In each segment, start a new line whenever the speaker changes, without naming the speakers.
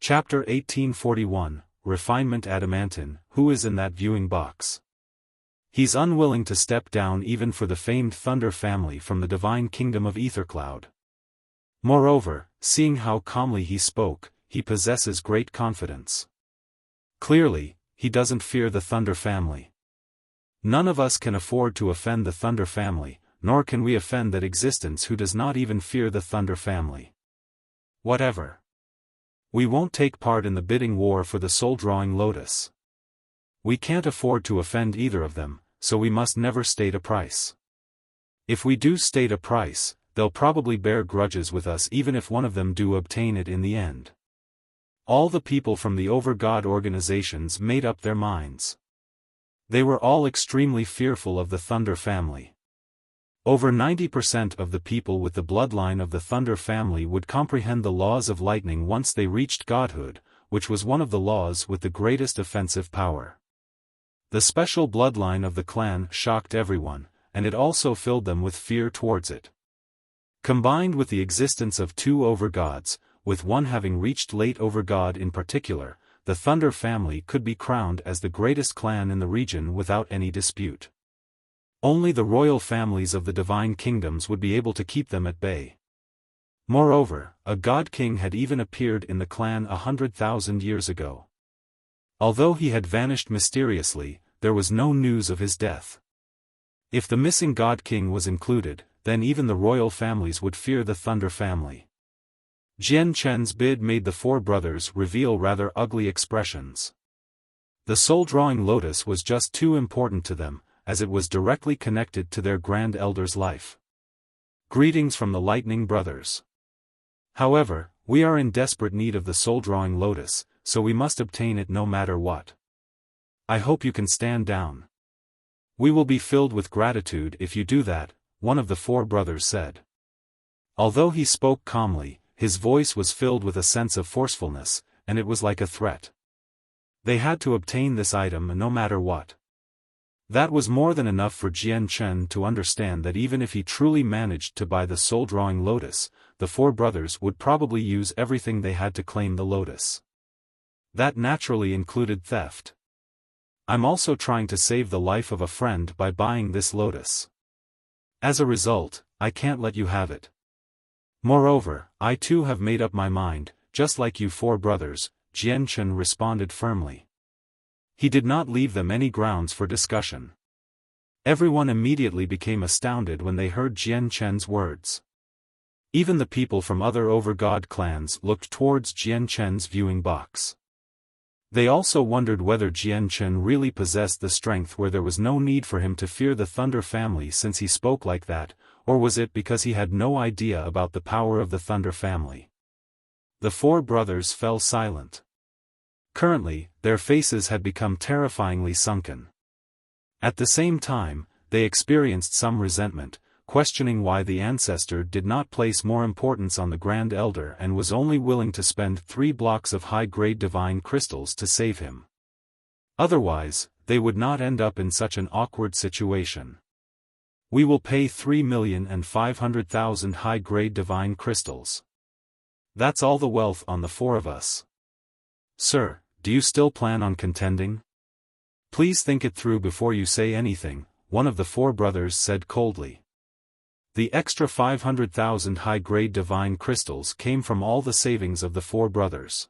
Chapter 1841, Refinement Adamantine. Who is in that viewing box? He's unwilling to step down even for the famed Thunder family from the divine kingdom of Ethercloud. Moreover, seeing how calmly he spoke, he possesses great confidence. Clearly, he doesn't fear the Thunder family. None of us can afford to offend the Thunder family, nor can we offend that existence who does not even fear the Thunder family. Whatever. We won't take part in the bidding war for the soul-drawing lotus. We can't afford to offend either of them, so we must never state a price. If we do state a price, they'll probably bear grudges with us even if one of them do obtain it in the end. All the people from the over-God organizations made up their minds. They were all extremely fearful of the Thunder family. Over 90% of the people with the bloodline of the Thunder family would comprehend the laws of lightning once they reached godhood, which was one of the laws with the greatest offensive power. The special bloodline of the clan shocked everyone, and it also filled them with fear towards it. Combined with the existence of two overgods, with one having reached late overgod in particular, the Thunder family could be crowned as the greatest clan in the region without any dispute. Only the royal families of the divine kingdoms would be able to keep them at bay. Moreover, a god king had even appeared in the clan 100,000 years ago. Although he had vanished mysteriously, there was no news of his death. If the missing god king was included, then even the royal families would fear the Thunder family. Jian Chen's bid made the four brothers reveal rather ugly expressions. The soul-drawing lotus was just too important to them, as it was directly connected to their Grand Elder's life. Greetings from the Lightning Brothers. However, we are in desperate need of the soul-drawing lotus, so we must obtain it no matter what. I hope you can stand down. We will be filled with gratitude if you do that, one of the four brothers said. Although he spoke calmly, his voice was filled with a sense of forcefulness, and it was like a threat. They had to obtain this item no matter what. That was more than enough for Jian Chen to understand that even if he truly managed to buy the soul-drawing lotus, the four brothers would probably use everything they had to claim the lotus. That naturally included theft. I'm also trying to save the life of a friend by buying this lotus. As a result, I can't let you have it. Moreover, I too have made up my mind, just like you four brothers, Jian Chen responded firmly. He did not leave them any grounds for discussion. Everyone immediately became astounded when they heard Jian Chen's words. Even the people from other overgod clans looked towards Jian Chen's viewing box. They also wondered whether Jian Chen really possessed the strength where there was no need for him to fear the Thunder family since he spoke like that, or was it because he had no idea about the power of the Thunder family? The four brothers fell silent. Currently, their faces had become terrifyingly sunken. At the same time, they experienced some resentment, questioning why the ancestor did not place more importance on the Grand Elder and was only willing to spend 3 blocks of high-grade divine crystals to save him. Otherwise, they would not end up in such an awkward situation. We will pay 3,500,000 high-grade divine crystals. That's all the wealth on the four of us. Sir, do you still plan on contending? Please think it through before you say anything, one of the four brothers said coldly. The extra 500,000 high-grade divine crystals came from all the savings of the four brothers.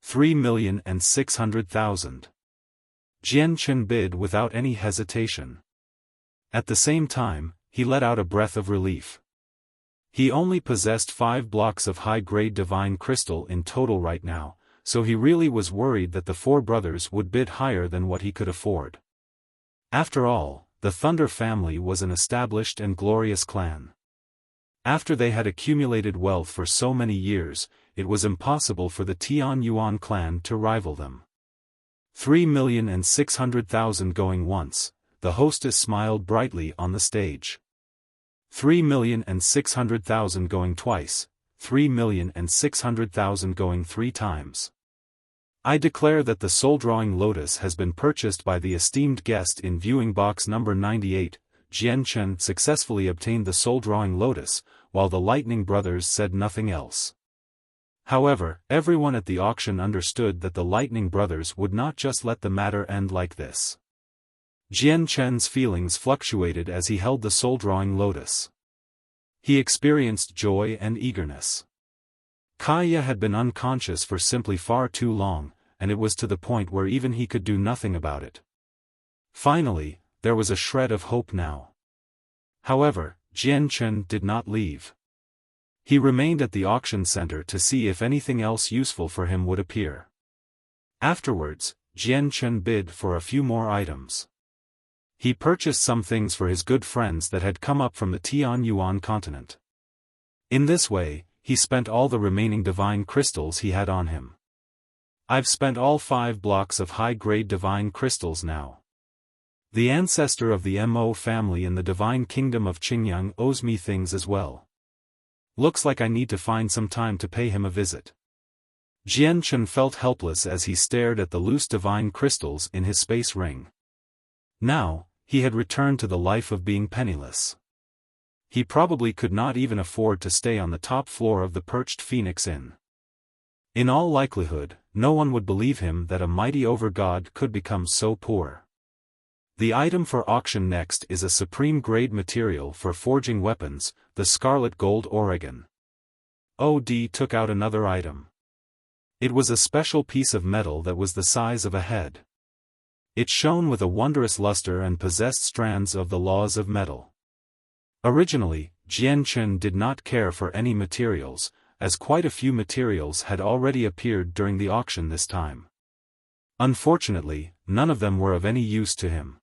3,600,000. Jian Chen bid without any hesitation. At the same time, he let out a breath of relief. He only possessed 5 blocks of high-grade divine crystal in total right now, so he really was worried that the four brothers would bid higher than what he could afford. After all, the Thunder family was an established and glorious clan. After they had accumulated wealth for so many years, it was impossible for the Tian Yuan clan to rival them. 3,600,000 going once, the hostess smiled brightly on the stage. 3,600,000 going twice, 3,600,000 going 3 times. I declare that the soul-drawing lotus has been purchased by the esteemed guest in viewing box number 98. Jian Chen successfully obtained the soul-drawing lotus, while the Lightning Brothers said nothing else. However, everyone at the auction understood that the Lightning Brothers would not just let the matter end like this. Jian Chen's feelings fluctuated as he held the soul-drawing lotus. He experienced joy and eagerness. Kaya had been unconscious for simply far too long, and it was to the point where even he could do nothing about it. Finally, there was a shred of hope now. However, Jian Chen did not leave. He remained at the auction center to see if anything else useful for him would appear. Afterwards, Jian Chen bid for a few more items. He purchased some things for his good friends that had come up from the Tianyuan continent. In this way, he spent all the remaining divine crystals he had on him. I've spent all 5 blocks of high-grade divine crystals now. The ancestor of the Mo family in the divine kingdom of Qingyang owes me things as well. Looks like I need to find some time to pay him a visit. Jian Chen felt helpless as he stared at the loose divine crystals in his space ring. Now, he had returned to the life of being penniless. He probably could not even afford to stay on the top floor of the perched Phoenix Inn. In all likelihood, no one would believe him that a mighty overgod could become so poor. The item for auction next is a supreme-grade material for forging weapons, the scarlet gold Oregon. OD took out another item. It was a special piece of metal that was the size of a head. It shone with a wondrous luster and possessed strands of the laws of metal. Originally, Jian Chen did not care for any materials, as quite a few materials had already appeared during the auction this time. Unfortunately, none of them were of any use to him.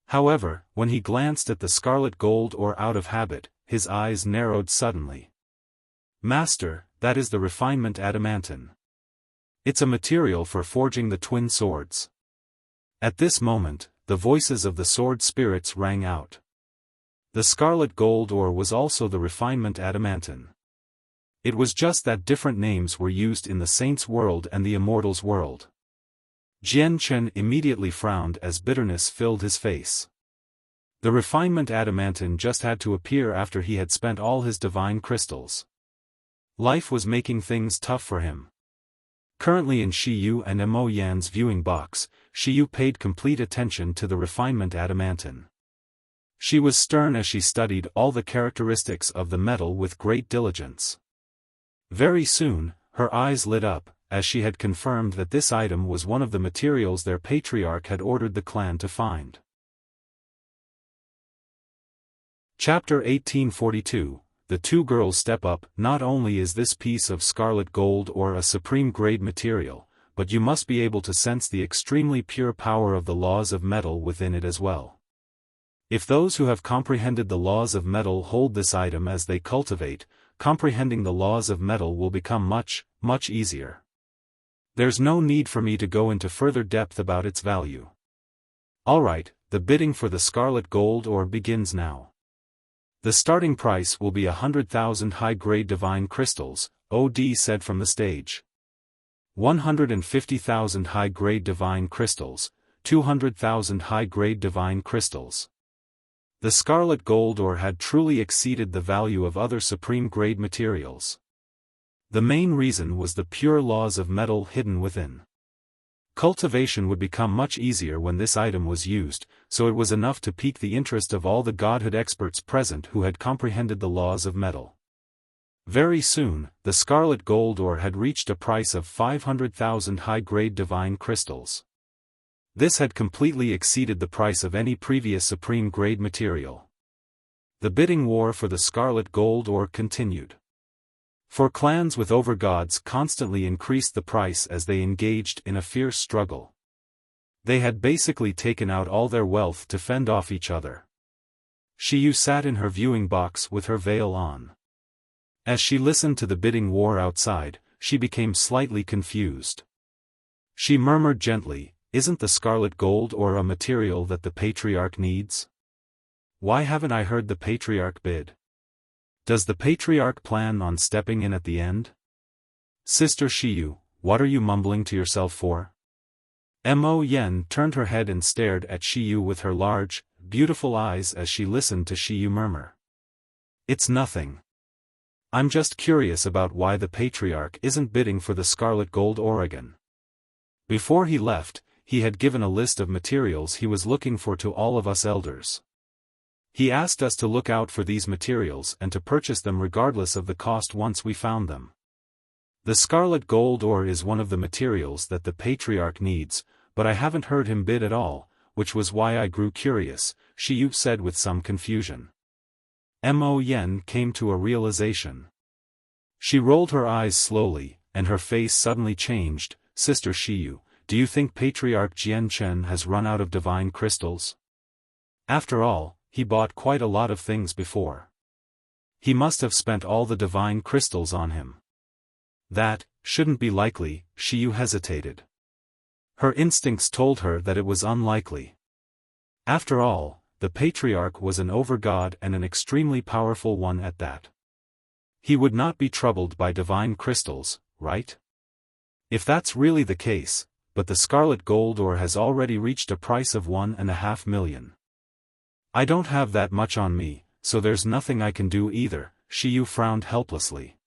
However, when he glanced at the scarlet gold ore out of habit, his eyes narrowed suddenly. Master, that is the refinement adamantine. It's a material for forging the twin swords. At this moment, the voices of the sword spirits rang out. The scarlet gold ore was also the refinement adamantine. It was just that different names were used in the saints' world and the immortals' world. Jian Chen immediately frowned as bitterness filled his face. The refinement adamantine just had to appear after he had spent all his divine crystals. Life was making things tough for him. Currently in Shiyu and Mo Yan's viewing box, Shiyu paid complete attention to the refinement adamantine. She was stern as she studied all the characteristics of the metal with great diligence. Very soon, her eyes lit up, as she had confirmed that this item was one of the materials their patriarch had ordered the clan to find. Chapter 1842, The Two Girls Step Up. Not only is this piece of scarlet gold or a supreme-grade material, but you must be able to sense the extremely pure power of the laws of metal within it as well. If those who have comprehended the laws of metal hold this item as they cultivate, comprehending the laws of metal will become much, much easier. There's no need for me to go into further depth about its value. Alright, the bidding for the scarlet gold ore begins now. The starting price will be 100,000 high-grade divine crystals, OD said from the stage. 150,000 high-grade divine crystals, 200,000 high-grade divine crystals. The scarlet gold ore had truly exceeded the value of other supreme-grade materials. The main reason was the pure laws of metal hidden within. Cultivation would become much easier when this item was used, so it was enough to pique the interest of all the godhood experts present who had comprehended the laws of metal. Very soon, the scarlet gold ore had reached a price of 500,000 high-grade divine crystals. This had completely exceeded the price of any previous supreme-grade material. The bidding war for the scarlet gold ore continued. For clans with overgods constantly increased the price as they engaged in a fierce struggle. They had basically taken out all their wealth to fend off each other. Shiyu sat in her viewing box with her veil on. As she listened to the bidding war outside, she became slightly confused. She murmured gently, "Isn't the scarlet gold ore a material that the patriarch needs? Why haven't I heard the patriarch bid? Does the patriarch plan on stepping in at the end? Sister Shiyu, what are you mumbling to yourself for?" Mo Yen turned her head and stared at Shiyu with her large, beautiful eyes as she listened to Shiyu murmur. "It's nothing." I'm just curious about why the Patriarch isn't bidding for the Scarlet Gold ore again. Before he left, he had given a list of materials he was looking for to all of us elders. He asked us to look out for these materials and to purchase them regardless of the cost once we found them. The Scarlet Gold ore is one of the materials that the Patriarch needs, but I haven't heard him bid at all, which was why I grew curious, Xiu said with some confusion. Mo Yen came to a realization. She rolled her eyes slowly, and her face suddenly changed. Sister Xiu, do you think Patriarch Jianchen has run out of divine crystals? After all, he bought quite a lot of things before. He must have spent all the divine crystals on him. That shouldn't be likely, Xiu hesitated. Her instincts told her that it was unlikely. After all, the Patriarch was an over-god and an extremely powerful one at that. He would not be troubled by divine crystals, right? If that's really the case, but the Scarlet Gold ore has already reached a price of 1.5 million. I don't have that much on me, so there's nothing I can do either, Xiu frowned helplessly.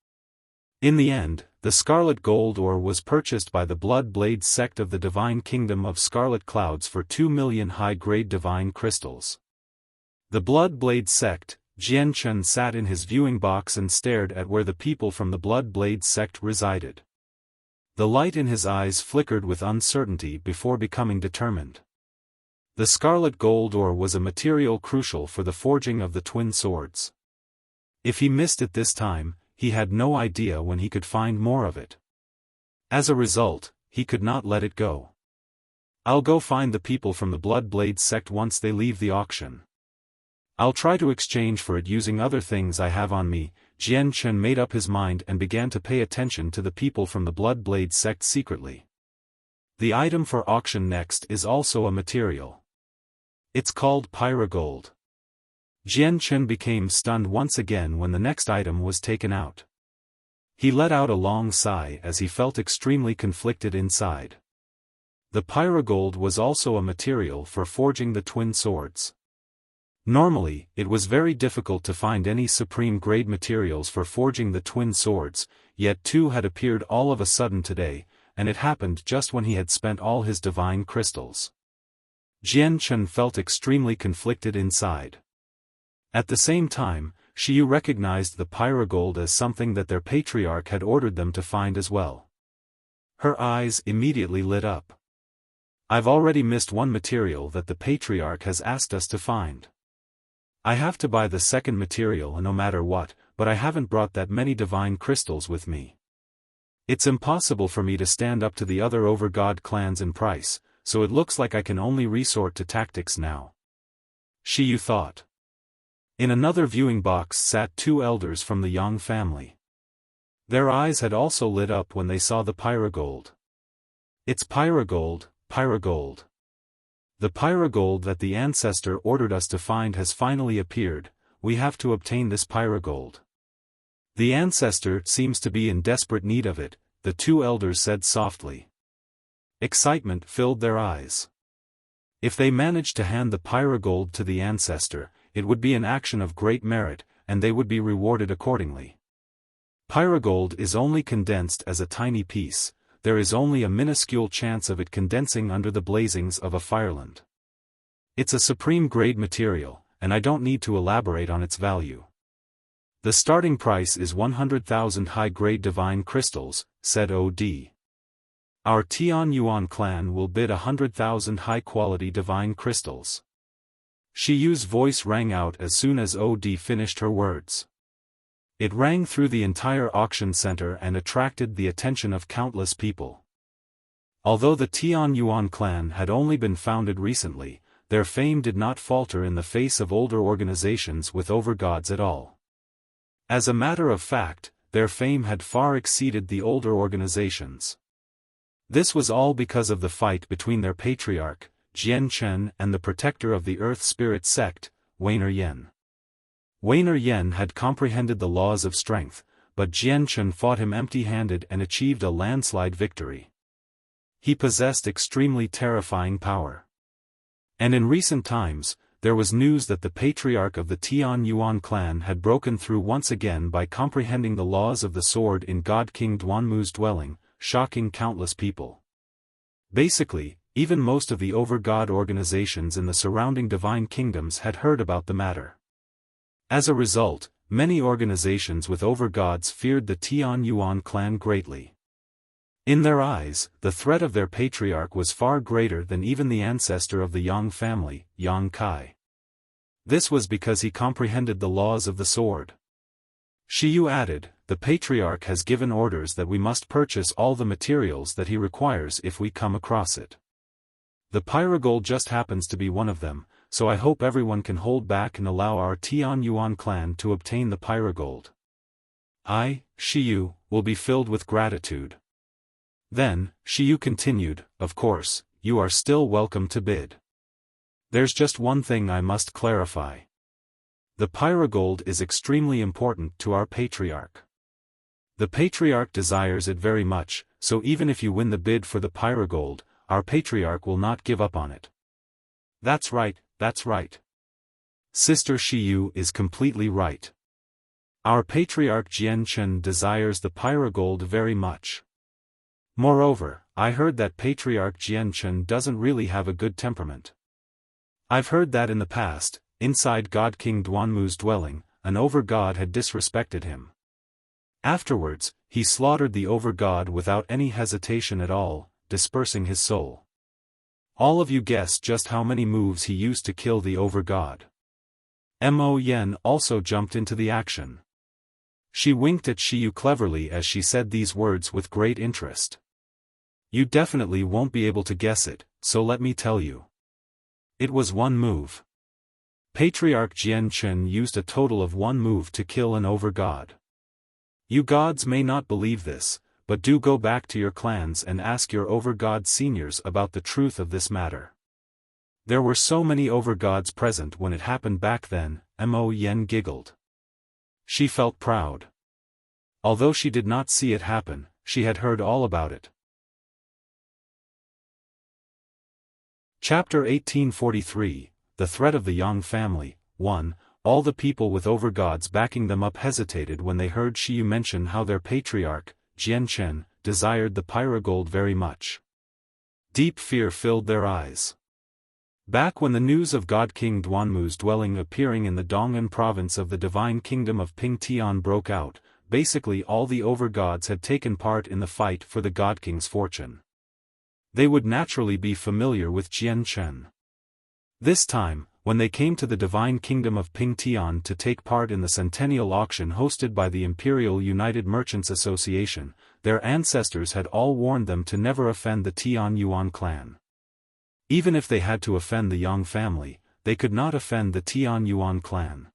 In the end, the Scarlet Gold ore was purchased by the Blood Blade sect of the Divine Kingdom of Scarlet Clouds for 2 million high-grade divine crystals. The Blood Blade sect, Jianchen sat in his viewing box and stared at where the people from the Blood Blade sect resided. The light in his eyes flickered with uncertainty before becoming determined. The Scarlet Gold ore was a material crucial for the forging of the twin swords. If he missed it this time, he had no idea when he could find more of it. As a result, he could not let it go. I'll go find the people from the Blood Blade sect once they leave the auction. I'll try to exchange for it using other things I have on me. Jianchen made up his mind and began to pay attention to the people from the Blood Blade sect secretly. The item for auction next is also a material. It's called Pyrogold. Jianchen became stunned once again when the next item was taken out. He let out a long sigh as he felt extremely conflicted inside. The Pyrogold was also a material for forging the twin swords. Normally, it was very difficult to find any supreme-grade materials for forging the twin swords, yet two had appeared all of a sudden today, and it happened just when he had spent all his divine crystals. Jianchen felt extremely conflicted inside. At the same time, Xiu recognized the Pyrogold as something that their Patriarch had ordered them to find as well. Her eyes immediately lit up. I've already missed one material that the Patriarch has asked us to find. I have to buy the second material no matter what, but I haven't brought that many divine crystals with me. It's impossible for me to stand up to the other over-god clans in price, so it looks like I can only resort to tactics now. Xiu thought. In another viewing box sat two elders from the Yang family. Their eyes had also lit up when they saw the Pyrogold. It's Pyrogold, Pyrogold. The Pyrogold that the ancestor ordered us to find has finally appeared. We have to obtain this Pyrogold. The ancestor seems to be in desperate need of it, the two elders said softly. Excitement filled their eyes. If they managed to hand the Pyrogold to the ancestor, it would be an action of great merit, and they would be rewarded accordingly. Pyrogold is only condensed as a tiny piece. There is only a minuscule chance of it condensing under the blazings of a fireland. It's a supreme-grade material, and I don't need to elaborate on its value. The starting price is 100,000 high-grade divine crystals, said OD. Our Tian Yuan clan will bid 100,000 high-quality divine crystals. Xiu's voice rang out as soon as OD finished her words. It rang through the entire auction center and attracted the attention of countless people. Although the Tian Yuan clan had only been founded recently, their fame did not falter in the face of older organizations with overgods at all. As a matter of fact, their fame had far exceeded the older organizations. This was all because of the fight between their patriarch, Jianchen, and the protector of the Earth Spirit sect, Weiner Yen. Weiner Yen had comprehended the laws of strength, but Jianchen fought him empty-handed and achieved a landslide victory. He possessed extremely terrifying power. And in recent times, there was news that the patriarch of the Tian Yuan clan had broken through once again by comprehending the laws of the sword in God King Duanmu's dwelling, shocking countless people. Basically, even most of the over-god organizations in the surrounding divine kingdoms had heard about the matter. As a result, many organizations with over-gods feared the Tian Yuan clan greatly. In their eyes, the threat of their patriarch was far greater than even the ancestor of the Yang family, Yang Kai. This was because he comprehended the laws of the sword. Shiyu added, "The patriarch has given orders that we must purchase all the materials that he requires if we come across it. The pyrogold just happens to be one of them, so I hope everyone can hold back and allow our Tian Yuan clan to obtain the pyrogold. I, Shiyu, will be filled with gratitude." Then, Shiyu continued, "Of course, you are still welcome to bid. There's just one thing I must clarify. The pyrogold is extremely important to our patriarch. The patriarch desires it very much, so even if you win the bid for the pyrogold, our patriarch will not give up on it." That's right, that's right. Sister Shiyu is completely right. Our patriarch Jianchen desires the pyrogold very much. Moreover, I heard that patriarch Jianchen doesn't really have a good temperament. I've heard that in the past, inside God King Duanmu's dwelling, an over-god had disrespected him. Afterwards, he slaughtered the over-god without any hesitation at all, dispersing his soul. All of you guess just how many moves he used to kill the over-god. Mo Yen also jumped into the action. She winked at Shiyu cleverly as she said these words with great interest. "You definitely won't be able to guess it, so let me tell you. It was one move. Patriarch Jianchen used a total of one move to kill an over-god. You gods may not believe this, but do go back to your clans and ask your over-god seniors about the truth of this matter. There were so many over-gods present when it happened back then." Mo Yen giggled. She felt proud. Although she did not see it happen, she had heard all about it. Chapter 1843, The Threat of the Yang Family. 1. All the people with over-gods backing them up hesitated when they heard Shiyu mention how their patriarch, Jianchen, desired the pyrogold very much. Deep fear filled their eyes. Back when the news of God King Duanmu's dwelling appearing in the Dong'an province of the divine kingdom of Pingtian broke out, basically all the over-gods had taken part in the fight for the God King's fortune. They would naturally be familiar with Jianchen. This time, when they came to the divine kingdom of Pingtian to take part in the centennial auction hosted by the Imperial United Merchants Association, their ancestors had all warned them to never offend the Tian Yuan clan. Even if they had to offend the Yang family, they could not offend the Tian Yuan clan.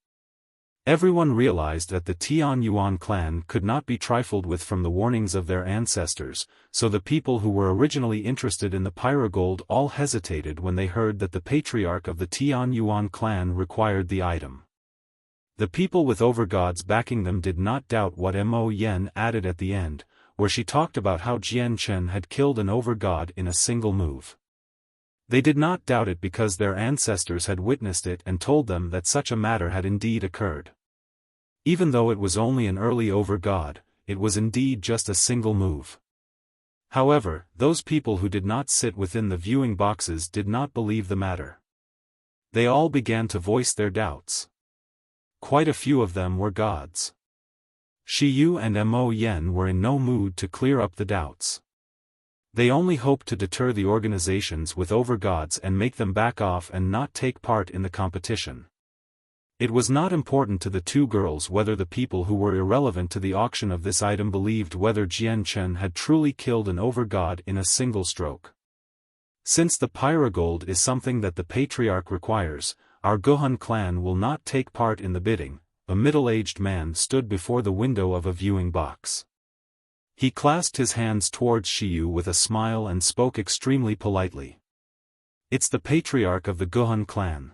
Everyone realized that the Tian Yuan clan could not be trifled with from the warnings of their ancestors, so the people who were originally interested in the pyrogold all hesitated when they heard that the patriarch of the Tian Yuan clan required the item. The people with over-gods backing them did not doubt what Mo Yen added at the end, where she talked about how Jianchen had killed an over-god in a single move. They did not doubt it because their ancestors had witnessed it and told them that such a matter had indeed occurred. Even though it was only an early over-god, it was indeed just a single move. However, those people who did not sit within the viewing boxes did not believe the matter. They all began to voice their doubts. Quite a few of them were gods. Shiyu and Mo Yen were in no mood to clear up the doubts. They only hoped to deter the organizations with over-gods and make them back off and not take part in the competition. It was not important to the two girls whether the people who were irrelevant to the auction of this item believed whether Jianchen had truly killed an over-god in a single stroke. Since the pyrogold is something that the patriarch requires, our Gohan clan will not take part in the bidding. A middle-aged man stood before the window of a viewing box. He clasped his hands towards Shiyu with a smile and spoke extremely politely. "It's the patriarch of the Gohan clan.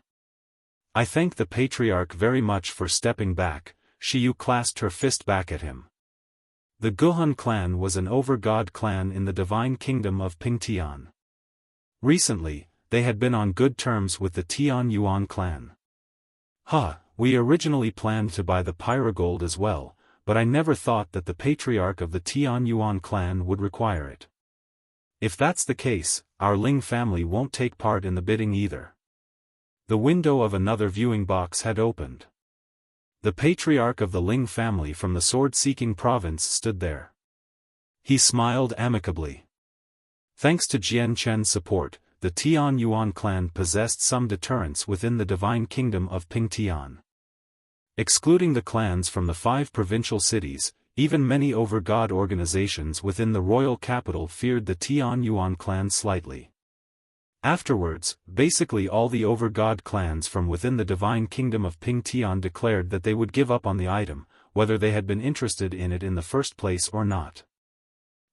I thank the patriarch very much for stepping back." Shiyu clasped her fist back at him. The Gohan clan was an over-god clan in the divine kingdom of Pingtian. Recently, they had been on good terms with the Tian Yuan clan. We originally planned to buy the pyrogold as well, but I never thought that the patriarch of the Tian Yuan clan would require it. If that's the case, our Ling family won't take part in the bidding either. The window of another viewing box had opened. The patriarch of the Ling family from the sword-seeking province stood there. He smiled amicably. Thanks to Jian Chen's support, the Tian Yuan clan possessed some deterrence within the divine kingdom of Pingtian. Excluding the clans from the 5 provincial cities, even many over-god organizations within the royal capital feared the Tian Yuan clan slightly. Afterwards, basically all the over-god clans from within the divine kingdom of Pingtian declared that they would give up on the item, whether they had been interested in it in the first place or not.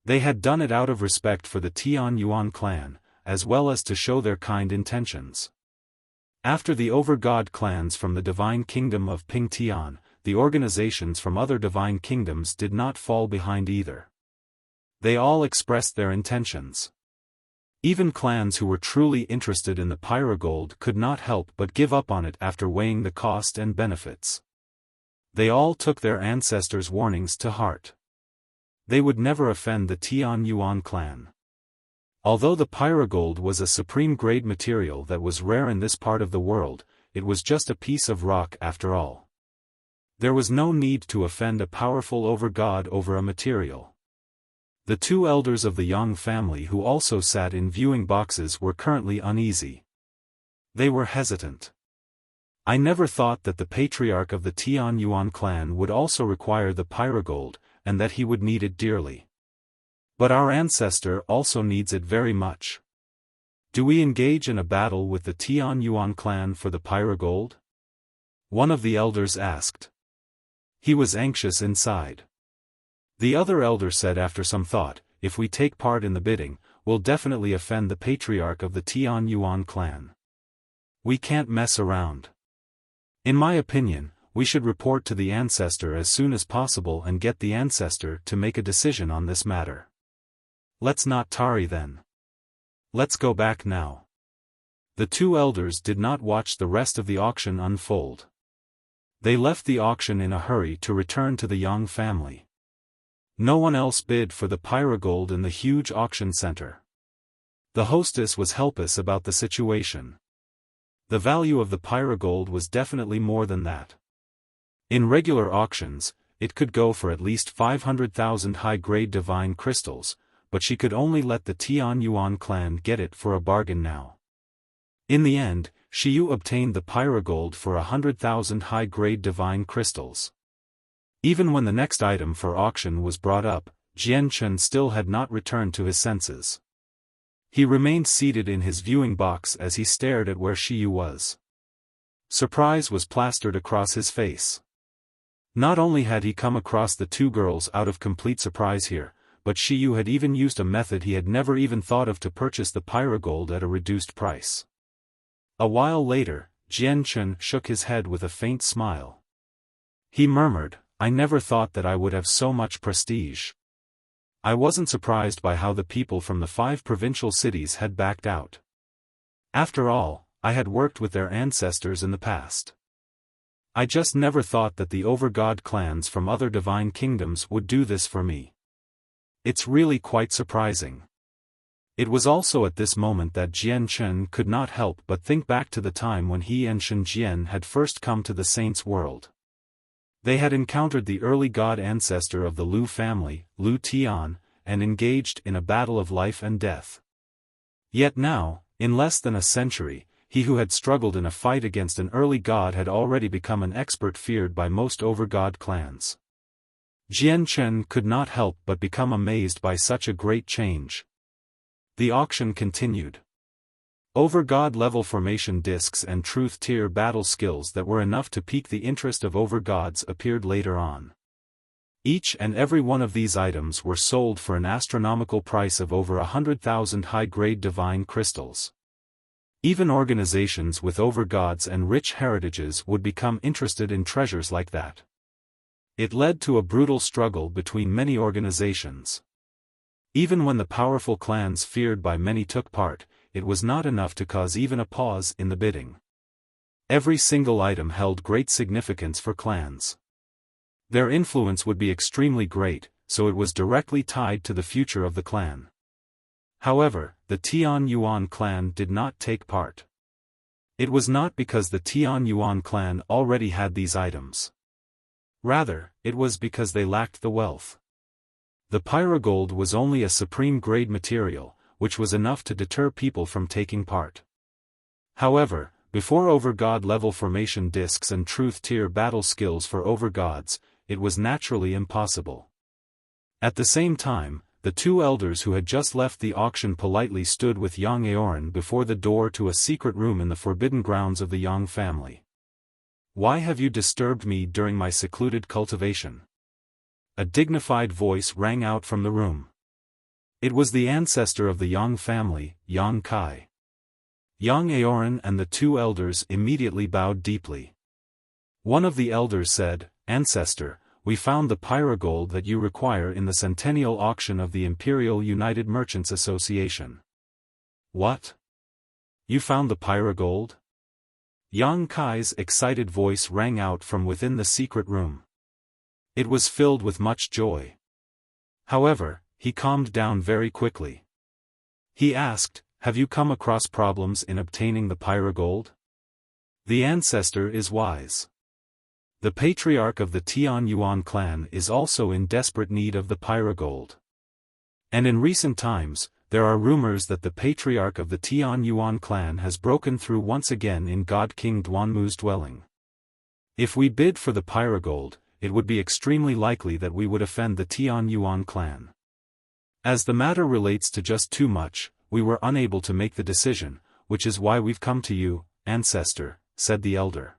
They had done it out of respect for the Tian Yuan clan, as well as to show their kind intentions. After the over-god clans from the divine kingdom of Pingtian, the organizations from other divine kingdoms did not fall behind either. They all expressed their intentions. Even clans who were truly interested in the pyrogold could not help but give up on it after weighing the cost and benefits. They all took their ancestors' warnings to heart. They would never offend the Tian Yuan clan. Although the pyrogold was a supreme-grade material that was rare in this part of the world, it was just a piece of rock after all. There was no need to offend a powerful over-god over a material. The 2 elders of the Yang family who also sat in viewing boxes were currently uneasy. They were hesitant. I never thought that the patriarch of the Tian Yuan clan would also require the pyrogold, and that he would need it dearly. But our ancestor also needs it very much. Do we engage in a battle with the Tian Yuan clan for the pyrogold? One of the elders asked. He was anxious inside. The other elder said after some thought, if we take part in the bidding, we'll definitely offend the patriarch of the Tian Yuan clan. We can't mess around. In my opinion, we should report to the ancestor as soon as possible and get the ancestor to make a decision on this matter. Let's not tarry then. Let's go back now. The 2 elders did not watch the rest of the auction unfold. They left the auction in a hurry to return to the Yang family. No one else bid for the pyrogold in the huge auction center. The hostess was helpless about the situation. The value of the pyrogold was definitely more than that. In regular auctions, it could go for at least 500,000 high-grade divine crystals, but she could only let the Tian Yuan clan get it for a bargain now. In the end, Xiu obtained the pyrogold for 100,000 high-grade divine crystals. Even when the next item for auction was brought up, Jian Chen still had not returned to his senses. He remained seated in his viewing box as he stared at where Xiu was. Surprise was plastered across his face. Not only had he come across the 2 girls out of complete surprise here, but Xiu had even used a method he had never even thought of to purchase the pyrogold at a reduced price. A while later, Jian Chen shook his head with a faint smile. He murmured, I never thought that I would have so much prestige. I wasn't surprised by how the people from the 5 provincial cities had backed out. After all, I had worked with their ancestors in the past. I just never thought that the over-god clans from other divine kingdoms would do this for me. It's really quite surprising. It was also at this moment that Jian Chen could not help but think back to the time when he and Shen Jian had first come to the Saints' world. They had encountered the early god ancestor of the Lu family, Lu Tian, and engaged in a battle of life and death. Yet now, in less than a century, he who had struggled in a fight against an early god had already become an expert feared by most over-god clans. Jian Chen could not help but become amazed by such a great change. The auction continued. Over-god level formation discs and truth tier battle skills that were enough to pique the interest of over-gods appeared later on. Each and every one of these items were sold for an astronomical price of over 100,000 high-grade divine crystals. Even organizations with over-gods and rich heritages would become interested in treasures like that. It led to a brutal struggle between many organizations. Even when the powerful clans feared by many took part, it was not enough to cause even a pause in the bidding. Every single item held great significance for clans. Their influence would be extremely great, so it was directly tied to the future of the clan. However, the Tian Yuan clan did not take part. It was not because the Tian Yuan clan already had these items. Rather, it was because they lacked the wealth. The pyrogold was only a supreme grade material, which was enough to deter people from taking part. However, before overgod level formation discs and truth tier battle skills for overgods, it was naturally impossible. At the same time, the two elders who had just left the auction politely stood with Yang Aoran before the door to a secret room in the forbidden grounds of the Yang family. "Why have you disturbed me during my secluded cultivation?" A dignified voice rang out from the room. It was the ancestor of the Yang family, Yang Kai. Yang Aoran and the two elders immediately bowed deeply. One of the elders said, "Ancestor, we found the pyrogold that you require in the centennial auction of the Imperial United Merchants Association." "What? You found the pyrogold?" Yang Kai's excited voice rang out from within the secret room. It was filled with much joy. However, he calmed down very quickly. He asked, "Have you come across problems in obtaining the pyrogold?" The ancestor is wise. The patriarch of the Tian Yuan clan is also in desperate need of the pyrogold. And in recent times, there are rumors that the patriarch of the Tian Yuan clan has broken through once again in God King Duanmu's dwelling. If we bid for the pyrogold, it would be extremely likely that we would offend the Tian Yuan clan. As the matter relates to just too much, we were unable to make the decision, which is why we've come to you, ancestor, said the elder.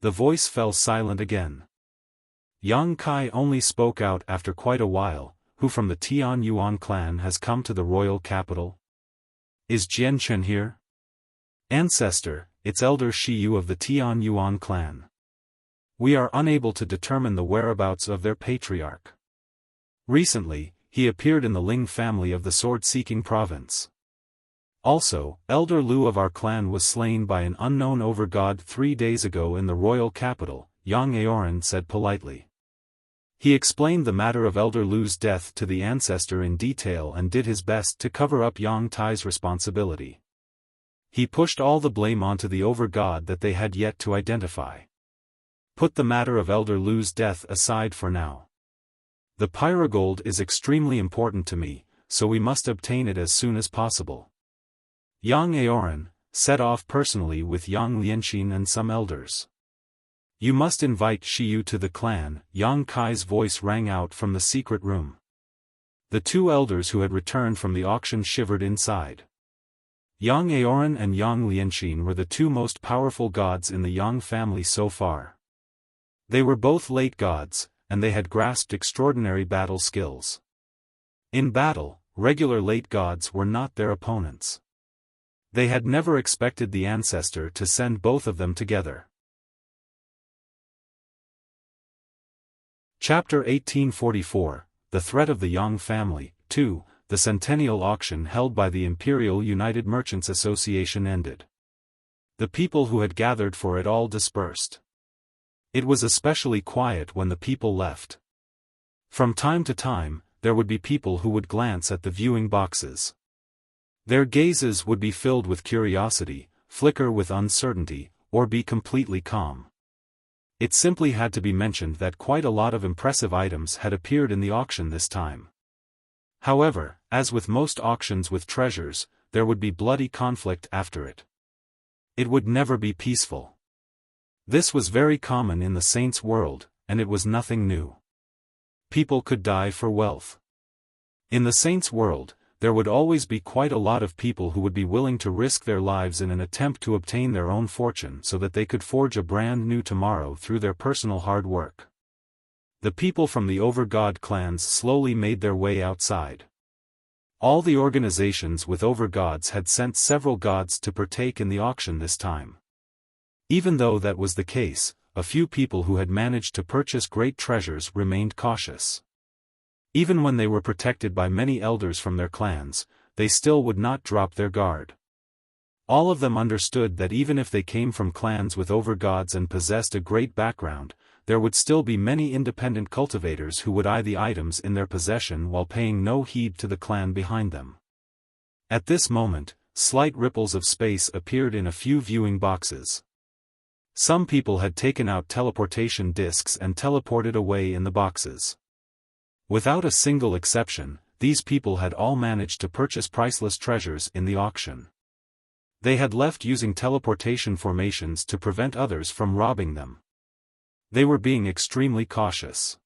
The voice fell silent again. Yang Kai only spoke out after quite a while. "Who from the Tian Yuan clan has come to the royal capital? Is Jian Chen here?" "Ancestor, it's Elder Shi Yu of the Tian Yuan clan. We are unable to determine the whereabouts of their patriarch. Recently, he appeared in the Ling family of the sword-seeking province. Also, Elder Lu of our clan was slain by an unknown overgod 3 days ago in the royal capital," Yang Aoran said politely. He explained the matter of Elder Lu's death to the ancestor in detail and did his best to cover up Yang Tai's responsibility. He pushed all the blame onto the overgod that they had yet to identify. "Put the matter of Elder Lu's death aside for now. The pyrogold is extremely important to me, so we must obtain it as soon as possible." Yang Aoran set off personally with Yang Lianxin and some elders. "You must invite Shi Yu to the clan," Yang Kai's voice rang out from the secret room. The two elders who had returned from the auction shivered inside. Yang Aoran and Yang Lianxin were the two most powerful gods in the Yang family so far. They were both late gods, and they had grasped extraordinary battle skills. In battle, regular late gods were not their opponents. They had never expected the ancestor to send both of them together. Chapter 1844, The Threat of the Yang Family, 2, the centennial auction held by the Imperial United Merchants Association ended. The people who had gathered for it all dispersed. It was especially quiet when the people left. From time to time, there would be people who would glance at the viewing boxes. Their gazes would be filled with curiosity, flicker with uncertainty, or be completely calm. It simply had to be mentioned that quite a lot of impressive items had appeared in the auction this time. However, as with most auctions with treasures, there would be bloody conflict after it. It would never be peaceful. This was very common in the saints' world, and it was nothing new. People could die for wealth. In the saints' world, there would always be quite a lot of people who would be willing to risk their lives in an attempt to obtain their own fortune so that they could forge a brand new tomorrow through their personal hard work. The people from the overgod clans slowly made their way outside. All the organizations with overgods had sent several gods to partake in the auction this time. Even though that was the case, a few people who had managed to purchase great treasures remained cautious. Even when they were protected by many elders from their clans, they still would not drop their guard. All of them understood that even if they came from clans with overgods and possessed a great background, there would still be many independent cultivators who would eye the items in their possession while paying no heed to the clan behind them. At this moment, slight ripples of space appeared in a few viewing boxes. Some people had taken out teleportation discs and teleported away in the boxes. Without a single exception, these people had all managed to purchase priceless treasures in the auction. They had left using teleportation formations to prevent others from robbing them. They were being extremely cautious.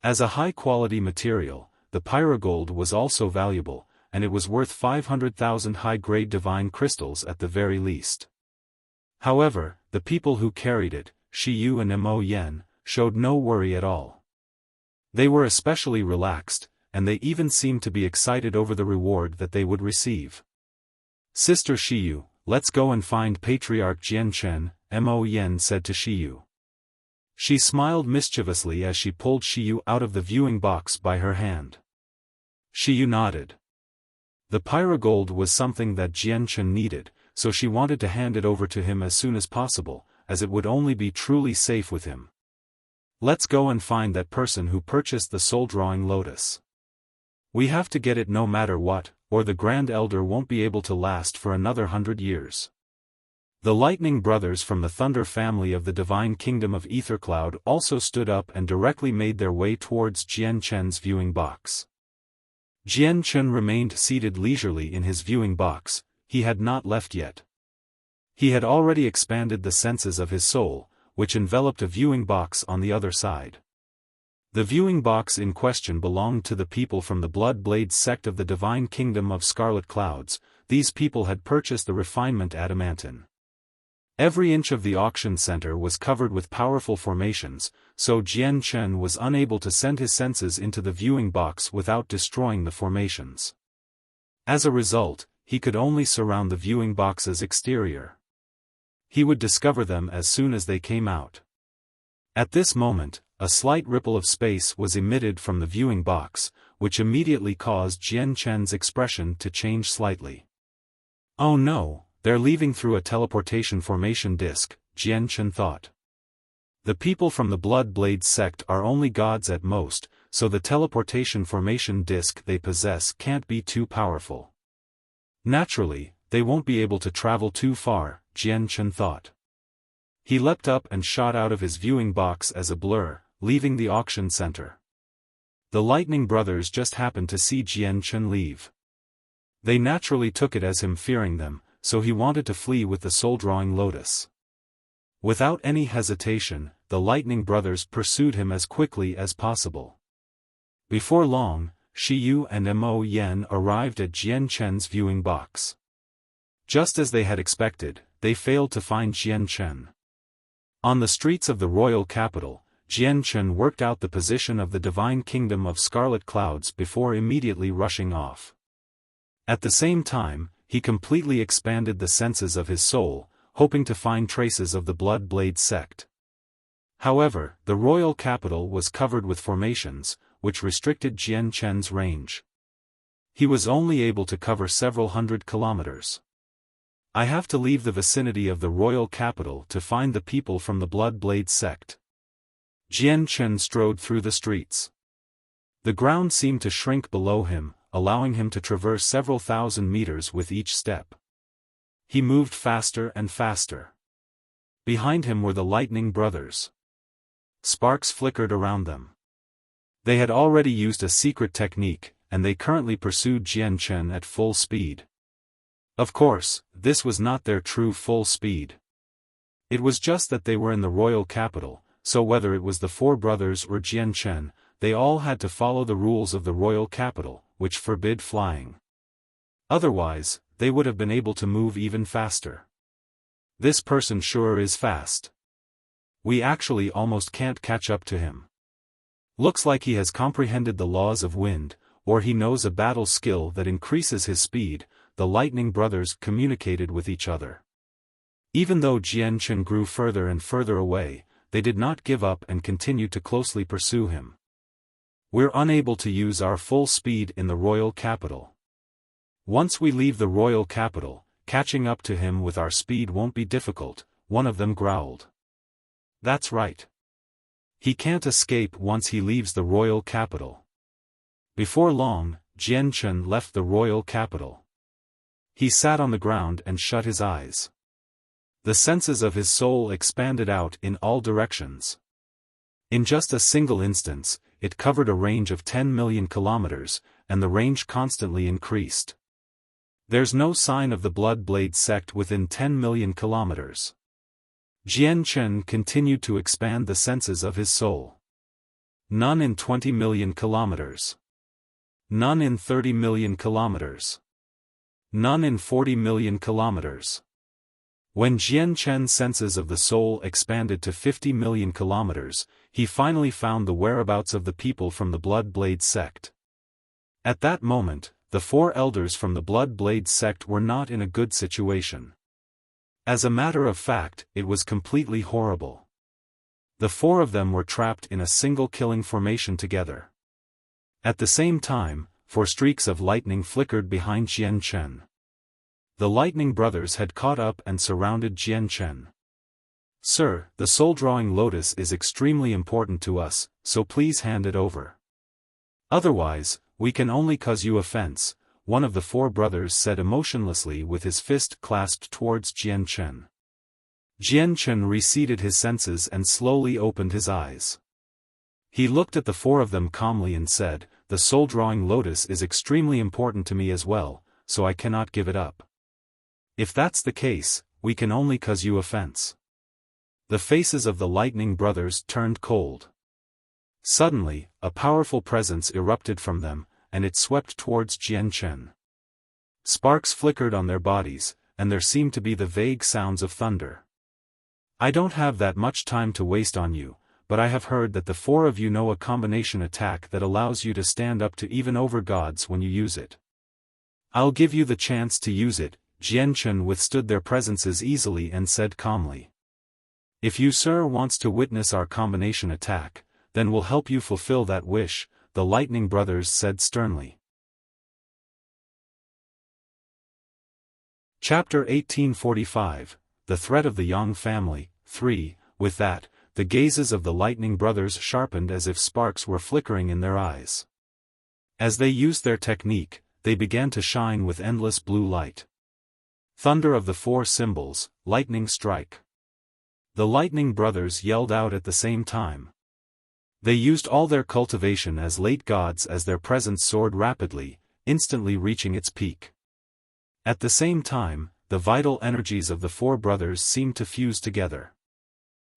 As a high-quality material, the pyrogold was also valuable, and it was worth 500,000 high-grade divine crystals at the very least. However, the people who carried it, Xiyu and Mo Yen, showed no worry at all. They were especially relaxed, and they even seemed to be excited over the reward that they would receive. "Sister Xiyu, let's go and find Patriarch Jianchen," Mo Yen said to Xiyu. She smiled mischievously as she pulled Xiyu out of the viewing box by her hand. Xiyu nodded. The pyrogold was something that Jianchen needed, so she wanted to hand it over to him as soon as possible, as it would only be truly safe with him. "Let's go and find that person who purchased the soul-drawing lotus. We have to get it no matter what, or the Grand Elder won't be able to last for another 100 years. The Lightning Brothers from the Thunder family of the Divine Kingdom of Ethercloud also stood up and directly made their way towards Jianchen's viewing box. Jianchen remained seated leisurely in his viewing box. He had not left yet. He had already expanded the senses of his soul, which enveloped a viewing box on the other side. The viewing box in question belonged to the people from the Blood Blade sect of the Divine Kingdom of Scarlet Clouds. These people had purchased the refinement adamantine. Every inch of the auction center was covered with powerful formations, so Jianchen was unable to send his senses into the viewing box without destroying the formations. As a result, he could only surround the viewing box's exterior. He would discover them as soon as they came out. At this moment, a slight ripple of space was emitted from the viewing box, which immediately caused Jianchen's expression to change slightly. "Oh no, they're leaving through a teleportation formation disc," Jianchen thought. The people from the Blood Blade sect are only gods at most, so the teleportation formation disc they possess can't be too powerful. Naturally, they won't be able to travel too far, Jianchen thought. He leapt up and shot out of his viewing box as a blur, leaving the auction center. The Lightning Brothers just happened to see Jianchen leave. They naturally took it as him fearing them, so he wanted to flee with the soul-drawing lotus. Without any hesitation, the Lightning Brothers pursued him as quickly as possible. Before long, Xiyu and Mo Yen arrived at Jianchen's viewing box. Just as they had expected, they failed to find Jianchen. On the streets of the royal capital, Jianchen worked out the position of the Divine Kingdom of Scarlet Clouds before immediately rushing off. At the same time, he completely expanded the senses of his soul, hoping to find traces of the Blood Blade sect. However, the royal capital was covered with formations, which restricted Jianchen's range. He was only able to cover several hundred kilometers. "I have to leave the vicinity of the royal capital to find the people from the Blood Blade sect." Jianchen strode through the streets. The ground seemed to shrink below him, allowing him to traverse several thousand meters with each step. He moved faster and faster. Behind him were the Lightning Brothers. Sparks flickered around them. They had already used a secret technique, and they currently pursued Jianchen at full speed. Of course, this was not their true full speed. It was just that they were in the royal capital, so whether it was the four brothers or Jianchen, they all had to follow the rules of the royal capital, which forbid flying. Otherwise, they would have been able to move even faster. "This person sure is fast. We actually almost can't catch up to him. Looks like he has comprehended the laws of wind, or he knows a battle skill that increases his speed," the Lightning Brothers communicated with each other. Even though Jianchen grew further and further away, they did not give up and continued to closely pursue him. "We're unable to use our full speed in the royal capital. Once we leave the royal capital, catching up to him with our speed won't be difficult, one of them growled. That's right. He can't escape once he leaves the royal capital. Before long, Jian Chen left the royal capital. He sat on the ground and shut his eyes. The senses of his soul expanded out in all directions. In just a single instance, it covered a range of 10 million kilometers, and the range constantly increased. There's no sign of the Blood Blade sect within 10 million kilometers. Jian Chen continued to expand the senses of his soul. None in 20 million kilometers. None in 30 million kilometers. None in 40 million kilometers. When Jian Chen's senses of the soul expanded to 50 million kilometers, he finally found the whereabouts of the people from the Blood Blade sect. At that moment, the 4 elders from the Blood Blade sect were not in a good situation. As a matter of fact, it was completely horrible. The 4 of them were trapped in a single killing formation together. At the same time, 4 streaks of lightning flickered behind Jian Chen. The Lightning Brothers had caught up and surrounded Jian Chen. "Sir, the soul-drawing lotus is extremely important to us, so please hand it over. Otherwise, we can only cause you offense," one of the 4 brothers said emotionlessly with his fist clasped towards Jian Chen. Jian Chen receded his senses and slowly opened his eyes. He looked at the 4 of them calmly and said, "The soul-drawing lotus is extremely important to me as well, so I cannot give it up. If that's the case, we can only cause you offense." The faces of the Lightning Brothers turned cold. Suddenly, a powerful presence erupted from them, and it swept towards Jian Chen. Sparks flickered on their bodies, and there seemed to be the vague sounds of thunder. "I don't have that much time to waste on you, but I have heard that the 4 of you know a combination attack that allows you to stand up to even over gods when you use it. I'll give you the chance to use it." Jian Chen withstood their presences easily and said calmly. "If you, sir, wants to witness our combination attack, then we'll help you fulfill that wish," the Lightning Brothers said sternly. Chapter 1845, The Threat of the Yang Family, 3. With that, the gazes of the Lightning Brothers sharpened as if sparks were flickering in their eyes. As they used their technique, they began to shine with endless blue light. Thunder of the 4 symbols, lightning strike. The Lightning Brothers yelled out at the same time. They used all their cultivation as late gods as their presence soared rapidly, instantly reaching its peak. At the same time, the vital energies of the 4 brothers seemed to fuse together.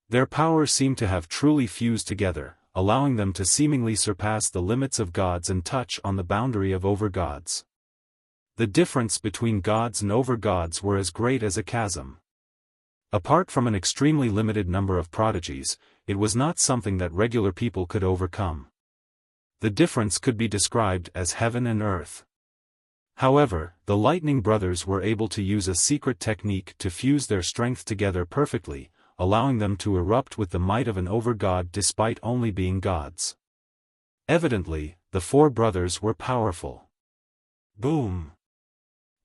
Their power seemed to have truly fused together, allowing them to seemingly surpass the limits of gods and touch on the boundary of over-gods. The difference between gods and over-gods were as great as a chasm. Apart from an extremely limited number of prodigies, it was not something that regular people could overcome. The difference could be described as heaven and earth. However, the Lightning Brothers were able to use a secret technique to fuse their strength together perfectly, allowing them to erupt with the might of an over-god despite only being gods. Evidently, the 4 brothers were powerful. Boom!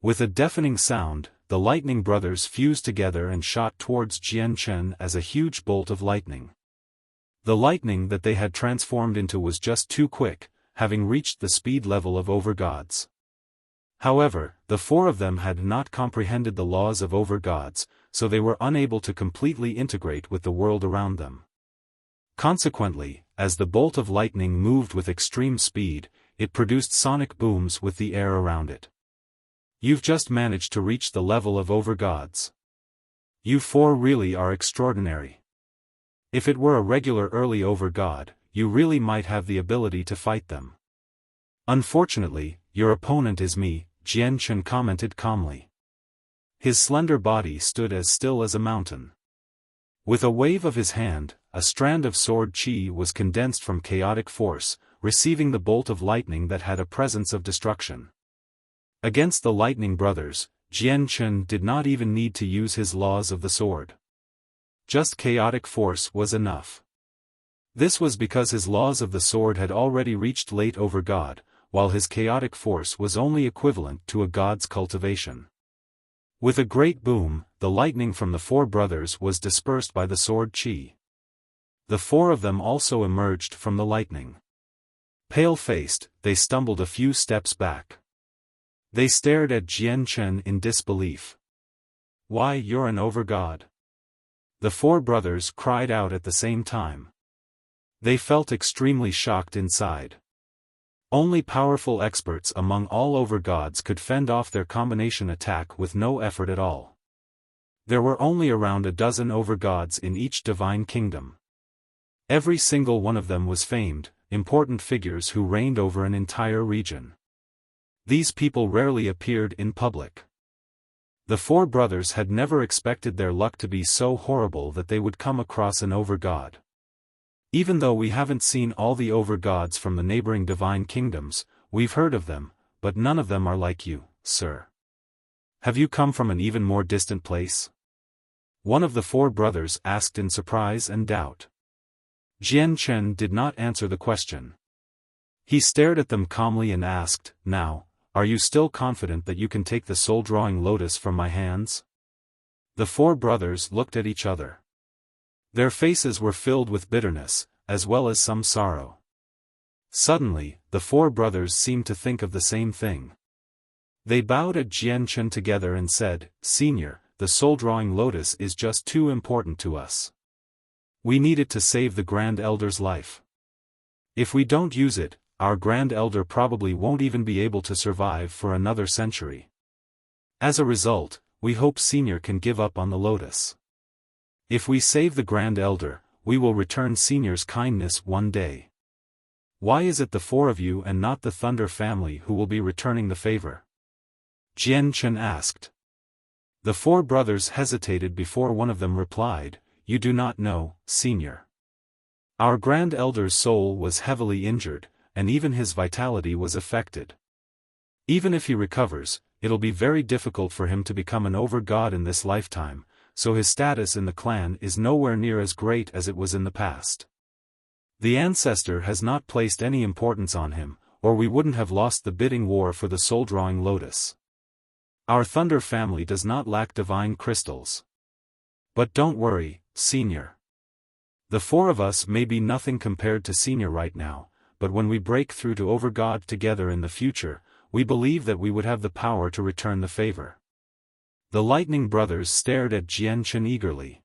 With a deafening sound, the Lightning Brothers fused together and shot towards Jian Chen as a huge bolt of lightning. The lightning that they had transformed into was just too quick, having reached the speed level of over-gods. However, the 4 of them had not comprehended the laws of over-gods, so they were unable to completely integrate with the world around them. Consequently, as the bolt of lightning moved with extreme speed, it produced sonic booms with the air around it. "You've just managed to reach the level of over-gods. You 4 really are extraordinary. If it were a regular early over-god, you really might have the ability to fight them. Unfortunately, your opponent is me," Jian Chen commented calmly. His slender body stood as still as a mountain. With a wave of his hand, a strand of sword chi was condensed from chaotic force, receiving the bolt of lightning that had a presence of destruction. Against the Lightning Brothers, Jian Chen did not even need to use his laws of the sword. Just chaotic force was enough. This was because his laws of the sword had already reached late over-god, while his chaotic force was only equivalent to a god's cultivation. With a great boom, the lightning from the four brothers was dispersed by the sword chi. The four of them also emerged from the lightning. Pale-faced, they stumbled a few steps back. They stared at Jian Chen in disbelief. "Why, you're an over-god!" The four brothers cried out at the same time. They felt extremely shocked inside. Only powerful experts among all over-gods could fend off their combination attack with no effort at all. There were only around a dozen over-gods in each divine kingdom. Every single one of them was famed, important figures who reigned over an entire region. These people rarely appeared in public. The four brothers had never expected their luck to be so horrible that they would come across an over-god. "Even though we haven't seen all the over-gods from the neighboring divine kingdoms, we've heard of them, but none of them are like you, sir. Have you come from an even more distant place?" One of the four brothers asked in surprise and doubt. Jian Chen did not answer the question. He stared at them calmly and asked, "Now, are you still confident that you can take the soul-drawing lotus from my hands?" The four brothers looked at each other. Their faces were filled with bitterness, as well as some sorrow. Suddenly, the four brothers seemed to think of the same thing. They bowed at Jian Chen together and said, "Senior, the soul-drawing lotus is just too important to us. We need it to save the Grand Elder's life. If we don't use it, our Grand Elder probably won't even be able to survive for another century. As a result, we hope Senior can give up on the lotus. If we save the Grand Elder, we will return Senior's kindness one day. Why is it the four of you and not the Thunder family who will be returning the favor?" Jian Chen asked. The four brothers hesitated before one of them replied, "You do not know, Senior. Our Grand Elder's soul was heavily injured, and even his vitality was affected. Even if he recovers, it'll be very difficult for him to become an over-god in this lifetime, so his status in the clan is nowhere near as great as it was in the past. The ancestor has not placed any importance on him, or we wouldn't have lost the bidding war for the soul-drawing lotus. Our Thunder family does not lack divine crystals. But don't worry, Senior. The four of us may be nothing compared to Senior right now, but when we break through to over-god together in the future, we believe that we would have the power to return the favor." The Lightning Brothers stared at Jian Chen eagerly.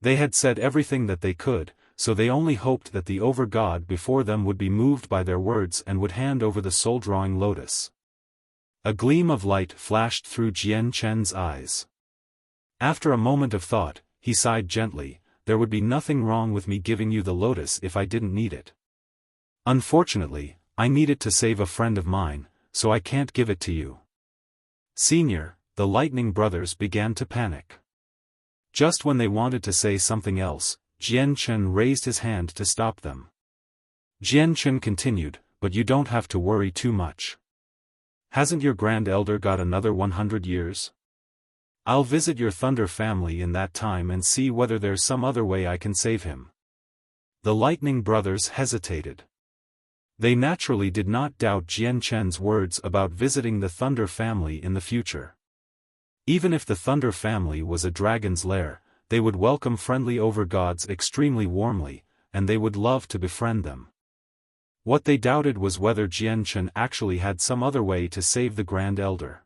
They had said everything that they could, so they only hoped that the over-god before them would be moved by their words and would hand over the soul-drawing lotus. A gleam of light flashed through Jian Chen's eyes. After a moment of thought, he sighed gently, "There would be nothing wrong with me giving you the lotus if I didn't need it. Unfortunately, I need it to save a friend of mine, so I can't give it to you." "Senior," the Lightning Brothers began to panic. Just when they wanted to say something else, Jian Chen raised his hand to stop them. Jian Chen continued, "But you don't have to worry too much. Hasn't your Grand Elder got another 100 years? I'll visit your Thunder family in that time and see whether there's some other way I can save him." The Lightning Brothers hesitated. They naturally did not doubt Jian Chen's words about visiting the Thunder family in the future. Even if the Thunder family was a dragon's lair, they would welcome friendly over-gods extremely warmly, and they would love to befriend them. What they doubted was whether Jian Chen actually had some other way to save the Grand Elder.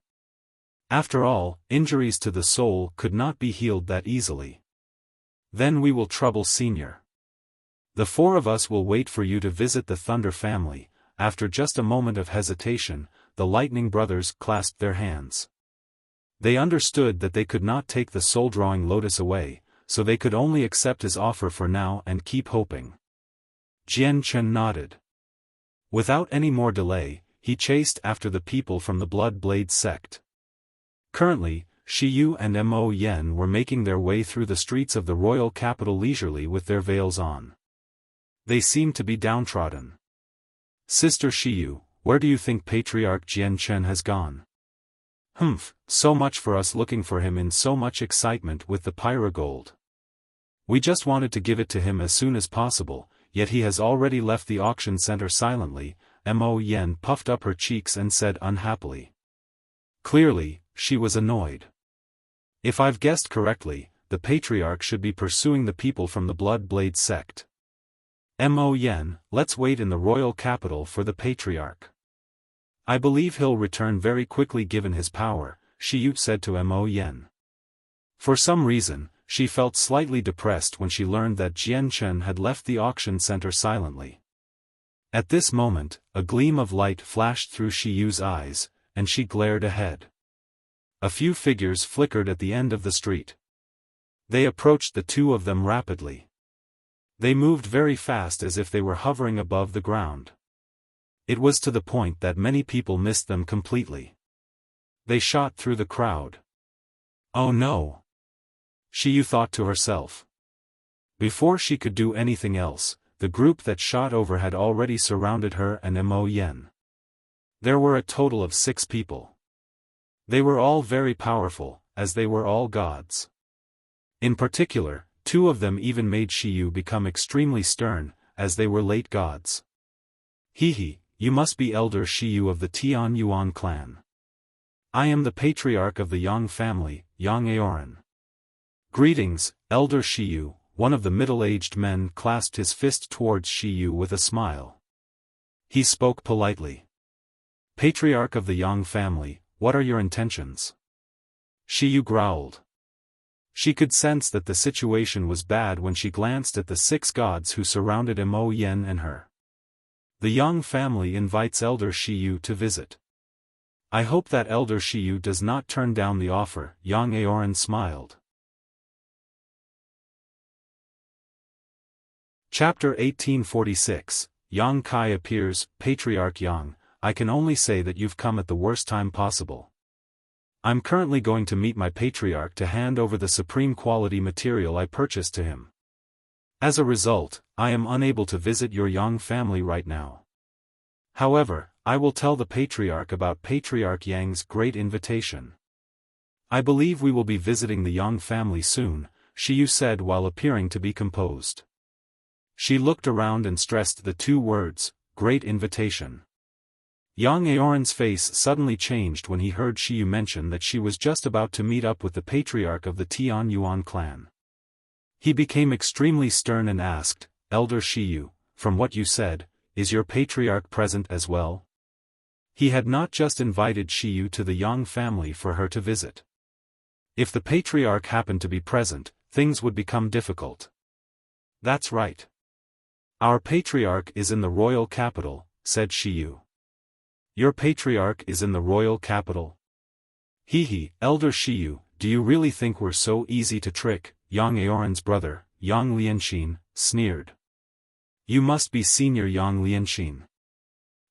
After all, injuries to the soul could not be healed that easily. "Then we will trouble Senior. The four of us will wait for you to visit the Thunder family." After just a moment of hesitation, the Lightning Brothers clasped their hands. They understood that they could not take the soul-drawing lotus away, so they could only accept his offer for now and keep hoping. Jian Chen nodded. Without any more delay, he chased after the people from the Blood Blade sect. Currently, Shi Yu and Mo Yen were making their way through the streets of the royal capital leisurely with their veils on. They seemed to be downtrodden. "Sister Shi Yu, where do you think Patriarch Jian Chen has gone?" "Humph, so much for us looking for him in so much excitement with the pyrogold. We just wanted to give it to him as soon as possible, yet he has already left the auction center silently," Mo Yen puffed up her cheeks and said unhappily. Clearly, she was annoyed. If I've guessed correctly, the Patriarch should be pursuing the people from the Blood Blade sect. Mo Yen, let's wait in the royal capital for the Patriarch. I believe he'll return very quickly given his power, Xiu said to Mo Yen. For some reason, she felt slightly depressed when she learned that Jian Chen had left the auction center silently. At this moment, a gleam of light flashed through Xiu's eyes, and she glared ahead. A few figures flickered at the end of the street. They approached the two of them rapidly. They moved very fast as if they were hovering above the ground. It was to the point that many people missed them completely. They shot through the crowd. Oh no! Xiu thought to herself. Before she could do anything else, the group that shot over had already surrounded her and Mo Yen. There were a total of 6 people. They were all very powerful, as they were all gods. In particular, 2 of them even made Xiu become extremely stern, as they were late gods. Hehe, you must be Elder Xiu of the Tian Yuan clan. I am the Patriarch of the Yang family, Yang Aoran. Greetings, Elder Xiu. One of the middle-aged men clasped his fist towards Xiu with a smile. He spoke politely. Patriarch of the Yang family, what are your intentions? Xiu growled. She could sense that the situation was bad when she glanced at the 6 gods who surrounded Mo Yen and her. The Yang family invites Elder Xiu to visit. I hope that Elder Xiu does not turn down the offer, Yang Aoran smiled. Chapter 1846, Yang Kai appears. Patriarch Yang, I can only say that you've come at the worst time possible. I'm currently going to meet my Patriarch to hand over the supreme quality material I purchased to him. As a result, I am unable to visit your Yang family right now. However, I will tell the Patriarch about Patriarch Yang's great invitation. I believe we will be visiting the Yang family soon, Xiu said while appearing to be composed. She looked around and stressed the 2 words, great invitation. Yang Aoran's face suddenly changed when he heard Xiu mention that she was just about to meet up with the Patriarch of the Tian Yuan clan. He became extremely stern and asked, Elder Xiu, from what you said, is your Patriarch present as well? He had not just invited Xiu to the Yang family for her to visit. If the Patriarch happened to be present, things would become difficult. That's right. Our Patriarch is in the royal capital, said Xiu. Your Patriarch is in the royal capital? Hehe, Elder Xiu, do you really think we're so easy to trick? Yang Aoran's brother, Yang Lianxin, sneered. You must be Senior Yang Lianxin.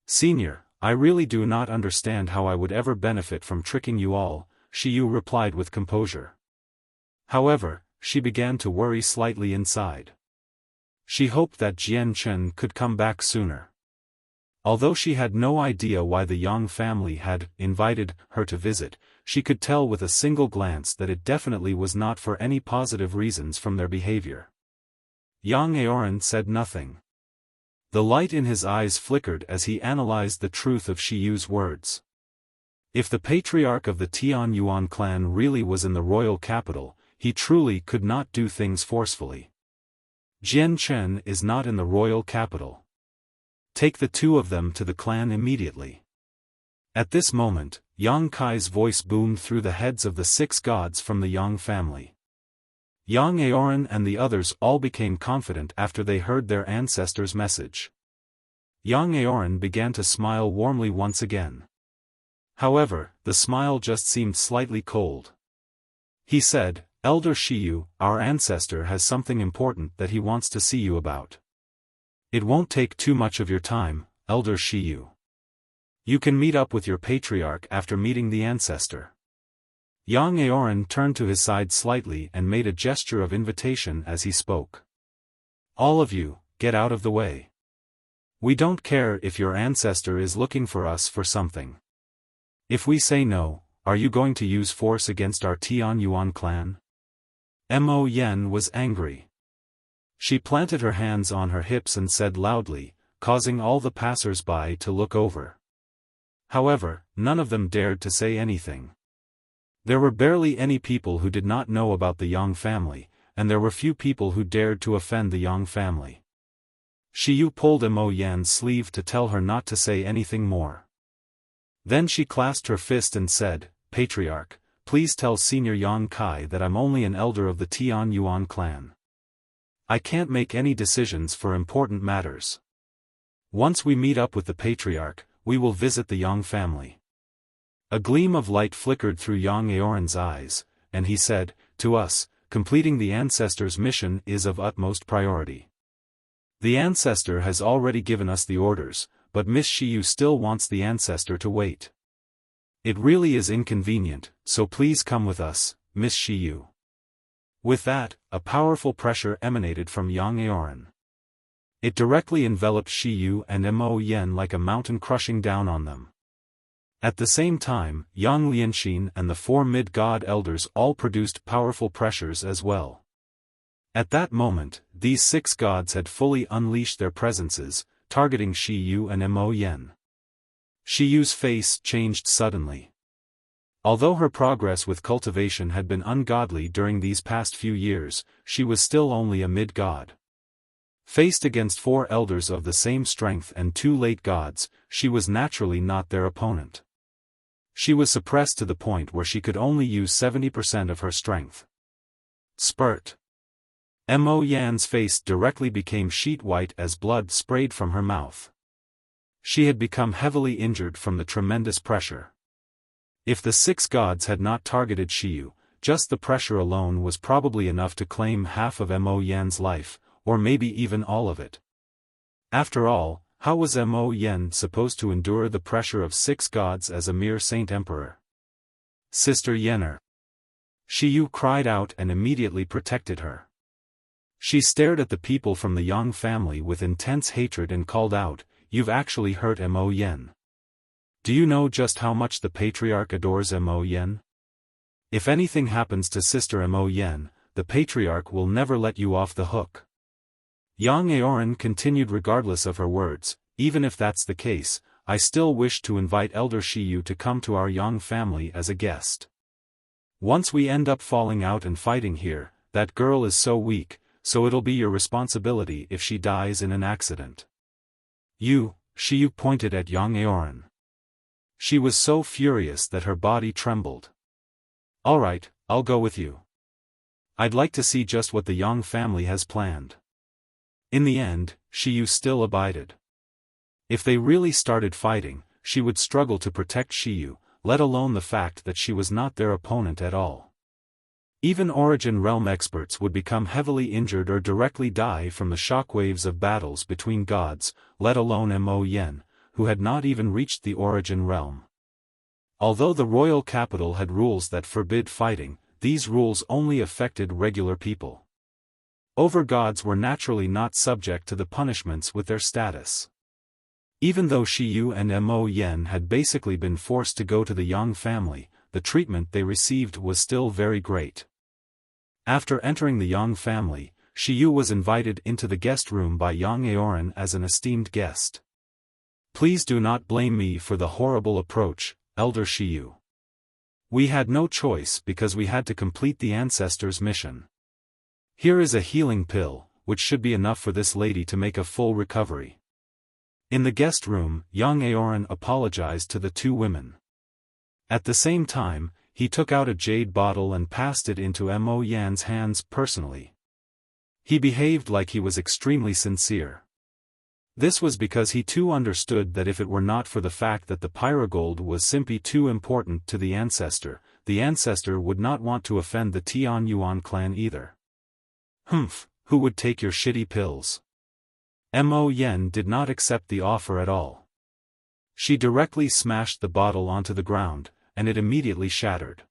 Senior, I really do not understand how I would ever benefit from tricking you all, Xiu replied with composure. However, she began to worry slightly inside. She hoped that Jian Chen could come back sooner. Although she had no idea why the Yang family had invited her to visit, she could tell with a single glance that it definitely was not for any positive reasons from their behavior. Yang Aoran said nothing. The light in his eyes flickered as he analyzed the truth of Xiu's words. If the Patriarch of the Tian Yuan clan really was in the royal capital, he truly could not do things forcefully. Jian Chen is not in the royal capital. Take the 2 of them to the clan immediately. At this moment, Yang Kai's voice boomed through the heads of the 6 gods from the Yang family. Yang Aoran and the others all became confident after they heard their ancestor's message. Yang Aoran began to smile warmly once again. However, the smile just seemed slightly cold. He said, Elder Xiu, our ancestor has something important that he wants to see you about. It won't take too much of your time, Elder Xiu. You can meet up with your Patriarch after meeting the ancestor. Yang Aoran turned to his side slightly and made a gesture of invitation as he spoke. All of you, get out of the way. We don't care if your ancestor is looking for us for something. If we say no, are you going to use force against our Tian Yuan clan? Mo Yen was angry. She planted her hands on her hips and said loudly, causing all the passers-by to look over. However, none of them dared to say anything. There were barely any people who did not know about the Yang family, and there were few people who dared to offend the Yang family. Xiyu pulled Mo Yan's sleeve to tell her not to say anything more. Then she clasped her fist and said, "Patriarch, please tell Senior Yang Kai that I'm only an elder of the Tian Yuan clan. I can't make any decisions for important matters. Once we meet up with the Patriarch, we will visit the Yang family." A gleam of light flickered through Yang Aoran's eyes, and he said, "To us, completing the ancestor's mission is of utmost priority. The ancestor has already given us the orders, but Miss Xiyu still wants the ancestor to wait. It really is inconvenient, so please come with us, Miss Xiyu." With that, a powerful pressure emanated from Yang Aoran. It directly enveloped Xiyu and Mo Yan like a mountain crushing down on them. At the same time, Yang Lianxin and the 4 mid-god elders all produced powerful pressures as well. At that moment, these 6 gods had fully unleashed their presences, targeting Xiyu and Mo Yan. Shiyu's face changed suddenly. Although her progress with cultivation had been ungodly during these past few years, she was still only a mid-god. Faced against 4 elders of the same strength and 2 late gods, she was naturally not their opponent. She was suppressed to the point where she could only use 70% of her strength. Spurt. Mo Yan's face directly became sheet white as blood sprayed from her mouth. She had become heavily injured from the tremendous pressure. If the 6 gods had not targeted Xiyu, just the pressure alone was probably enough to claim half of Mo Yan's life, or maybe even all of it. After all, how was Mo Yan supposed to endure the pressure of 6 gods as a mere Saint Emperor? "Sister Yener!" Xiyu cried out and immediately protected her. She stared at the people from the Yang family with intense hatred and called out, "You've actually hurt Mo Yan. Do you know just how much the Patriarch adores Mo Yan? If anything happens to Sister Mo Yan, the Patriarch will never let you off the hook." Yang Aoran continued regardless of her words, "Even if that's the case, I still wish to invite Elder Xiyu to come to our Yang family as a guest. Once we end up falling out and fighting here, that girl is so weak, so it'll be your responsibility if she dies in an accident." Xiyu pointed at Yang Aoran. She was so furious that her body trembled. "Alright, I'll go with you. I'd like to see just what the Yang family has planned." In the end, Xiyu still abided. If they really started fighting, she would struggle to protect Xiyu, let alone the fact that she was not their opponent at all. Even Origin Realm experts would become heavily injured or directly die from the shockwaves of battles between gods, let alone Mo Yan, who had not even reached the Origin Realm. Although the royal capital had rules that forbid fighting, these rules only affected regular people. Overgods were naturally not subject to the punishments with their status. Even though Xiyu and Mo Yan had basically been forced to go to the Yang family, the treatment they received was still very great. After entering the Yang family, Xiyu was invited into the guest room by Yang Aoran as an esteemed guest. "Please do not blame me for the horrible approach, Elder Xiyu. We had no choice because we had to complete the ancestor's mission. Here is a healing pill, which should be enough for this lady to make a full recovery." In the guest room, Yang Aoran apologized to the 2 women. At the same time, he took out a jade bottle and passed it into Mo Yan's hands personally. He behaved like he was extremely sincere. This was because he too understood that if it were not for the fact that the pyrogold was simply too important to the ancestor would not want to offend the Tian Yuan clan either. Who would take your shitty pills? Mo Yan did not accept the offer at all. She directly smashed the bottle onto the ground, and it immediately shattered.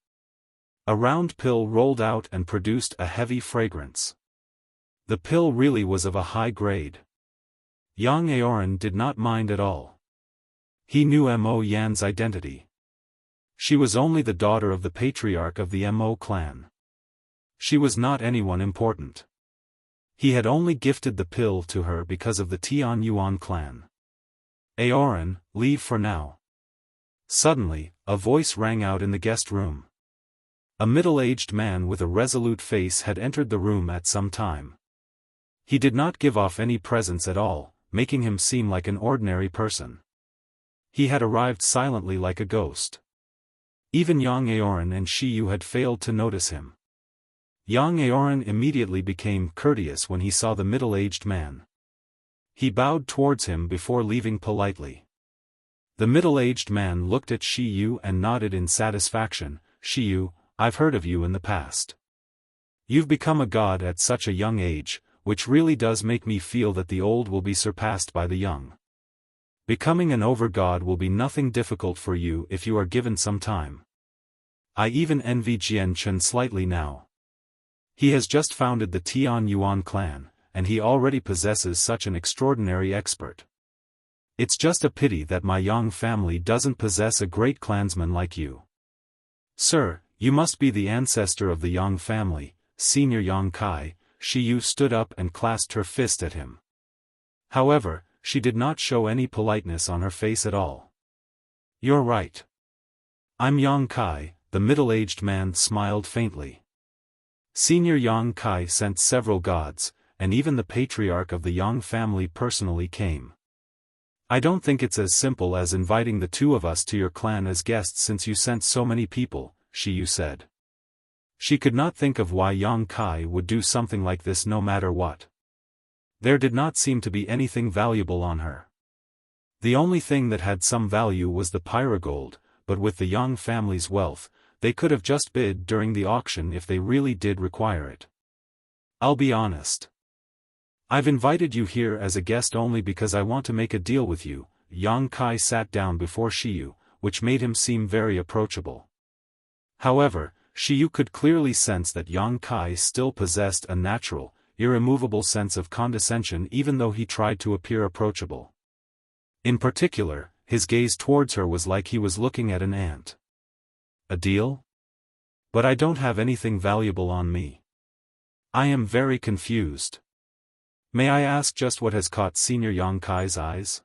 A round pill rolled out and produced a heavy fragrance. The pill really was of a high grade. Yang Aoran did not mind at all. He knew Mo Yan's identity. She was only the daughter of the patriarch of the Mo clan. She was not anyone important. He had only gifted the pill to her because of the Tian Yuan clan. Aoran, leave for now. Suddenly, a voice rang out in the guest room. A middle-aged man with a resolute face had entered the room at some time. He did not give off any presence at all, making him seem like an ordinary person. He had arrived silently like a ghost. Even Yang Aoran and Shi Yu had failed to notice him. Yang Aoran immediately became courteous when he saw the middle-aged man. He bowed towards him before leaving politely. The middle-aged man looked at Shi Yu and nodded in satisfaction. Shi Yu, I've heard of you in the past. You've become a god at such a young age, which really does make me feel that the old will be surpassed by the young. Becoming an over-god will be nothing difficult for you if you are given some time. I even envy Jian Chen slightly now. He has just founded the Tian Yuan clan, and he already possesses such an extraordinary expert. It's just a pity that my Yang family doesn't possess a great clansman like you. Sir, you must be the ancestor of the Yang family, Senior Yang Kai. Shi Yu stood up and clasped her fist at him. However, she did not show any politeness on her face at all. You're right. I'm Yang Kai, the middle-aged man smiled faintly. Senior Yang Kai sent several gods, and even the patriarch of the Yang family personally came. I don't think it's as simple as inviting the two of us to your clan as guests since you sent so many people, Shi Yu said. She could not think of why Yang Kai would do something like this no matter what. There did not seem to be anything valuable on her. The only thing that had some value was the pyrogold, but with the Yang family's wealth, they could have just bid during the auction if they really did require it. I'll be honest. I've invited you here as a guest only because I want to make a deal with you. Yang Kai sat down before Shi Yu, which made him seem very approachable. However, Shi Yu could clearly sense that Yang Kai still possessed a natural, irremovable sense of condescension even though he tried to appear approachable. In particular, his gaze towards her was like he was looking at an ant. A deal? But I don't have anything valuable on me. I am very confused. May I ask just what has caught Senior Yang Kai's eyes?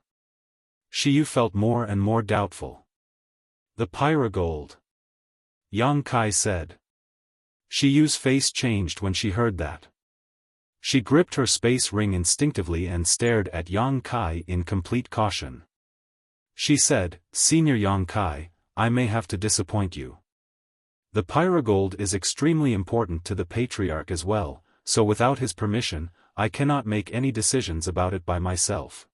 Shi Yu felt more and more doubtful. The pyrogold. Yang Kai said. Shi Yu's face changed when she heard that. She gripped her space ring instinctively and stared at Yang Kai in complete caution. She said, Senior Yang Kai, I may have to disappoint you. The pyrogold is extremely important to the patriarch as well, so without his permission, I cannot make any decisions about it by myself.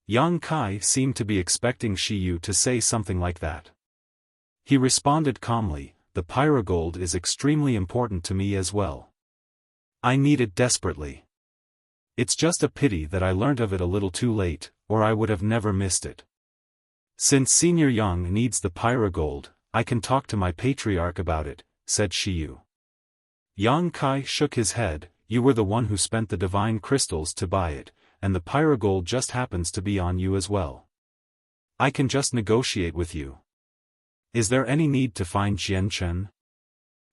Yang Kai seemed to be expecting Shi Yu to say something like that. He responded calmly, the pyrogold is extremely important to me as well. I need it desperately. It's just a pity that I learnt of it a little too late, or I would have never missed it. Since Senior Yang needs the pyrogold, I can talk to my patriarch about it, said Shi Yu. Yang Kai shook his head, you were the one who spent the divine crystals to buy it, and the pyrogold just happens to be on you as well. I can just negotiate with you. Is there any need to find Jian Chen?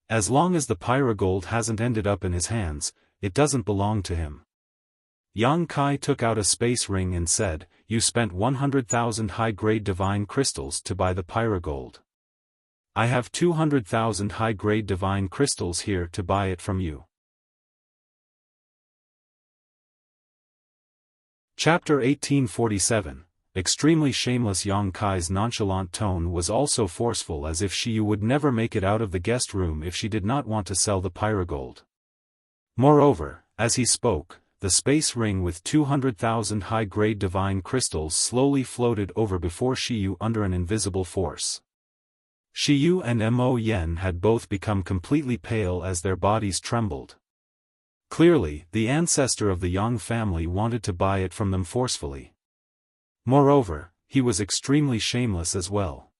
As long as the pyrogold hasn't ended up in his hands, it doesn't belong to him. Yang Kai took out a space ring and said, you spent 100,000 high-grade divine crystals to buy the pyrogold. I have 200,000 high-grade divine crystals here to buy it from you. Chapter 1847. Extremely shameless. Yang Kai's nonchalant tone was also forceful, as if Shi Yu would never make it out of the guest room if she did not want to sell the pyrogold. Moreover, as he spoke, the space ring with 200,000 high-grade divine crystals slowly floated over before Shi Yu under an invisible force. Shi Yu and Mo Yen had both become completely pale as their bodies trembled. Clearly, the ancestor of the Yang family wanted to buy it from them forcefully. Moreover, he was extremely shameless as well.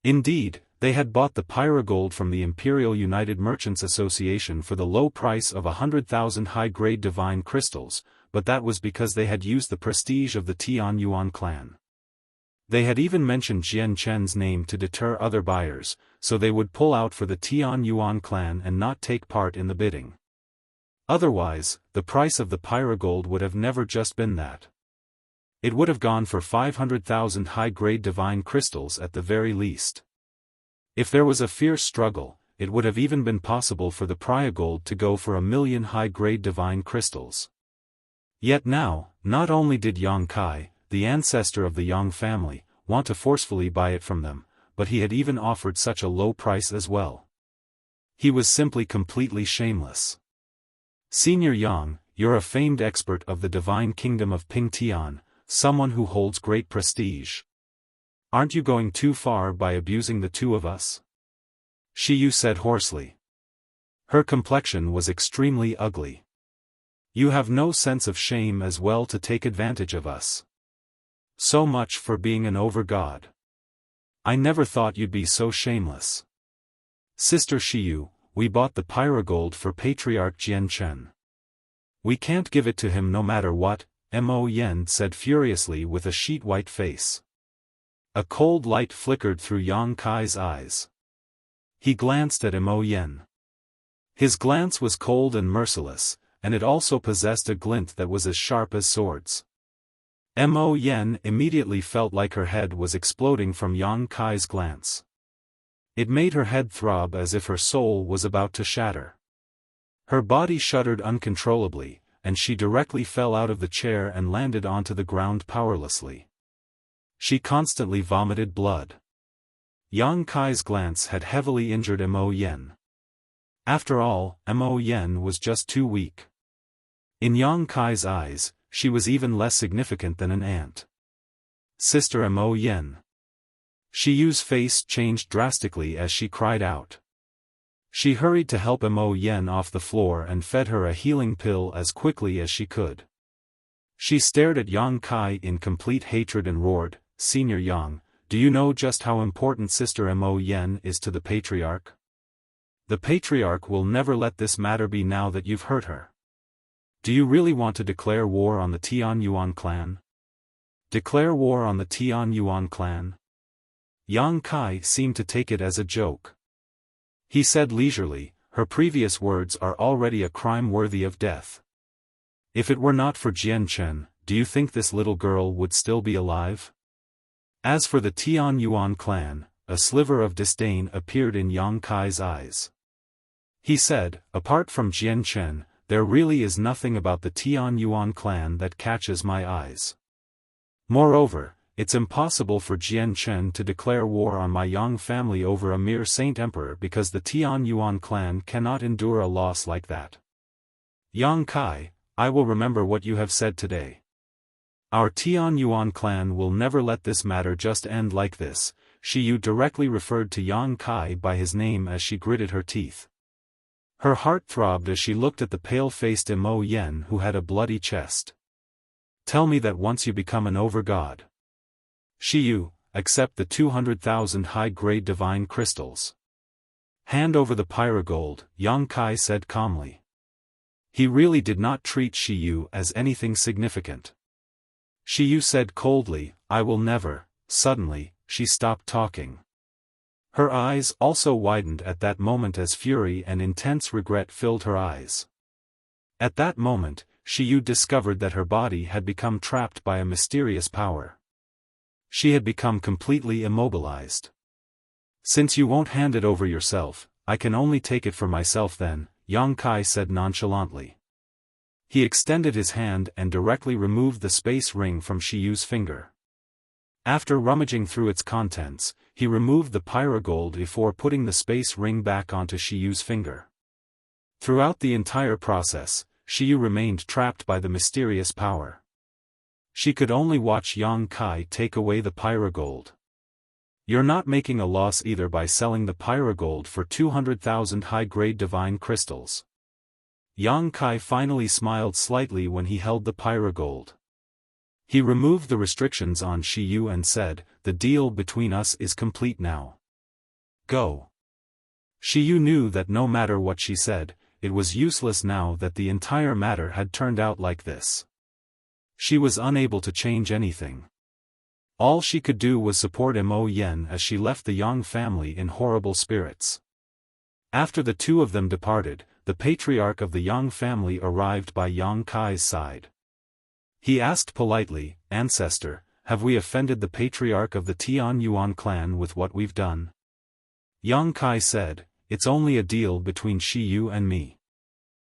Indeed, they had bought the pyrogold from the Imperial United Merchants Association for the low price of 100,000 high-grade divine crystals, but that was because they had used the prestige of the Tian Yuan clan. They had even mentioned Jian Chen's name to deter other buyers, so they would pull out for the Tian Yuan clan and not take part in the bidding. Otherwise, the price of the pyrogold would have never just been that. It would have gone for 500,000 high-grade divine crystals at the very least. If there was a fierce struggle, it would have even been possible for the pyrogold to go for 1,000,000 high-grade divine crystals. Yet now, not only did Yang Kai, the ancestor of the Yang family, want to forcefully buy it from them, but he had even offered such a low price as well. He was simply completely shameless. Senior Yang, you're a famed expert of the divine kingdom of Pingtian, someone who holds great prestige. Aren't you going too far by abusing the two of us? Xiu said hoarsely. Her complexion was extremely ugly. You have no sense of shame as well to take advantage of us. So much for being an over-god. I never thought you'd be so shameless. Sister Xiu, we bought the pyrogold for Patriarch Jianchen. We can't give it to him no matter what, Mo Yen said furiously with a sheet-white face. A cold light flickered through Yang Kai's eyes. He glanced at Mo Yen. His glance was cold and merciless, and it also possessed a glint that was as sharp as swords. Mo Yen immediately felt like her head was exploding from Yang Kai's glance. It made her head throb as if her soul was about to shatter. Her body shuddered uncontrollably, and she directly fell out of the chair and landed onto the ground powerlessly. She constantly vomited blood. Yang Kai's glance had heavily injured Mo Yen. After all, Mo Yen was just too weak. In Yang Kai's eyes, she was even less significant than an ant. Sister Mo Yen. Xiu's face changed drastically as she cried out. She hurried to help Mo Yen off the floor and fed her a healing pill as quickly as she could. She stared at Yang Kai in complete hatred and roared, Senior Yang, do you know just how important Sister Mo Yen is to the Patriarch? The Patriarch will never let this matter be now that you've hurt her. Do you really want to declare war on the Tian Yuan clan? Declare war on the Tian Yuan clan? Yang Kai seemed to take it as a joke. He said leisurely, her previous words are already a crime worthy of death. If it were not for Jianchen, do you think this little girl would still be alive? As for the Tian Yuan clan, a sliver of disdain appeared in Yang Kai's eyes. He said, apart from Jianchen, there really is nothing about the Tian Yuan clan that catches my eyes. Moreover, it's impossible for Jianchen to declare war on my Yang family over a mere saint emperor because the Tian Yuan clan cannot endure a loss like that. Yang Kai, I will remember what you have said today. Our Tian Yuan clan will never let this matter just end like this. Xiu directly referred to Yang Kai by his name as she gritted her teeth. Her heart throbbed as she looked at the pale-faced Mo Yen who had a bloody chest. Tell me that once you become an over-god. Xiu, accept the 200,000 high-grade divine crystals. Hand over the pyrogold, Yang Kai said calmly. He really did not treat Xiu as anything significant. Xiu said coldly, I will never. Suddenly, she stopped talking. Her eyes also widened at that moment as fury and intense regret filled her eyes. At that moment, Xiu discovered that her body had become trapped by a mysterious power. She had become completely immobilized. Since you won't hand it over yourself, I can only take it for myself then, Yang Kai said nonchalantly. He extended his hand and directly removed the space ring from Xiu's finger. After rummaging through its contents, he removed the pyrogold before putting the space ring back onto Xiu's finger. Throughout the entire process, Xiu remained trapped by the mysterious power. She could only watch Yang Kai take away the pyrogold. You're not making a loss either by selling the pyrogold for 200,000 high-grade divine crystals. Yang Kai finally smiled slightly when he held the pyrogold. He removed the restrictions on Xiu and said, the deal between us is complete now. Go. Xiu knew that no matter what she said, it was useless now that the entire matter had turned out like this. She was unable to change anything. All she could do was support Mo Yen as she left the Yang family in horrible spirits. After the two of them departed, the patriarch of the Yang family arrived by Yang Kai's side. He asked politely, "Ancestor, have we offended the patriarch of the Tian Yuan clan with what we've done?" Yang Kai said, "It's only a deal between Shiyu and me."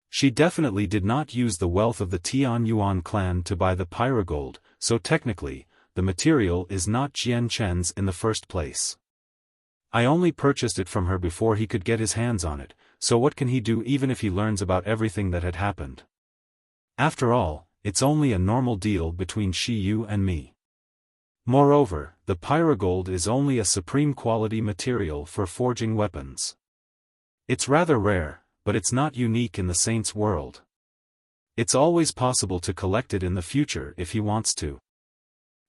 She definitely did not use the wealth of the Tian Yuan clan to buy the pyrogold, so technically, the material is not Jian Chen's in the first place. I only purchased it from her before he could get his hands on it, so what can he do even if he learns about everything that had happened? After all, it's only a normal deal between Shiyu and me. Moreover, the pyrogold is only a supreme quality material for forging weapons. It's rather rare, but it's not unique in the saint's world. It's always possible to collect it in the future if he wants to.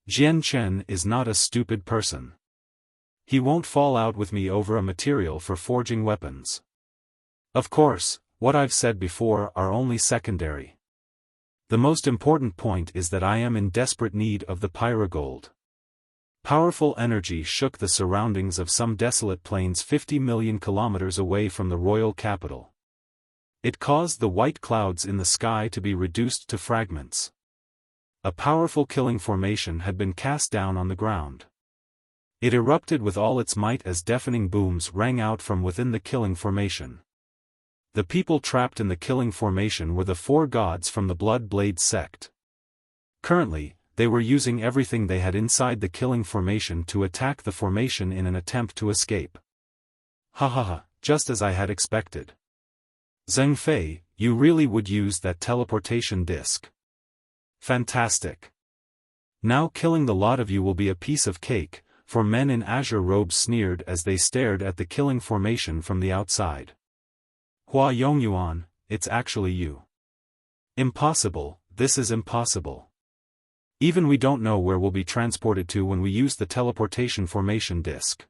Jian Chen is not a stupid person. He won't fall out with me over a material for forging weapons. Of course, what I've said before are only secondary. The most important point is that I am in desperate need of the pyrogold. Powerful energy shook the surroundings of some desolate plains 50 million kilometers away from the royal capital. It caused the white clouds in the sky to be reduced to fragments. A powerful killing formation had been cast down on the ground. It erupted with all its might as deafening booms rang out from within the killing formation. The people trapped in the killing formation were the 4 gods from the Blood Blade sect. Currently, they were using everything they had inside the killing formation to attack the formation in an attempt to escape. Ha ha ha, just as I had expected. Zheng Fei, you really would use that teleportation disc. Fantastic. Now killing the lot of you will be a piece of cake, for men in azure robes sneered as they stared at the killing formation from the outside. Hua Yongyuan, it's actually you. Impossible, this is impossible. Even we don't know where we'll be transported to when we use the teleportation formation disc.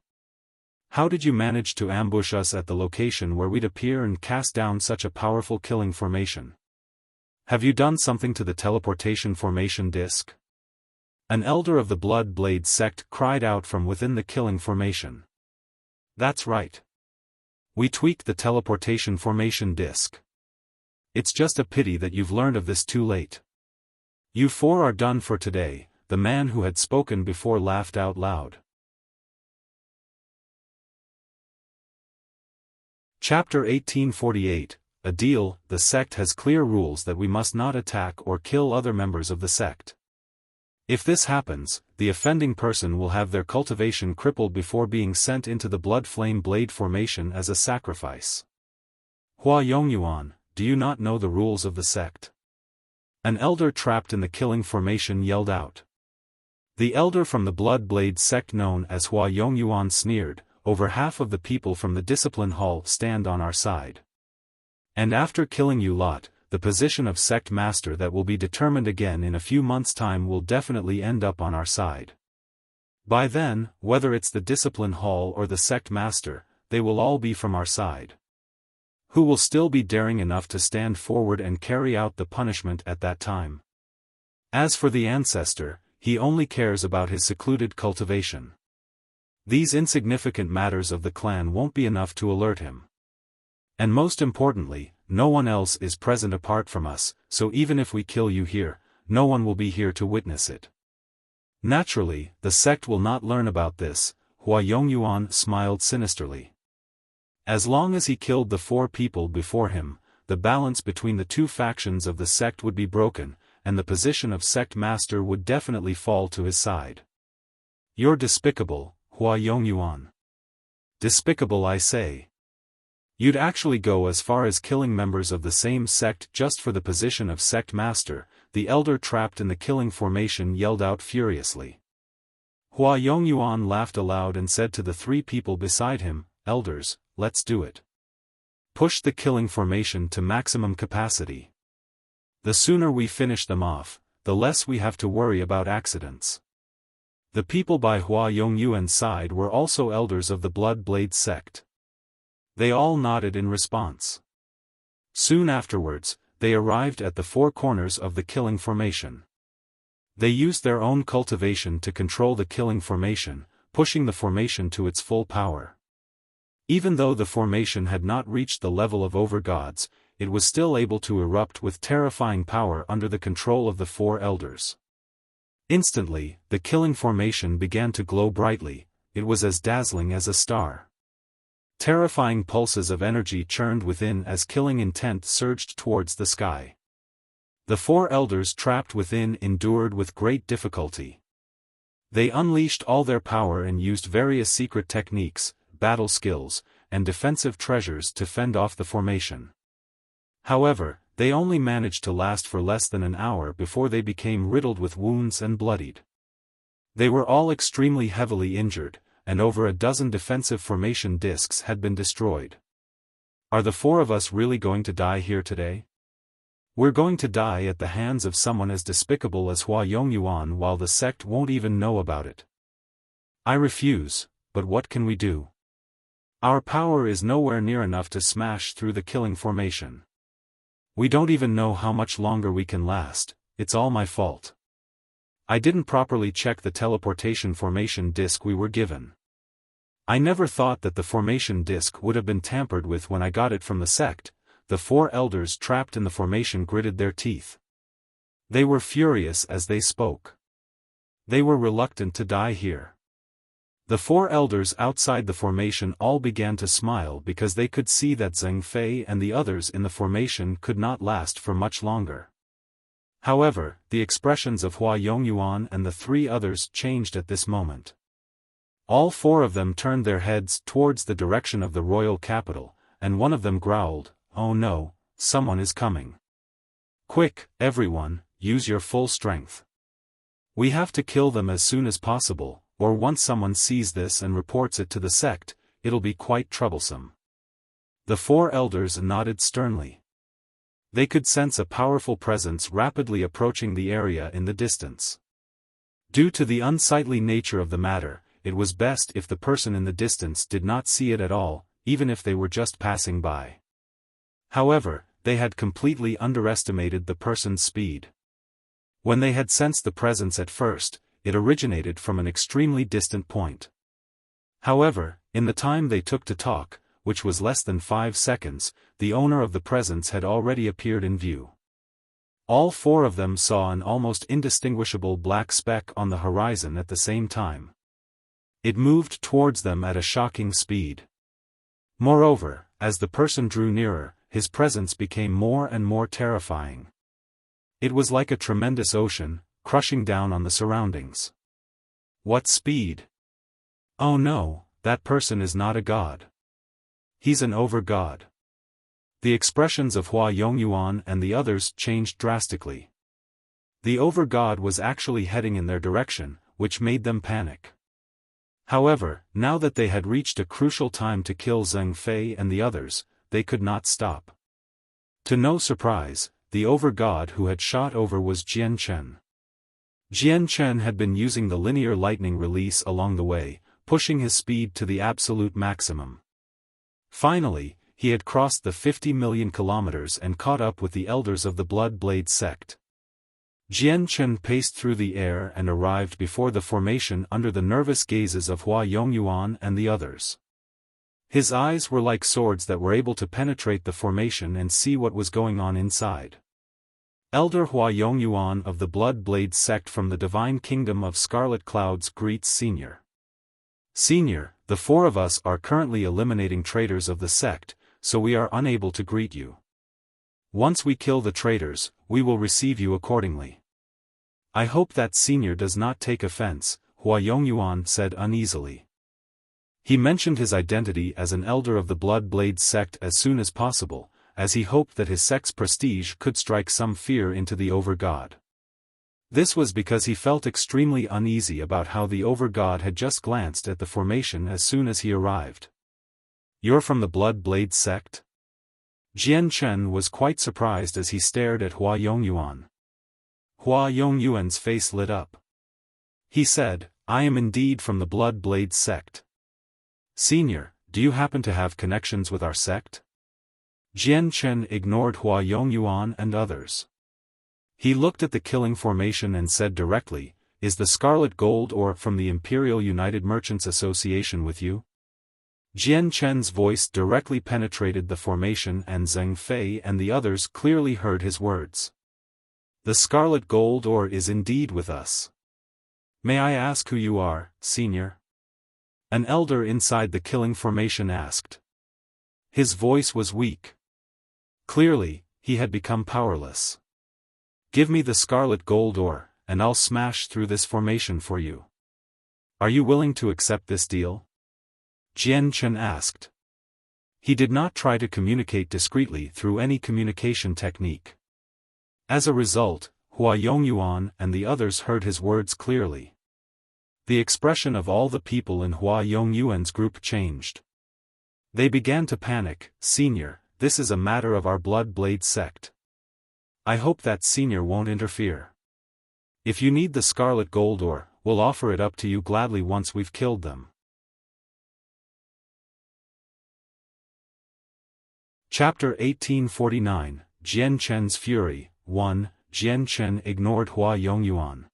How did you manage to ambush us at the location where we'd appear and cast down such a powerful killing formation? Have you done something to the teleportation formation disc? An elder of the Blood Blade sect cried out from within the killing formation. That's right. We tweaked the teleportation formation disc. It's just a pity that you've learned of this too late. You 4 are done for today, the man who had spoken before laughed out loud. Chapter 1848, A Deal. The sect has clear rules that we must not attack or kill other members of the sect. If this happens, the offending person will have their cultivation crippled before being sent into the blood flame blade formation as a sacrifice. Hua Yongyuan, do you not know the rules of the sect? An elder trapped in the killing formation yelled out. The elder from the Blood Blade sect known as Hua Yongyuan sneered, over half of the people from the discipline hall stand on our side. And after killing you lot, the position of sect master that will be determined again in a few months' time will definitely end up on our side. By then, whether it's the discipline hall or the sect master, they will all be from our side. Who will still be daring enough to stand forward and carry out the punishment at that time? As for the ancestor, he only cares about his secluded cultivation. These insignificant matters of the clan won't be enough to alert him. And most importantly, no one else is present apart from us, so even if we kill you here, no one will be here to witness it. Naturally, the sect will not learn about this. Hua Yongyuan smiled sinisterly. As long as he killed the 4 people before him, the balance between the 2 factions of the sect would be broken, and the position of sect master would definitely fall to his side. You're despicable, Hua Yongyuan. Despicable, I say. You'd actually go as far as killing members of the same sect just for the position of sect master, the elder trapped in the killing formation yelled out furiously. Hua Yongyuan laughed aloud and said to the 3 people beside him, "Elders, let's do it. Push the killing formation to maximum capacity. The sooner we finish them off, the less we have to worry about accidents." The people by Hua Yongyuan's side were also elders of the Blood Blade sect. They all nodded in response. Soon afterwards, they arrived at the 4 corners of the killing formation. They used their own cultivation to control the killing formation, pushing the formation to its full power. Even though the formation had not reached the level of overgods, it was still able to erupt with terrifying power under the control of the four elders. Instantly, the killing formation began to glow brightly. It was as dazzling as a star. Terrifying pulses of energy churned within as killing intent surged towards the sky. The four elders trapped within endured with great difficulty. They unleashed all their power and used various secret techniques, battle skills, and defensive treasures to fend off the formation. However, they only managed to last for less than an hour before they became riddled with wounds and bloodied. They were all extremely heavily injured, and over a dozen defensive formation discs had been destroyed. Are the four of us really going to die here today? We're going to die at the hands of someone as despicable as Hua Yongyuan while the sect won't even know about it. I refuse, but what can we do? Our power is nowhere near enough to smash through the killing formation. We don't even know how much longer we can last. It's all my fault. I didn't properly check the teleportation formation disc we were given. I never thought that the formation disc would have been tampered with when I got it from the sect. The four elders trapped in the formation gritted their teeth. They were furious as they spoke. They were reluctant to die here. The four elders outside the formation all began to smile because they could see that Zheng Fei and the others in the formation could not last for much longer. However, the expressions of Hua Yongyuan and the three others changed at this moment. All four of them turned their heads towards the direction of the royal capital, and one of them growled, "Oh no, someone is coming. Quick, everyone, use your full strength. We have to kill them as soon as possible, or once someone sees this and reports it to the sect, it'll be quite troublesome." The four elders nodded sternly. They could sense a powerful presence rapidly approaching the area in the distance. Due to the unsightly nature of the matter, it was best if the person in the distance did not see it at all, even if they were just passing by. However, they had completely underestimated the person's speed. When they had sensed the presence at first, it originated from an extremely distant point. However, in the time they took to talk, which was less than 5 seconds, the owner of the presence had already appeared in view. All four of them saw an almost indistinguishable black speck on the horizon at the same time. It moved towards them at a shocking speed. Moreover, as the person drew nearer, his presence became more and more terrifying. It was like a tremendous ocean, crushing down on the surroundings. What speed! Oh no, that person is not a god. He's an over-god. The expressions of Hua Yongyuan and the others changed drastically. The over-god was actually heading in their direction, which made them panic. However, now that they had reached a crucial time to kill Zheng Fei and the others, they could not stop. To no surprise, the over-god who had shot over was Jian Chen. Jian Chen had been using the linear lightning release along the way, pushing his speed to the absolute maximum. Finally, he had crossed the 50 million kilometers and caught up with the elders of the Blood Blade sect. Jian Chen paced through the air and arrived before the formation under the nervous gazes of Hua Yongyuan and the others. His eyes were like swords that were able to penetrate the formation and see what was going on inside. Elder Hua Yongyuan of the Blood Blade sect from the Divine Kingdom of Scarlet Clouds greets Senior. Senior, the four of us are currently eliminating traitors of the sect, so we are unable to greet you. Once we kill the traitors, we will receive you accordingly. I hope that Senior does not take offense, Hua Yongyuan said uneasily. He mentioned his identity as an elder of the Blood Blade sect as soon as possible, as he hoped that his sect's prestige could strike some fear into the over-god. This was because he felt extremely uneasy about how the over-god had just glanced at the formation as soon as he arrived. "You're from the Blood Blade sect?" Jian Chen was quite surprised as he stared at Hua Yongyuan. Hua Yongyuan's face lit up. He said, "I am indeed from the Blood Blade sect. Senior, do you happen to have connections with our sect?" Jian Chen ignored Hua Yongyuan and others. He looked at the killing formation and said directly, "Is the Scarlet Gold or from the Imperial United Merchants Association with you?" Jian Chen's voice directly penetrated the formation and Zheng Fei and the others clearly heard his words. The scarlet gold ore is indeed with us. May I ask who you are, senior? An elder inside the killing formation asked. His voice was weak. Clearly, he had become powerless. Give me the scarlet gold ore, and I'll smash through this formation for you. Are you willing to accept this deal? Jian Chen asked. He did not try to communicate discreetly through any communication technique. As a result, Hua Yongyuan and the others heard his words clearly. The expression of all the people in Hua Yongyuan's group changed. They began to panic. Senior, this is a matter of our Blood Blade sect. I hope that senior won't interfere. If you need the scarlet gold ore, we'll offer it up to you gladly once we've killed them. Chapter 1849, Jian Chen's Fury. 1. Jian Chen ignored Hua Yongyuan.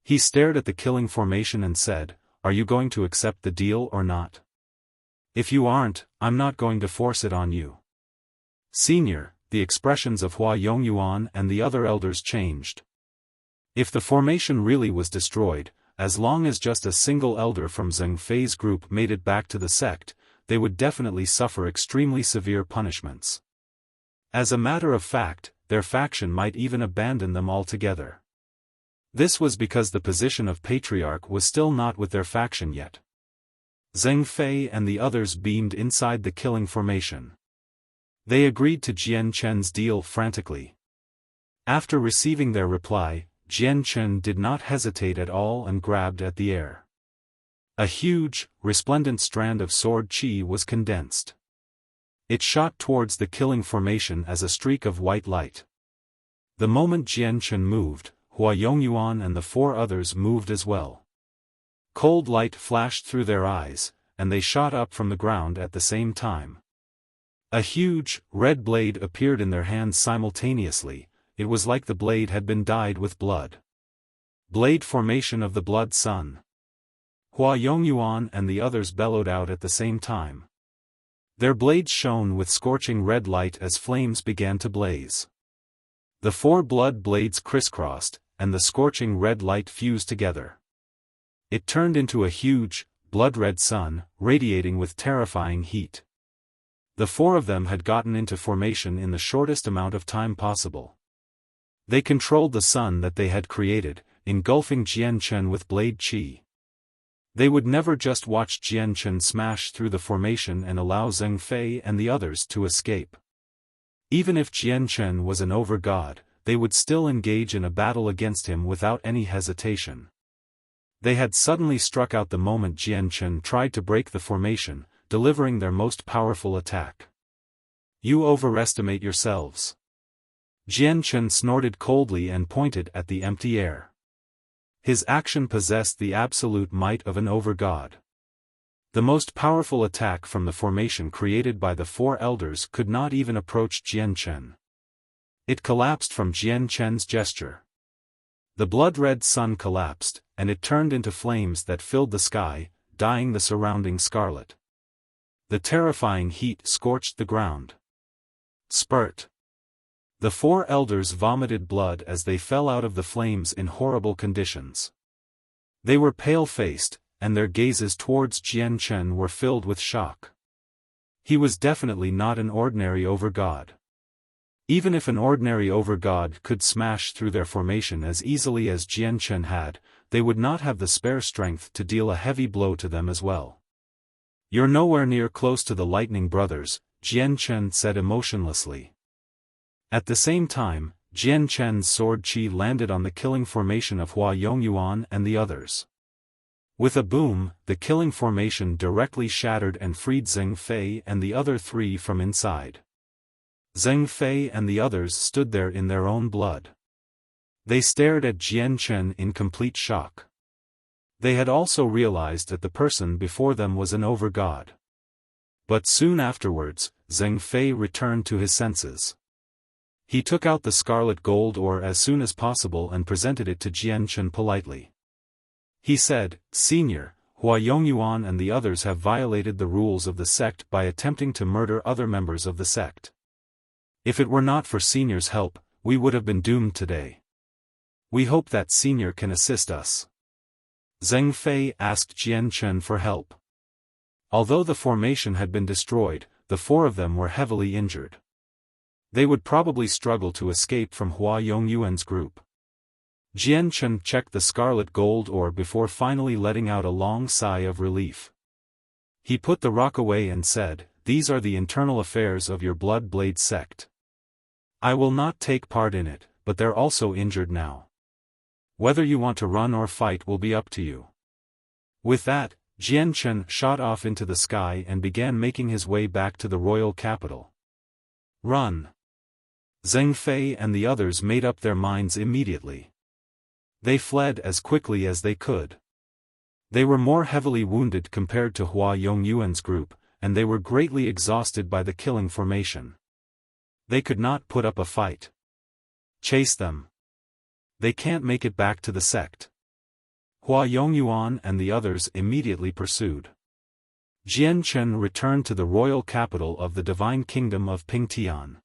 He stared at the killing formation and said, "Are you going to accept the deal or not? If you aren't, I'm not going to force it on you." Senior, the expressions of Hua Yongyuan and the other elders changed. If the formation really was destroyed, as long as just a single elder from Zheng Fei's group made it back to the sect, they would definitely suffer extremely severe punishments. As a matter of fact, their faction might even abandon them altogether. This was because the position of Patriarch was still not with their faction yet. Zheng Fei and the others beamed inside the killing formation. They agreed to Jian Chen's deal frantically. After receiving their reply, Jian Chen did not hesitate at all and grabbed at the air. A huge, resplendent strand of sword chi was condensed. It shot towards the killing formation as a streak of white light. The moment Jian Chen moved, Hua Yongyuan and the four others moved as well. Cold light flashed through their eyes, and they shot up from the ground at the same time. A huge, red blade appeared in their hands simultaneously. It was like the blade had been dyed with blood. Blade formation of the Blood Sun. Hua Yongyuan and the others bellowed out at the same time. Their blades shone with scorching red light as flames began to blaze. The four blood blades crisscrossed, and the scorching red light fused together. It turned into a huge, blood-red sun, radiating with terrifying heat. The four of them had gotten into formation in the shortest amount of time possible. They controlled the sun that they had created, engulfing Jian Chen with blade chi. They would never just watch Jian Chen smash through the formation and allow Zheng Fei and the others to escape. Even if Jian Chen was an over-god, they would still engage in a battle against him without any hesitation. They had suddenly struck out the moment Jian Chen tried to break the formation, delivering their most powerful attack. You overestimate yourselves. Jian Chen snorted coldly and pointed at the empty air. His action possessed the absolute might of an over-god. The most powerful attack from the formation created by the four elders could not even approach Jian Chen. It collapsed from Jian Chen's gesture. The blood-red sun collapsed, and it turned into flames that filled the sky, dyeing the surrounding scarlet. The terrifying heat scorched the ground. Spurt. The four elders vomited blood as they fell out of the flames in horrible conditions. They were pale-faced, and their gazes towards Jian Chen were filled with shock. He was definitely not an ordinary over-god. Even if an ordinary over-god could smash through their formation as easily as Jian Chen had, they would not have the spare strength to deal a heavy blow to them as well. You're nowhere near close to the Lightning Brothers, Jian Chen said emotionlessly. At the same time, Jian Chen's sword chi landed on the killing formation of Hua Yongyuan and the others. With a boom, the killing formation directly shattered and freed Zheng Fei and the other three from inside. Zheng Fei and the others stood there in their own blood. They stared at Jian Chen in complete shock. They had also realized that the person before them was an over-god. But soon afterwards, Zheng Fei returned to his senses. He took out the scarlet gold ore as soon as possible and presented it to Jian Chen politely. He said, "Senior, Hua Yongyuan and the others have violated the rules of the sect by attempting to murder other members of the sect. If it were not for Senior's help, we would have been doomed today. We hope that Senior can assist us." Zheng Fei asked Jian Chen for help. Although the formation had been destroyed, the four of them were heavily injured. They would probably struggle to escape from Hua Yongyuan's group. Jian Chen checked the scarlet gold ore before finally letting out a long sigh of relief. He put the rock away and said, "These are the internal affairs of your Blood Blade sect. I will not take part in it, but they're also injured now. Whether you want to run or fight will be up to you." With that, Jian Chen shot off into the sky and began making his way back to the royal capital. Run! Zheng Fei and the others made up their minds immediately. They fled as quickly as they could. They were more heavily wounded compared to Hua Yongyuan's group, and they were greatly exhausted by the killing formation. They could not put up a fight. Chase them. They can't make it back to the sect. Hua Yongyuan and the others immediately pursued. Jian Chen returned to the royal capital of the divine kingdom of Pingtian.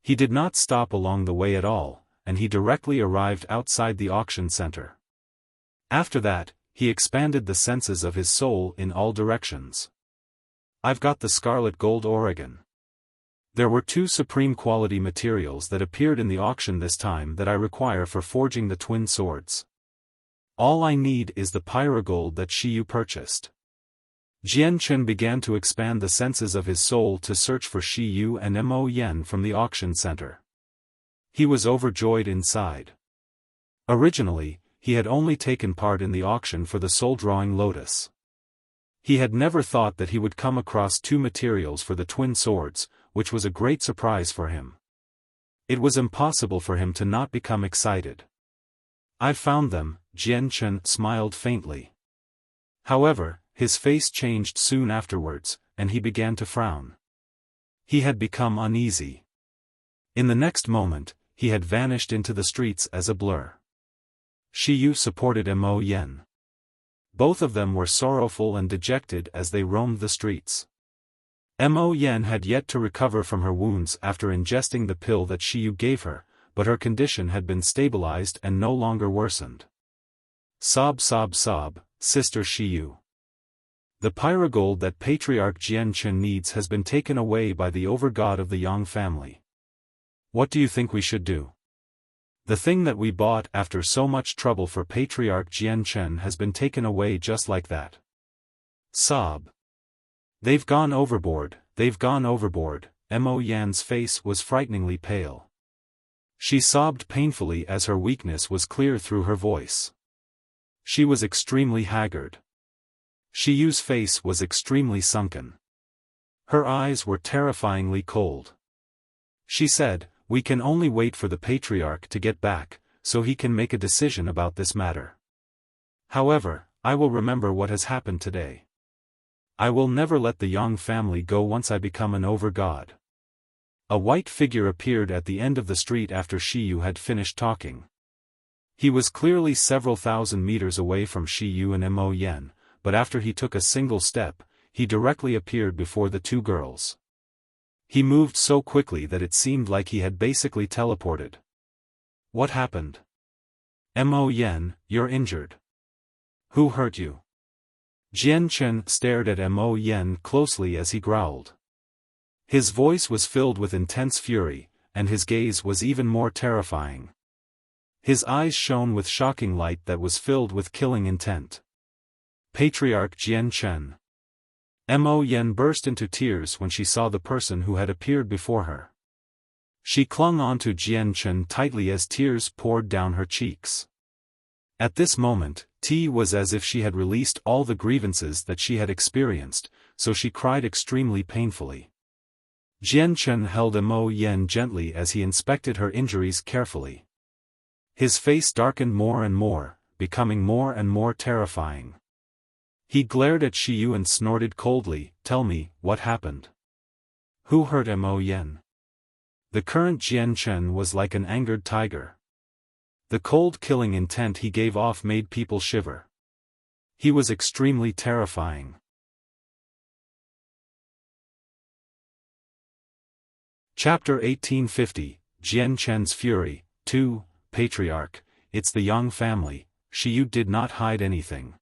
He did not stop along the way at all, and he directly arrived outside the auction center. After that, he expanded the senses of his soul in all directions. "I've got the scarlet gold Oregon. There were 2 supreme quality materials that appeared in the auction this time that I require for forging the twin swords. All I need is the pyrogold that Shiyu purchased." Jian Chen began to expand the senses of his soul to search for Shiyu and Mo Yen from the auction center. He was overjoyed inside. Originally, he had only taken part in the auction for the soul-drawing lotus. He had never thought that he would come across 2 materials for the twin swords, which was a great surprise for him. It was impossible for him to not become excited. "I've found them," Jian Chen smiled faintly. However, his face changed soon afterwards, and he began to frown. He had become uneasy. In the next moment, he had vanished into the streets as a blur. Shiyu supported Mo Yen. Both of them were sorrowful and dejected as they roamed the streets. Mo Yen had yet to recover from her wounds after ingesting the pill that Shiyu gave her, but her condition had been stabilized and no longer worsened. "Sob sob sob, Sister Shiyu. The pyrogold that Patriarch Jian Chen needs has been taken away by the overgod of the Yang family. What do you think we should do? The thing that we bought after so much trouble for Patriarch Jian Chen has been taken away just like that. Sob. They've gone overboard, they've gone overboard." Mo Yan's face was frighteningly pale. She sobbed painfully as her weakness was clear through her voice. She was extremely haggard. Shiyu's face was extremely sunken. Her eyes were terrifyingly cold. She said, "We can only wait for the Patriarch to get back, so he can make a decision about this matter. However, I will remember what has happened today. I will never let the Yang family go once I become an overgod." A white figure appeared at the end of the street after Shiyu had finished talking. He was clearly several thousand meters away from Shiyu and Mo Yen, but after he took a single step, he directly appeared before the 2 girls. He moved so quickly that it seemed like he had basically teleported. "What happened?" "Mo Yen, you're injured. Who hurt you?" Jian Chen stared at Mo Yen closely as he growled. His voice was filled with intense fury, and his gaze was even more terrifying. His eyes shone with shocking light that was filled with killing intent. "Patriarch Jian Chen." Mo Yen burst into tears when she saw the person who had appeared before her. She clung onto Jian Chen tightly as tears poured down her cheeks. At this moment, T was as if she had released all the grievances that she had experienced, so she cried extremely painfully. Jian Chen held Mo Yen gently as he inspected her injuries carefully. His face darkened more and more, becoming more and more terrifying. He glared at Shiyu and snorted coldly, "Tell me, what happened? Who hurt Mo Yen?" The current Jian Chen was like an angered tiger. The cold killing intent he gave off made people shiver. He was extremely terrifying. Chapter 1850, Jian Chen's Fury, 2, Patriarch. It's the Yang family. Xiu did not hide anything.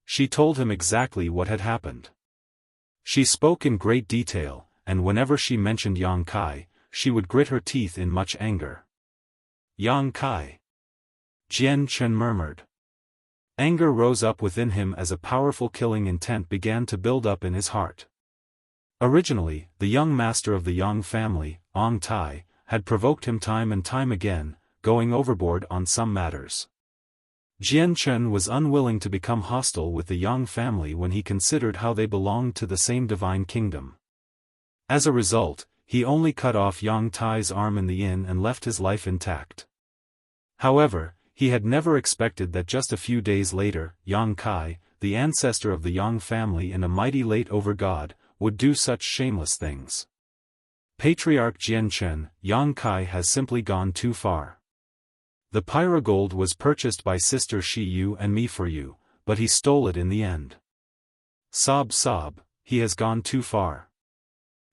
She told him exactly what had happened. She spoke in great detail, and whenever she mentioned Yang Kai, she would grit her teeth in much anger. Yang Kai. Jian Chen murmured. Anger rose up within him as a powerful killing intent began to build up in his heart. Originally, the young master of the Yang family, Ong Tai, had provoked him time and time again, going overboard on some matters. Jian Chen was unwilling to become hostile with the Yang family when he considered how they belonged to the same divine kingdom. As a result, he only cut off Yang Tai's arm in the inn and left his life intact. However, he had never expected that just a few days later, Yang Kai, the ancestor of the Yang family and a mighty late over-god, would do such shameless things. Patriarch Jian Chen, Yang Kai has simply gone too far. The pyrogold was purchased by Sister Xiu and me for you, but he stole it in the end. Sob sob, he has gone too far.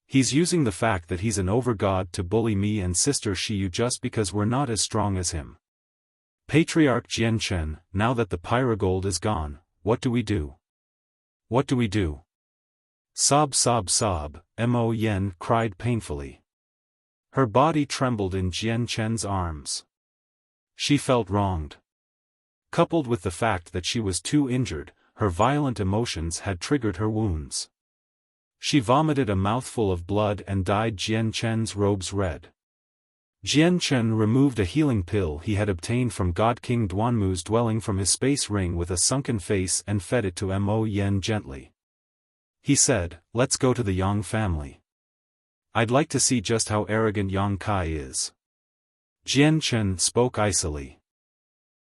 He's using the fact that he's an over-god to bully me and Sister Xiu just because we're not as strong as him. Patriarch Jian Chen, now that the pyrogold is gone, what do we do? What do we do? Sob sob sob, Mo Yen cried painfully. Her body trembled in Jian Chen's arms. She felt wronged. Coupled with the fact that she was too injured, her violent emotions had triggered her wounds. She vomited a mouthful of blood and dyed Jian Chen's robes red. Jian Chen removed a healing pill he had obtained from God King Duanmu's dwelling from his space ring with a sunken face and fed it to Mo Yen gently. He said, "Let's go to the Yang family. I'd like to see just how arrogant Yang Kai is." Jian Chen spoke icily.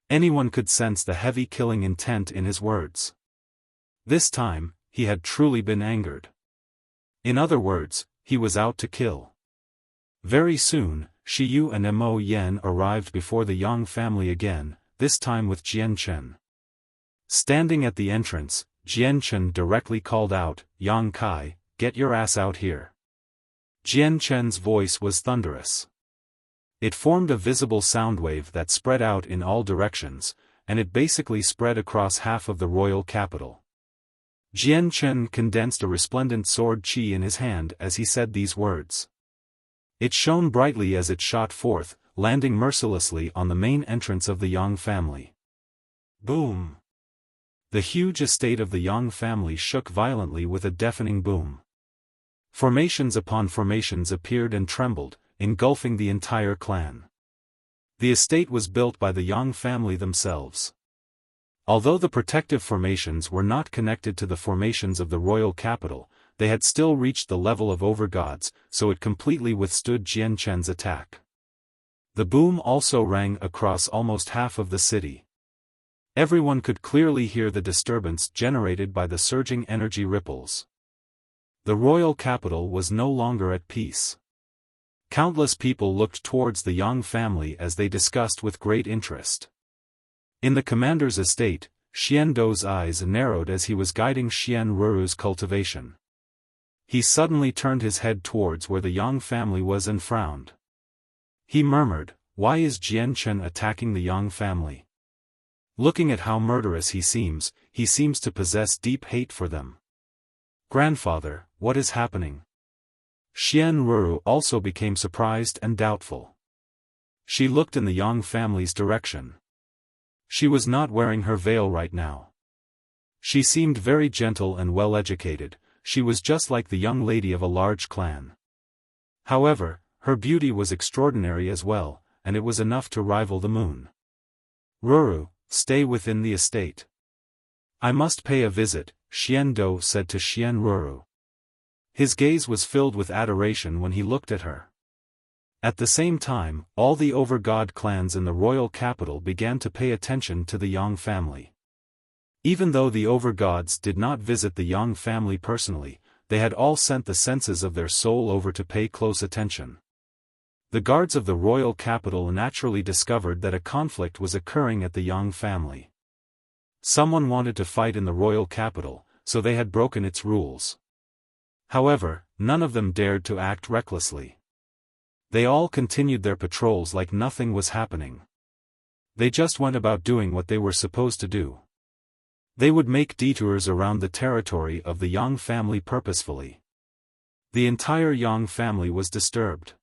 Anyone could sense the heavy killing intent in his words. This time, he had truly been angered. In other words, he was out to kill. Very soon, Xiu and Mo Yen arrived before the Yang family again, this time with Jian Chen. Standing at the entrance, Jian Chen directly called out, "Yang Kai, get your ass out here." Jian Chen's voice was thunderous. It formed a visible sound wave that spread out in all directions, and it basically spread across half of the royal capital. Jian Chen condensed a resplendent sword qi in his hand as he said these words. It shone brightly as it shot forth, landing mercilessly on the main entrance of the Yang family. Boom! The huge estate of the Yang family shook violently with a deafening boom. Formations upon formations appeared and trembled, engulfing the entire clan. The estate was built by the Yang family themselves. Although the protective formations were not connected to the formations of the royal capital, they had still reached the level of overgods, so it completely withstood Jian Chen's attack. The boom also rang across almost half of the city. Everyone could clearly hear the disturbance generated by the surging energy ripples. The royal capital was no longer at peace. Countless people looked towards the Yang family as they discussed with great interest. In the commander's estate, Xian Dou's eyes narrowed as he was guiding Xian Ruru's cultivation. He suddenly turned his head towards where the Yang family was and frowned. He murmured, "Why is Jian Chen attacking the Yang family? Looking at how murderous he seems to possess deep hate for them. Grandfather, what is happening?" Xian Ruru also became surprised and doubtful. She looked in the Yang family's direction. She was not wearing her veil right now. She seemed very gentle and well-educated, she was just like the young lady of a large clan. However, her beauty was extraordinary as well, and it was enough to rival the moon. "Ruru, stay within the estate. I must pay a visit," Xian Dou said to Xian Ruru. His gaze was filled with adoration when he looked at her. At the same time, all the over-god clans in the royal capital began to pay attention to the Yang family. Even though the over-gods did not visit the Yang family personally, they had all sent the senses of their soul over to pay close attention. The guards of the royal capital naturally discovered that a conflict was occurring at the Yang family. Someone wanted to fight in the royal capital, so they had broken its rules. However, none of them dared to act recklessly. They all continued their patrols like nothing was happening. They just went about doing what they were supposed to do. They would make detours around the territory of the Yang family purposefully. The entire Yang family was disturbed.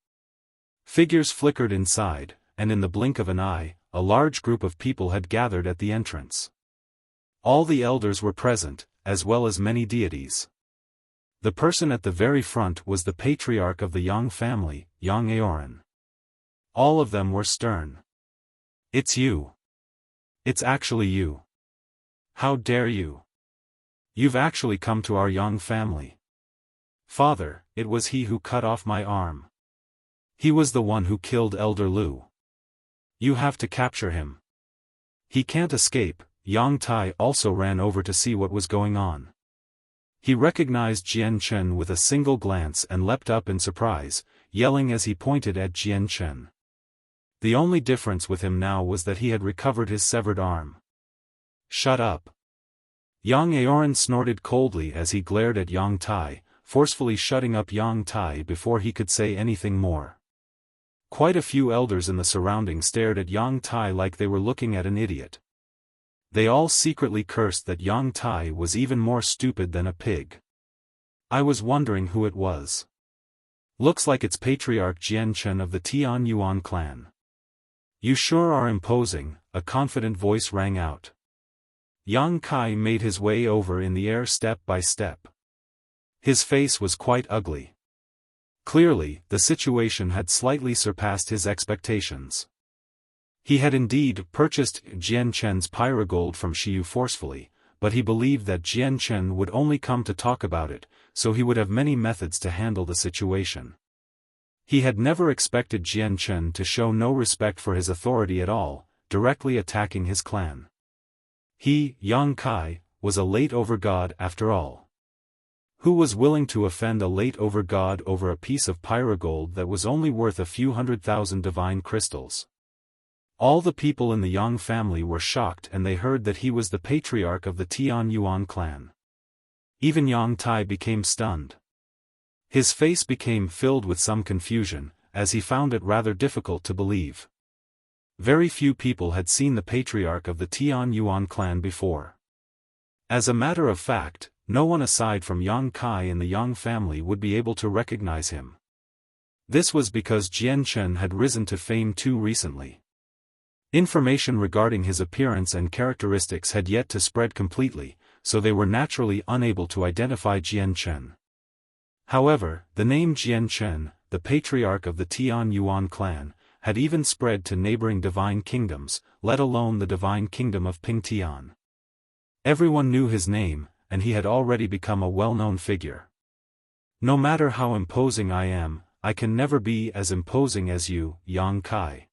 Figures flickered inside, and in the blink of an eye, a large group of people had gathered at the entrance. All the elders were present, as well as many deities. The person at the very front was the patriarch of the Yang family, Yang Aoran. All of them were stern. "It's you. It's actually you. How dare you? You've actually come to our Yang family. Father, it was he who cut off my arm. He was the one who killed Elder Lu. You have to capture him. He can't escape." Yang Tai also ran over to see what was going on. He recognized Jian Chen with a single glance and leapt up in surprise, yelling as he pointed at Jian Chen. The only difference with him now was that he had recovered his severed arm. "Shut up." Yang Aoran snorted coldly as he glared at Yang Tai, forcefully shutting up Yang Tai before he could say anything more. Quite a few elders in the surrounding stared at Yang Tai like they were looking at an idiot. They all secretly cursed that Yang Tai was even more stupid than a pig. "I was wondering who it was. Looks like it's Patriarch Jian Chen of the Tian Yuan clan." "You sure are imposing," a confident voice rang out. Yang Kai made his way over in the air step by step. His face was quite ugly. Clearly, the situation had slightly surpassed his expectations. He had indeed purchased Jian Chen's pyrogold from Xiu forcefully, but he believed that Jian Chen would only come to talk about it, so he would have many methods to handle the situation. He had never expected Jian Chen to show no respect for his authority at all, directly attacking his clan. He, Yang Kai, was a late-over god after all. Who was willing to offend a late-over god over a piece of pyrogold that was only worth a few 100,000 divine crystals? All the people in the Yang family were shocked and they heard that he was the patriarch of the Tian Yuan clan. Even Yang Tai became stunned. His face became filled with some confusion, as he found it rather difficult to believe. Very few people had seen the patriarch of the Tian Yuan clan before. As a matter of fact, no one aside from Yang Kai in the Yang family would be able to recognize him. This was because Jian Chen had risen to fame too recently. Information regarding his appearance and characteristics had yet to spread completely, so they were naturally unable to identify Jian Chen. However, the name Jian Chen, the patriarch of the Tian Yuan clan, had even spread to neighboring divine kingdoms, let alone the divine kingdom of Pingtian. Everyone knew his name, and he had already become a well-known figure. "No matter how imposing I am, I can never be as imposing as you, Yang Kai.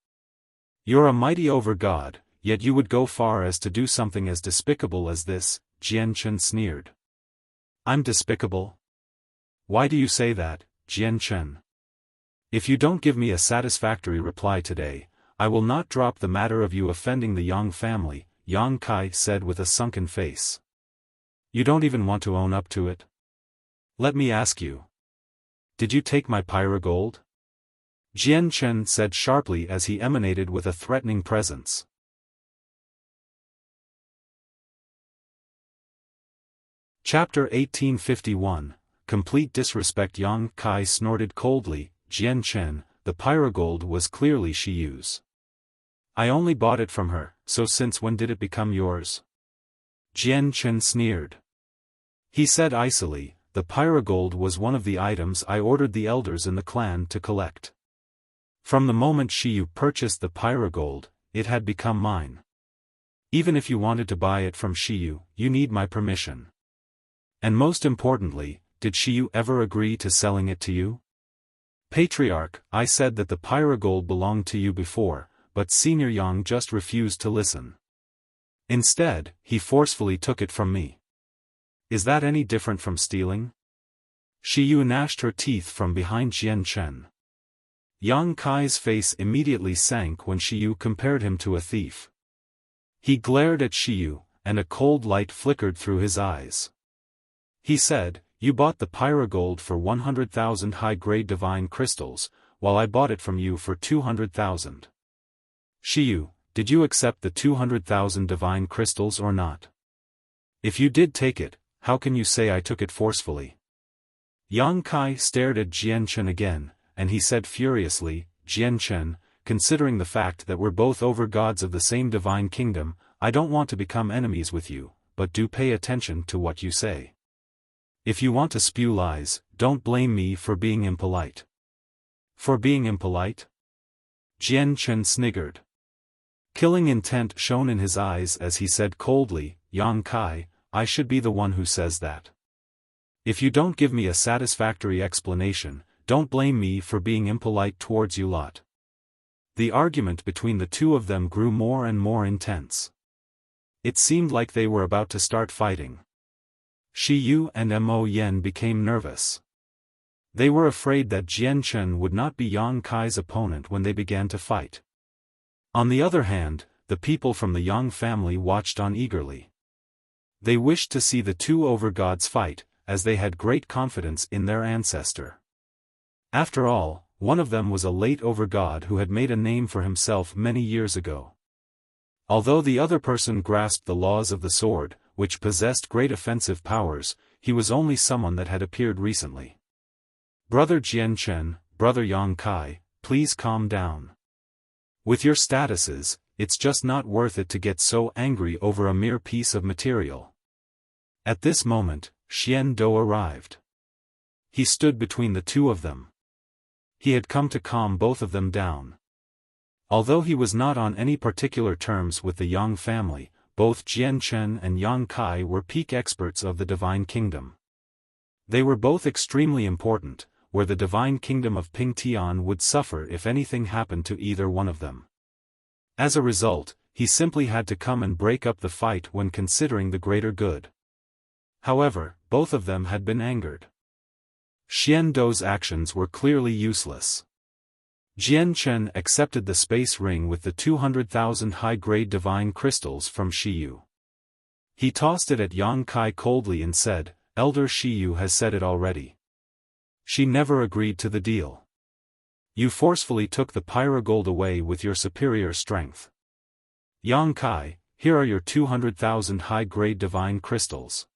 You're a mighty over-god, yet you would go far as to do something as despicable as this," Jian Chen sneered. "I'm despicable? Why do you say that, Jian Chen? If you don't give me a satisfactory reply today, I will not drop the matter of you offending the Yang family," Yang Kai said with a sunken face. "You don't even want to own up to it? Let me ask you. Did you take my pyrogold?" Jian Chen said sharply as he emanated with a threatening presence. Chapter 1851, Complete Disrespect. Yang Kai snorted coldly. "Jian Chen, the pyrogold was clearly Shiyu's. I only bought it from her, so since when did it become yours?" Jian Chen sneered. He said icily, "The pyrogold was one of the items I ordered the elders in the clan to collect. From the moment Xiu purchased the pyrogold, it had become mine. Even if you wanted to buy it from Xiu, you need my permission. And most importantly, did Xiu ever agree to selling it to you? Patriarch, I said that the pyrogold belonged to you before, but Senior Yang just refused to listen. Instead, he forcefully took it from me. Is that any different from stealing?" Xiu gnashed her teeth from behind Jian Chen. Yang Kai's face immediately sank when Xiu compared him to a thief. He glared at Xiu, and a cold light flickered through his eyes. He said, "You bought the pyrogold for 100,000 high-grade divine crystals, while I bought it from you for 200,000. Xiu, did you accept the 200,000 divine crystals or not? If you did take it, how can you say I took it forcefully?" Yang Kai stared at Jianchen again, and he said furiously, "Jianchen, considering the fact that we're both over-gods of the same divine kingdom, I don't want to become enemies with you, but do pay attention to what you say. If you want to spew lies, don't blame me for being impolite." "For being impolite?" Jianchen sniggered. Killing intent shone in his eyes as he said coldly, "Yang Kai, I should be the one who says that. If you don't give me a satisfactory explanation, don't blame me for being impolite towards you lot." The argument between the two of them grew more and more intense. It seemed like they were about to start fighting. Shi Yu and Mo Yen became nervous. They were afraid that Jianchen would not be Yang Kai's opponent when they began to fight. On the other hand, the people from the Yang family watched on eagerly. They wished to see the two over-gods fight, as they had great confidence in their ancestor. After all, one of them was a late over-god who had made a name for himself many years ago. Although the other person grasped the laws of the sword, which possessed great offensive powers, he was only someone that had appeared recently. "Brother Jianchen, Brother Yang Kai, please calm down. With your statuses, it's just not worth it to get so angry over a mere piece of material." At this moment, Xian Dou arrived. He stood between the two of them. He had come to calm both of them down. Although he was not on any particular terms with the Yang family, both Jianchen and Yang Kai were peak experts of the Divine Kingdom. They were both extremely important, where the Divine Kingdom of Pingtian would suffer if anything happened to either one of them. As a result, he simply had to come and break up the fight when considering the greater good. However, both of them had been angered. Xian Dou's actions were clearly useless. Jianchen accepted the space ring with the 200,000 high-grade divine crystals from Xiyu. He tossed it at Yang Kai coldly and said, "Elder Xiyu has said it already. She never agreed to the deal. You forcefully took the pyrogold away with your superior strength. Yang Kai, here are your 200,000 high-grade divine crystals.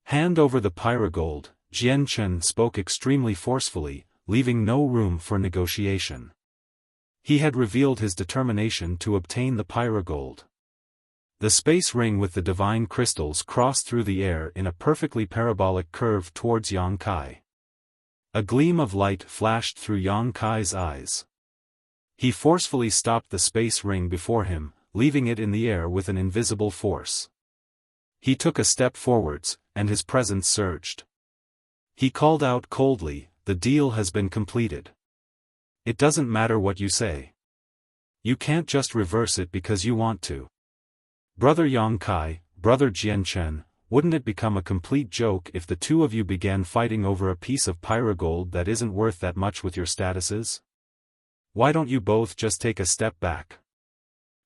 Hand over the pyrogold." Jianchen spoke extremely forcefully, leaving no room for negotiation. He had revealed his determination to obtain the pyrogold. The space ring with the divine crystals crossed through the air in a perfectly parabolic curve towards Yang Kai. A gleam of light flashed through Yang Kai's eyes. He forcefully stopped the space ring before him, leaving it in the air with an invisible force. He took a step forwards, and his presence surged. He called out coldly, "The deal has been completed. It doesn't matter what you say. You can't just reverse it because you want to. Brother Yang Kai, Brother Jianchen, wouldn't it become a complete joke if the two of you began fighting over a piece of pyrogold that isn't worth that much with your statuses? Why don't you both just take a step back?"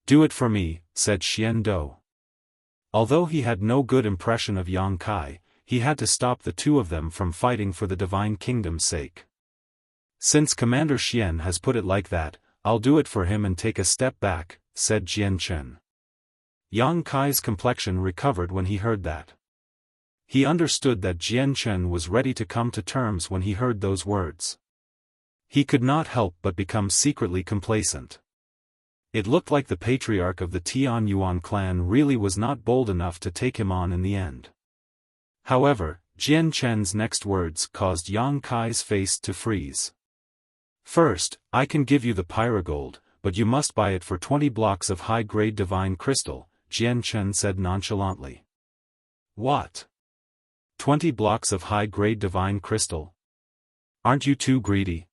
"Do it for me," said Xian Dou. Although he had no good impression of Yang Kai, he had to stop the two of them from fighting for the Divine Kingdom's sake. "Since Commander Xian has put it like that, I'll do it for him and take a step back," said Jianchen. Yang Kai's complexion recovered when he heard that. He understood that Jianchen was ready to come to terms when he heard those words. He could not help but become secretly complacent. It looked like the patriarch of the Tian Yuan clan really was not bold enough to take him on in the end. However, Jianchen's next words caused Yang Kai's face to freeze. "First, I can give you the pyrogold, but you must buy it for 20 blocks of high-grade divine crystal," Jianchen said nonchalantly. "What? 20 blocks of high-grade divine crystal? Aren't you too greedy?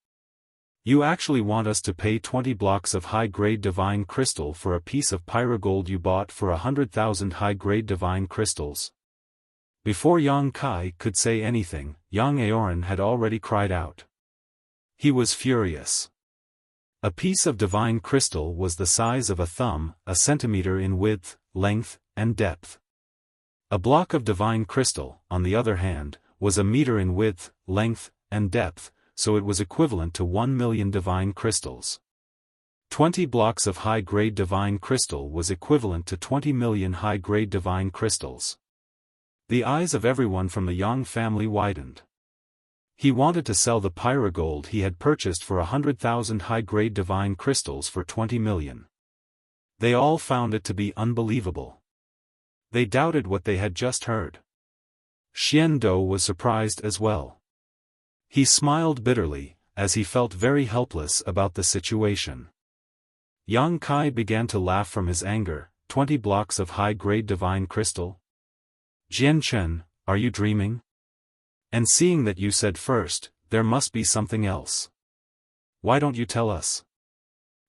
You actually want us to pay 20 blocks of high-grade divine crystal for a piece of pyrogold you bought for 100,000 high-grade divine crystals?" Before Yang Kai could say anything, Yang Aoran had already cried out. He was furious. A piece of divine crystal was the size of a thumb, a centimeter in width, length, and depth. A block of divine crystal, on the other hand, was a meter in width, length, and depth, so it was equivalent to 1 million divine crystals. 20 blocks of high-grade divine crystal was equivalent to 20 million high-grade divine crystals. The eyes of everyone from the Yang family widened. He wanted to sell the pyrogold he had purchased for 100,000 high-grade divine crystals for 20 million. They all found it to be unbelievable. They doubted what they had just heard. Xiando was surprised as well. He smiled bitterly, as he felt very helpless about the situation. Yang Kai began to laugh from his anger. 20 blocks of high-grade divine crystal? Jian Chen, are you dreaming? And seeing that you said first, there must be something else. Why don't you tell us?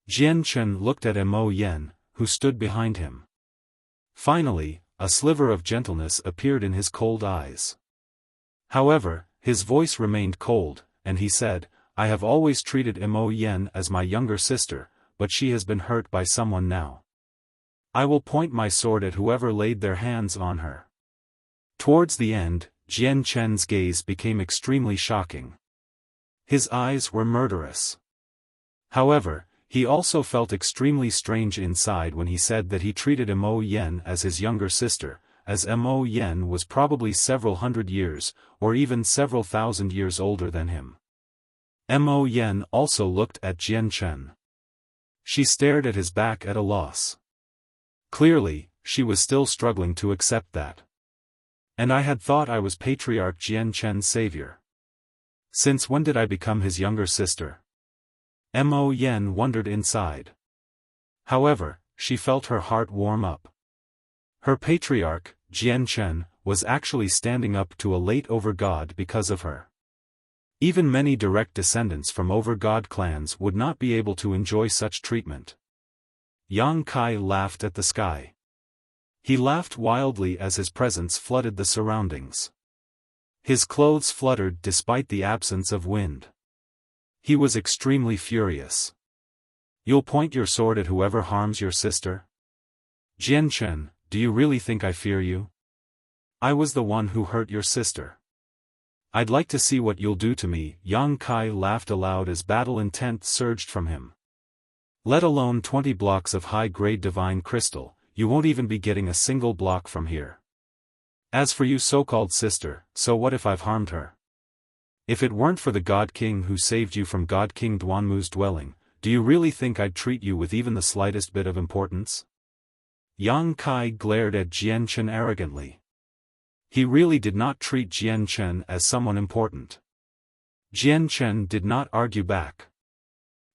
Jian Chen looked at Mo Yen, who stood behind him. Finally, a sliver of gentleness appeared in his cold eyes. However, his voice remained cold, and he said, I have always treated Mo Yen as my younger sister, but she has been hurt by someone now. I will point my sword at whoever laid their hands on her. Towards the end, Jian Chen's gaze became extremely shocking. His eyes were murderous. However, he also felt extremely strange inside when he said that he treated Mo Yen as his younger sister, as Mo Yen was probably several hundred years, or even several thousand years older than him. Mo Yen also looked at Jian Chen. She stared at his back at a loss. Clearly, she was still struggling to accept that. And I had thought I was Patriarch Jian Chen's savior. Since when did I become his younger sister? Mo Yen wondered inside. However, she felt her heart warm up. Her patriarch, Jian Chen, was actually standing up to a late over-god because of her. Even many direct descendants from over-god clans would not be able to enjoy such treatment. Yang Kai laughed at the sky. He laughed wildly as his presence flooded the surroundings. His clothes fluttered despite the absence of wind. He was extremely furious. You'll point your sword at whoever harms your sister? Jian Chen, do you really think I fear you? I was the one who hurt your sister. I'd like to see what you'll do to me. Yang Kai laughed aloud as battle intent surged from him. Let alone 20 blocks of high-grade divine crystal, you won't even be getting a single block from here. As for you so-called sister, so what if I've harmed her? If it weren't for the God King who saved you from God King Duanmu's dwelling, do you really think I'd treat you with even the slightest bit of importance? Yang Kai glared at Jian Chen arrogantly. He really did not treat Jian Chen as someone important. Jian Chen did not argue back.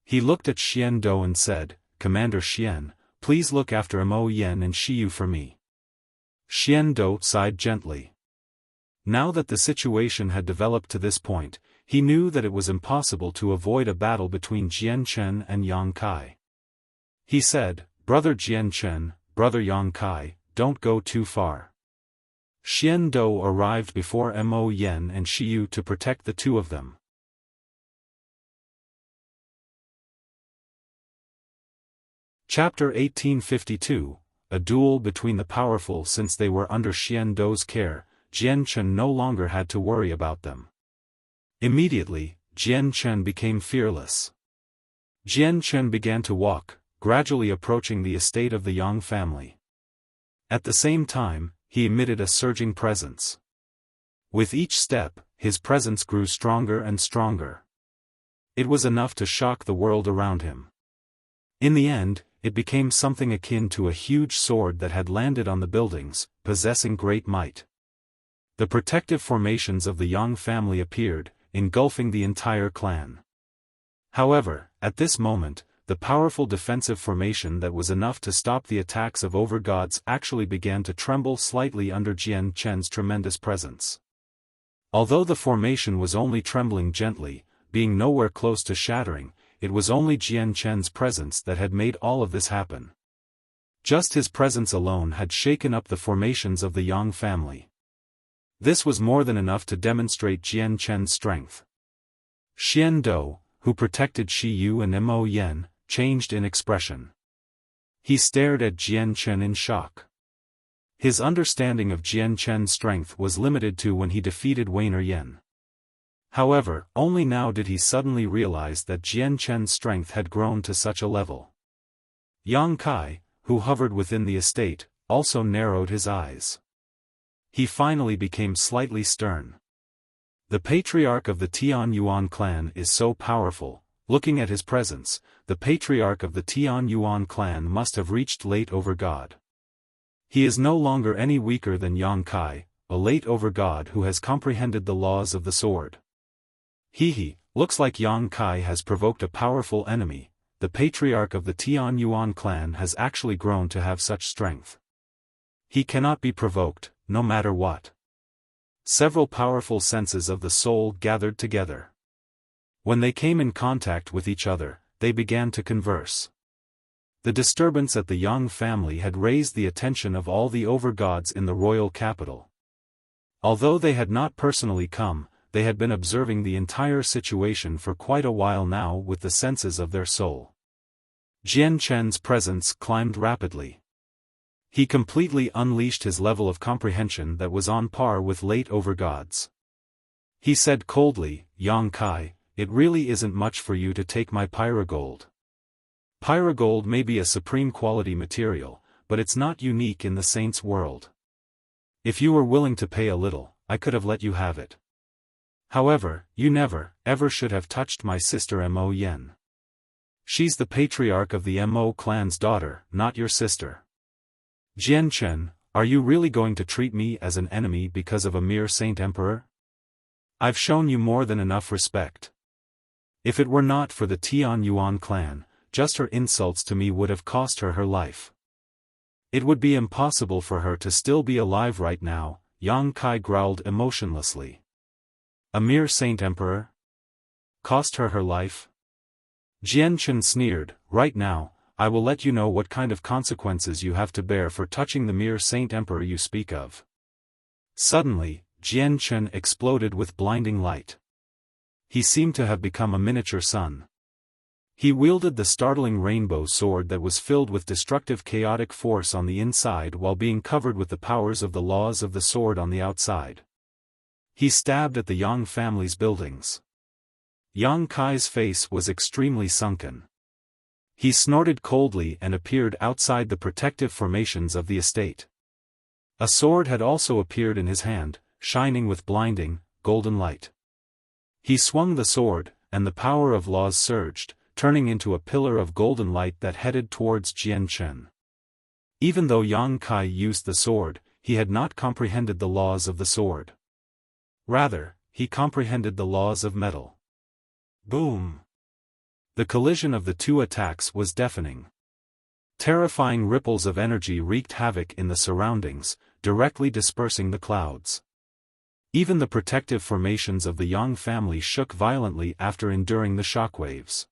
He looked at Xian Dou and said, Commander Xian, please look after Mo Yen and Shiyu for me. Xian Dou sighed gently. Now that the situation had developed to this point, he knew that it was impossible to avoid a battle between Jian Chen and Yang Kai. He said, Brother Jian Chen, Brother Yang Kai, don't go too far. Xian Dou arrived before Mo Yen and Shiyu to protect the two of them. Chapter 1852, A Duel Between the Powerful. Since they were under Xian Dou's care, Jian Chen no longer had to worry about them. Immediately, Jian Chen became fearless. Jian Chen began to walk, gradually approaching the estate of the Yang family. At the same time, he emitted a surging presence. With each step, his presence grew stronger and stronger. It was enough to shock the world around him. In the end, it became something akin to a huge sword that had landed on the buildings, possessing great might. The protective formations of the Yang family appeared, engulfing the entire clan. However, at this moment, the powerful defensive formation that was enough to stop the attacks of overgods actually began to tremble slightly under Jian Chen's tremendous presence. Although the formation was only trembling gently, being nowhere close to shattering, it was only Jian Chen's presence that had made all of this happen. Just his presence alone had shaken up the formations of the Yang family. This was more than enough to demonstrate Jian Chen's strength. Xian Dou, who protected Shiyu and Mo Yen, changed in expression. He stared at Jian Chen in shock. His understanding of Jian Chen's strength was limited to when he defeated Wayne Yen. However, only now did he suddenly realize that Jian Chen's strength had grown to such a level. Yang Kai, who hovered within the estate, also narrowed his eyes. He finally became slightly stern. The patriarch of the Tian Yuan clan is so powerful. Looking at his presence, the patriarch of the Tian Yuan clan must have reached late over God. He is no longer any weaker than Yang Kai, a late over God who has comprehended the laws of the sword. Looks like Yang Kai has provoked a powerful enemy. The patriarch of the Tian Yuan clan has actually grown to have such strength. He cannot be provoked, no matter what. Several powerful senses of the soul gathered together. When they came in contact with each other, they began to converse. The disturbance at the Yang family had raised the attention of all the overgods in the royal capital. Although they had not personally come, they had been observing the entire situation for quite a while now with the senses of their soul. Jian Chen's presence climbed rapidly. He completely unleashed his level of comprehension that was on par with late overgods. He said coldly, "Yang Kai, it really isn't much for you to take my pyrogold. Pyrogold may be a supreme quality material, but it's not unique in the saints' world. If you were willing to pay a little, I could have let you have it. However, you never, ever should have touched my sister Mo Yen. She's the patriarch of the Mo clan's daughter, not your sister. Jian Chen, are you really going to treat me as an enemy because of a mere saint emperor? I've shown you more than enough respect. If it were not for the Tian Yuan clan, just her insults to me would have cost her her life. It would be impossible for her to still be alive right now," Yang Kai growled emotionlessly. A mere saint emperor? Cost her her life? Jian Chen sneered, "Right now, I will let you know what kind of consequences you have to bear for touching the mere saint emperor you speak of." Suddenly, Jian Chen exploded with blinding light. He seemed to have become a miniature sun. He wielded the startling rainbow sword that was filled with destructive chaotic force on the inside while being covered with the powers of the laws of the sword on the outside. He stabbed at the Yang family's buildings. Yang Kai's face was extremely sunken. He snorted coldly and appeared outside the protective formations of the estate. A sword had also appeared in his hand, shining with blinding, golden light. He swung the sword, and the power of laws surged, turning into a pillar of golden light that headed towards Jian Chen. Even though Yang Kai used the sword, he had not comprehended the laws of the sword. Rather, he comprehended the laws of metal. Boom! The collision of the two attacks was deafening. Terrifying ripples of energy wreaked havoc in the surroundings, directly dispersing the clouds. Even the protective formations of the Yang family shook violently after enduring the shockwaves.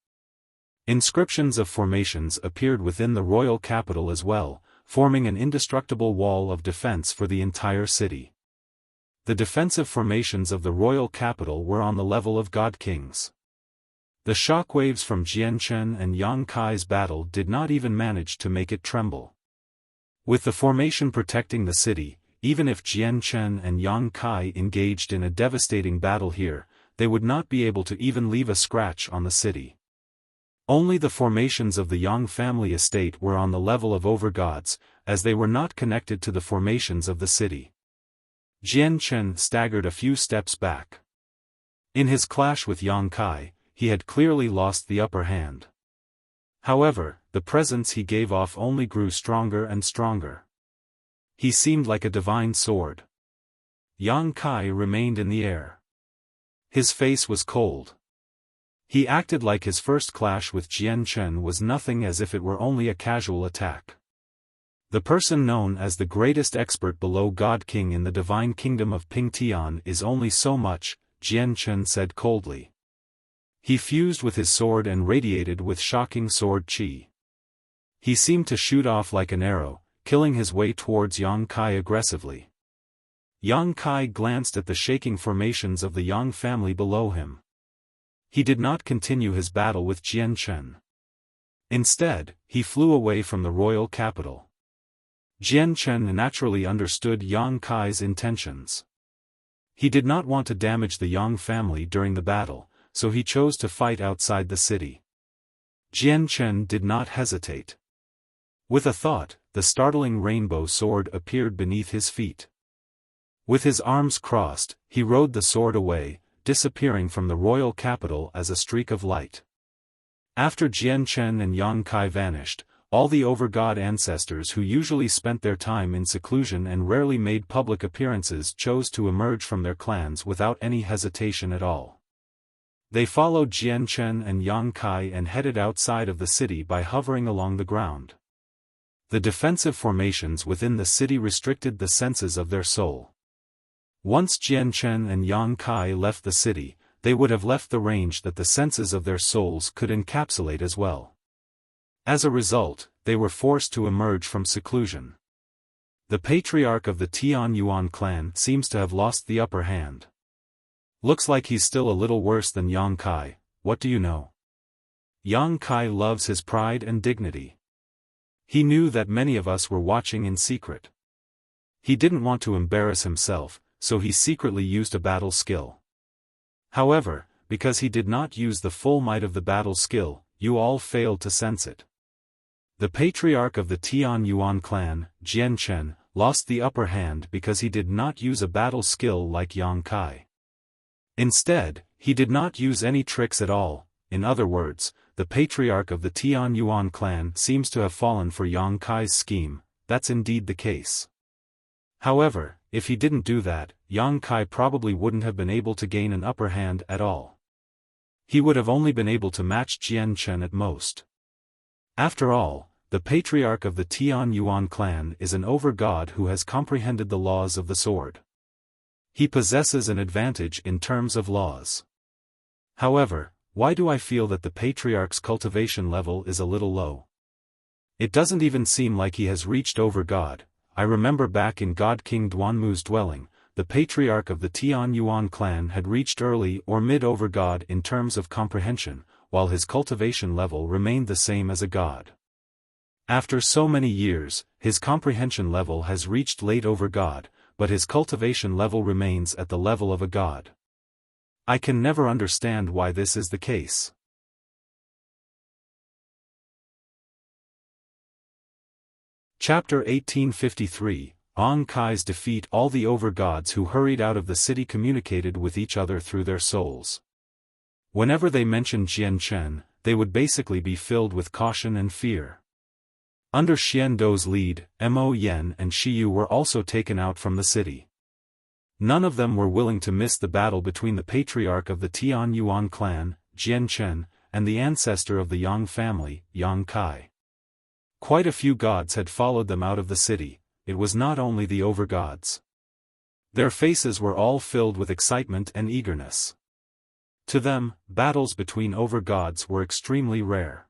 Inscriptions of formations appeared within the royal capital as well, forming an indestructible wall of defense for the entire city. The defensive formations of the royal capital were on the level of god kings. The shockwaves from Jian Chen and Yang Kai's battle did not even manage to make it tremble. With the formation protecting the city, even if Jian Chen and Yang Kai engaged in a devastating battle here, they would not be able to even leave a scratch on the city. Only the formations of the Yang family estate were on the level of overgods, as they were not connected to the formations of the city. Jian Chen staggered a few steps back. In his clash with Yang Kai, he had clearly lost the upper hand. However, the presence he gave off only grew stronger and stronger. He seemed like a divine sword. Yang Kai remained in the air. His face was cold. He acted like his first clash with Jian Chen was nothing, as if it were only a casual attack. The person known as the greatest expert below God King in the divine kingdom of Pingtian is only so much, Jian Chen said coldly. He fused with his sword and radiated with shocking sword chi. He seemed to shoot off like an arrow, killing his way towards Yang Kai aggressively. Yang Kai glanced at the shaking formations of the Yang family below him. He did not continue his battle with Jian Chen. Instead, he flew away from the royal capital. Jian Chen naturally understood Yang Kai's intentions. He did not want to damage the Yang family during the battle, so he chose to fight outside the city. Jian Chen did not hesitate. With a thought, the startling rainbow sword appeared beneath his feet. With his arms crossed, he rode the sword away, disappearing from the royal capital as a streak of light. After Jian Chen and Yang Kai vanished, all the over-god ancestors who usually spent their time in seclusion and rarely made public appearances chose to emerge from their clans without any hesitation at all. They followed Jian Chen and Yang Kai and headed outside of the city by hovering along the ground. The defensive formations within the city restricted the senses of their soul. Once Jian Chen and Yang Kai left the city, they would have left the range that the senses of their souls could encapsulate as well. As a result, they were forced to emerge from seclusion. The patriarch of the Tian Yuan clan seems to have lost the upper hand. Looks like he's still a little worse than Yang Kai, what do you know? Yang Kai loves his pride and dignity. He knew that many of us were watching in secret. He didn't want to embarrass himself, so he secretly used a battle skill. However, because he did not use the full might of the battle skill, you all failed to sense it. The patriarch of the Tian Yuan clan, Jian Chen, lost the upper hand because he did not use a battle skill like Yang Kai. Instead, he did not use any tricks at all. In other words, the patriarch of the Tian Yuan clan seems to have fallen for Yang Kai's scheme. That's indeed the case. However, if he didn't do that, Yang Kai probably wouldn't have been able to gain an upper hand at all. He would have only been able to match Jian Chen at most. After all, the patriarch of the Tian Yuan clan is an over-god who has comprehended the laws of the sword. He possesses an advantage in terms of laws. However, why do I feel that the patriarch's cultivation level is a little low? It doesn't even seem like he has reached over-god. I remember back in God King Duanmu's dwelling, the patriarch of the Tian Yuan clan had reached early or mid-over-god in terms of comprehension, while his cultivation level remained the same as a god. After so many years, his comprehension level has reached late over-god, but his cultivation level remains at the level of a god. I can never understand why this is the case. Chapter 1853, Yang Kai's defeat. All the over-gods who hurried out of the city communicated with each other through their souls. Whenever they mentioned Jian Chen, they would basically be filled with caution and fear. Under Xian Dou's lead, Mo Yen and Shiyu were also taken out from the city. None of them were willing to miss the battle between the patriarch of the Tian Yuan clan, Jian Chen, and the ancestor of the Yang family, Yang Kai. Quite a few gods had followed them out of the city. It was not only the over-gods. Their faces were all filled with excitement and eagerness. To them, battles between over-gods were extremely rare.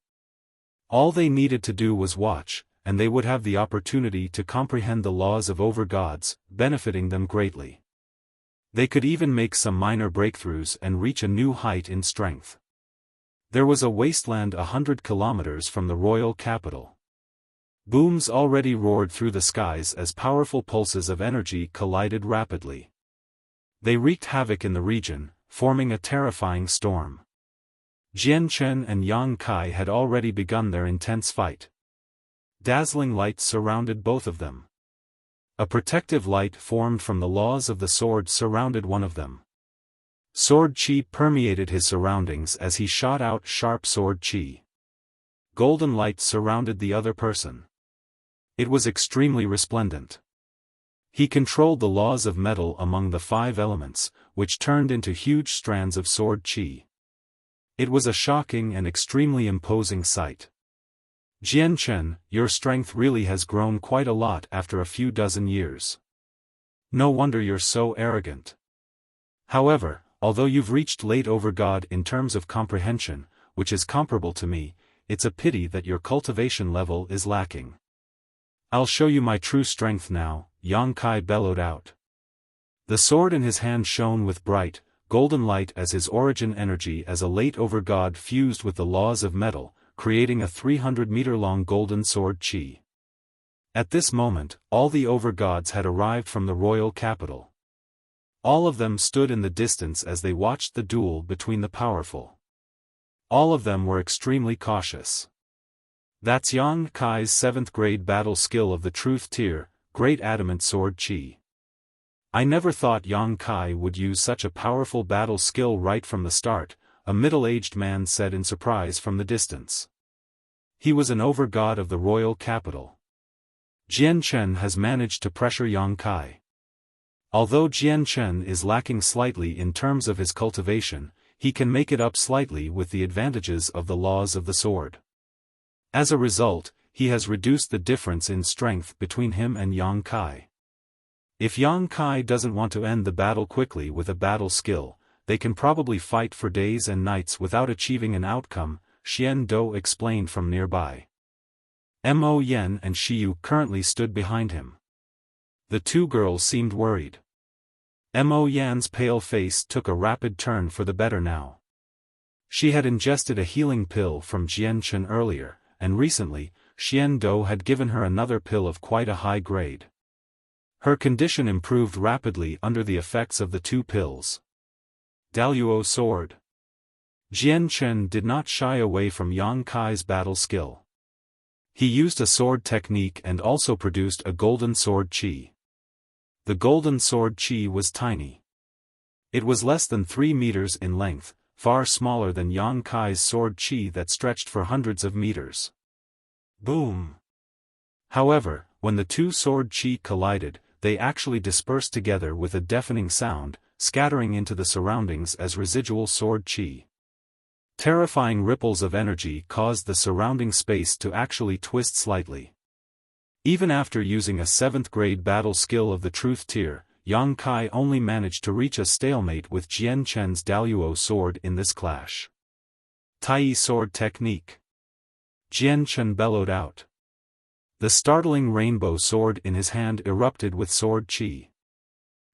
All they needed to do was watch, and they would have the opportunity to comprehend the laws of over-gods, benefiting them greatly. They could even make some minor breakthroughs and reach a new height in strength. There was a wasteland 100 kilometers from the royal capital. Booms already roared through the skies as powerful pulses of energy collided rapidly. They wreaked havoc in the region, forming a terrifying storm. Jian Chen and Yang Kai had already begun their intense fight. Dazzling light surrounded both of them. A protective light formed from the laws of the sword surrounded one of them. Sword chi permeated his surroundings as he shot out sharp sword chi. Golden light surrounded the other person. It was extremely resplendent. He controlled the laws of metal among the 5 elements, which turned into huge strands of sword chi. It was a shocking and extremely imposing sight. Jian Chen, your strength really has grown quite a lot after a few dozen years. No wonder you're so arrogant. However, although you've reached late over-god in terms of comprehension, which is comparable to me, it's a pity that your cultivation level is lacking. I'll show you my true strength now, Yang Kai bellowed out. The sword in his hand shone with bright, golden light as his origin energy as a late over-god fused with the laws of metal, creating a 300-meter-long golden sword chi. At this moment, all the over-gods had arrived from the royal capital. All of them stood in the distance as they watched the duel between the powerful. All of them were extremely cautious. That's Yang Kai's 7th grade battle skill of the truth tier, Great Adamant Sword Chi. I never thought Yang Kai would use such a powerful battle skill right from the start, a middle-aged man said in surprise from the distance. He was an over-god of the royal capital. Jian Chen has managed to pressure Yang Kai. Although Jian Chen is lacking slightly in terms of his cultivation, he can make it up slightly with the advantages of the laws of the sword. As a result, he has reduced the difference in strength between him and Yang Kai. If Yang Kai doesn't want to end the battle quickly with a battle skill, they can probably fight for days and nights without achieving an outcome, Xian Do explained from nearby. Mo Yen and Shiyu currently stood behind him. The two girls seemed worried. Mo Yan's pale face took a rapid turn for the better now. She had ingested a healing pill from Jian Chen earlier, and recently, Xian Do had given her another pill of quite a high grade. Her condition improved rapidly under the effects of the two pills. Daluo sword. Jian Chen did not shy away from Yang Kai's battle skill. He used a sword technique and also produced a golden sword chi. The golden sword chi was tiny. It was less than 3 meters in length, far smaller than Yang Kai's sword chi that stretched for hundreds of meters. Boom! However, when the two sword chi collided, they actually dispersed together with a deafening sound, scattering into the surroundings as residual sword chi. Terrifying ripples of energy caused the surrounding space to actually twist slightly. Even after using a 7th grade battle skill of the truth tier, Yang Kai only managed to reach a stalemate with Jian Chen's Daluo sword in this clash. Tai sword technique. Jian Chen bellowed out. The startling rainbow sword in his hand erupted with sword chi.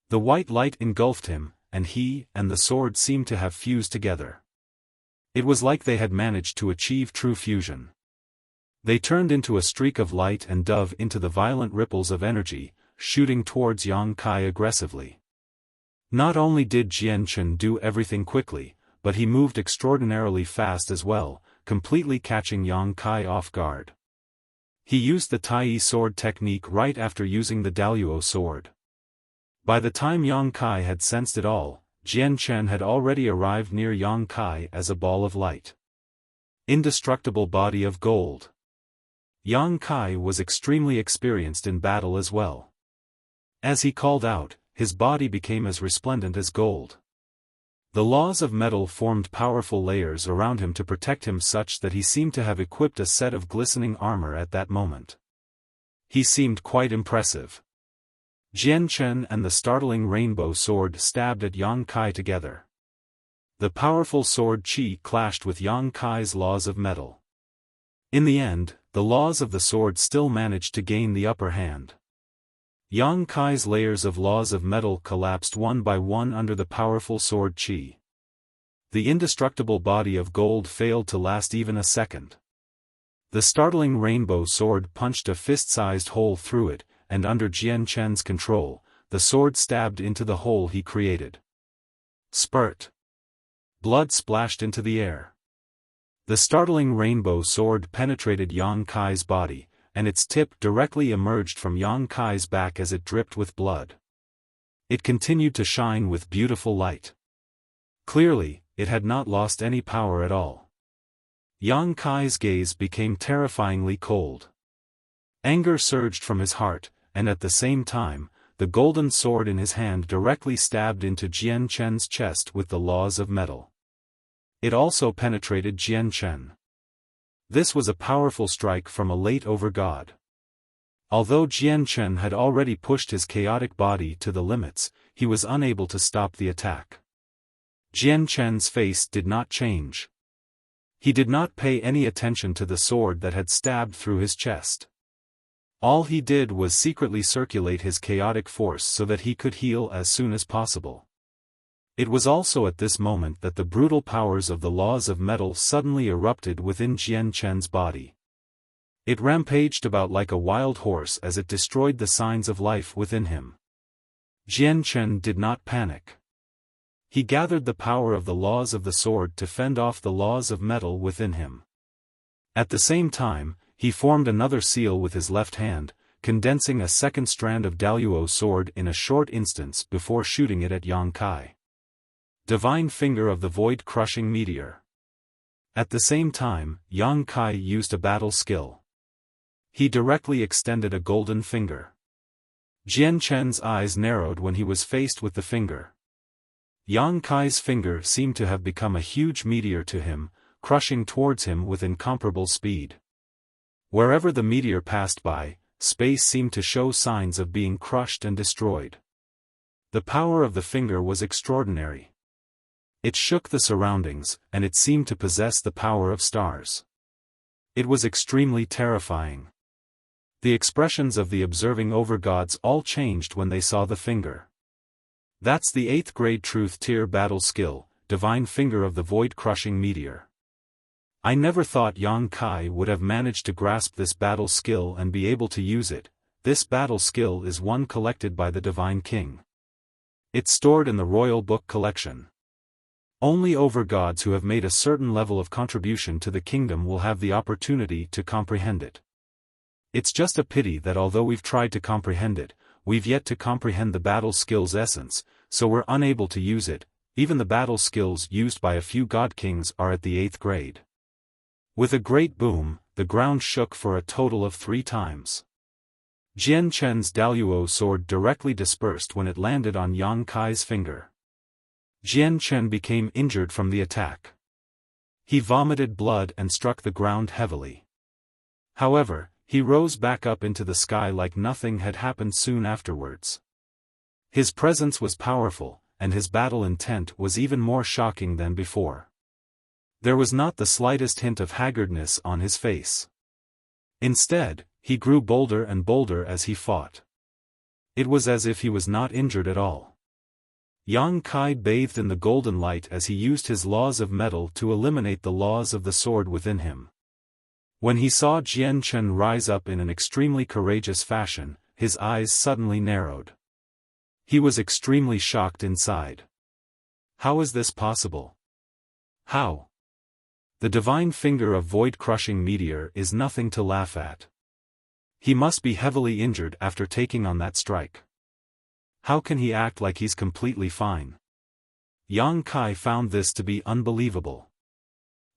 The white light engulfed him, and he and the sword seemed to have fused together. It was like they had managed to achieve true fusion. They turned into a streak of light and dove into the violent ripples of energy, shooting towards Yang Kai aggressively. Not only did Jian Chen do everything quickly, but he moved extraordinarily fast as well, completely catching Yang Kai off guard. He used the Tai sword technique right after using the Daluo sword. By the time Yang Kai had sensed it all, Jian Chen had already arrived near Yang Kai as a ball of light. Indestructible body of gold. Yang Kai was extremely experienced in battle as well. As he called out, his body became as resplendent as gold. The laws of metal formed powerful layers around him to protect him such that he seemed to have equipped a set of glistening armor at that moment. He seemed quite impressive. Jian Chen and the startling rainbow sword stabbed at Yang Kai together. The powerful sword chi clashed with Yang Kai's laws of metal. In the end, the laws of the sword still managed to gain the upper hand. Yang Kai's layers of laws of metal collapsed one by one under the powerful sword chi. The indestructible body of gold failed to last even a second. The startling rainbow sword punched a fist-sized hole through it, and under Jian Chen's control, the sword stabbed into the hole he created. Spurt. Blood splashed into the air. The startling rainbow sword penetrated Yang Kai's body, and its tip directly emerged from Yang Kai's back as it dripped with blood. It continued to shine with beautiful light. Clearly, it had not lost any power at all. Yang Kai's gaze became terrifyingly cold. Anger surged from his heart, and at the same time, the golden sword in his hand directly stabbed into Jian Chen's chest with the laws of metal. It also penetrated Jian Chen. This was a powerful strike from a late over-god. Although Jian Chen had already pushed his chaotic body to the limits, he was unable to stop the attack. Jian Chen's face did not change. He did not pay any attention to the sword that had stabbed through his chest. All he did was secretly circulate his chaotic force so that he could heal as soon as possible. It was also at this moment that the brutal powers of the laws of metal suddenly erupted within Jian Chen's body. It rampaged about like a wild horse as it destroyed the signs of life within him. Jian Chen did not panic. He gathered the power of the laws of the sword to fend off the laws of metal within him. At the same time, he formed another seal with his left hand, condensing a second strand of Daluo sword in a short instance before shooting it at Yang Kai. Divine Finger of the Void-Crushing Meteor. At the same time, Yang Kai used a battle skill. He directly extended a golden finger. Jian Chen's eyes narrowed when he was faced with the finger. Yang Kai's finger seemed to have become a huge meteor to him, crushing towards him with incomparable speed. Wherever the meteor passed by, space seemed to show signs of being crushed and destroyed. The power of the finger was extraordinary. It shook the surroundings, and it seemed to possess the power of stars. It was extremely terrifying. The expressions of the observing overgods all changed when they saw the finger. That's the 8th grade truth tier battle skill, Divine Finger of the Void-Crushing Meteor. I never thought Yang Kai would have managed to grasp this battle skill and be able to use it. This battle skill is one collected by the Divine King. It's stored in the Royal Book collection. Only overgods who have made a certain level of contribution to the kingdom will have the opportunity to comprehend it. It's just a pity that although we've tried to comprehend it, we've yet to comprehend the battle skill's essence, so we're unable to use it. Even the battle skills used by a few god kings are at the 8th grade. With a great boom, the ground shook for a total of 3 times. Jian Chen's Daluo sword directly dispersed when it landed on Yang Kai's finger. Jian Chen became injured from the attack. He vomited blood and struck the ground heavily. However, he rose back up into the sky like nothing had happened soon afterwards. His presence was powerful, and his battle intent was even more shocking than before. There was not the slightest hint of haggardness on his face. Instead, he grew bolder and bolder as he fought. It was as if he was not injured at all. Yang Kai bathed in the golden light as he used his laws of metal to eliminate the laws of the sword within him. When he saw Jian Chen rise up in an extremely courageous fashion, his eyes suddenly narrowed. He was extremely shocked inside. How is this possible? How? The Divine Finger of Void-Crushing Meteor is nothing to laugh at. He must be heavily injured after taking on that strike. How can he act like he's completely fine? Yang Kai found this to be unbelievable.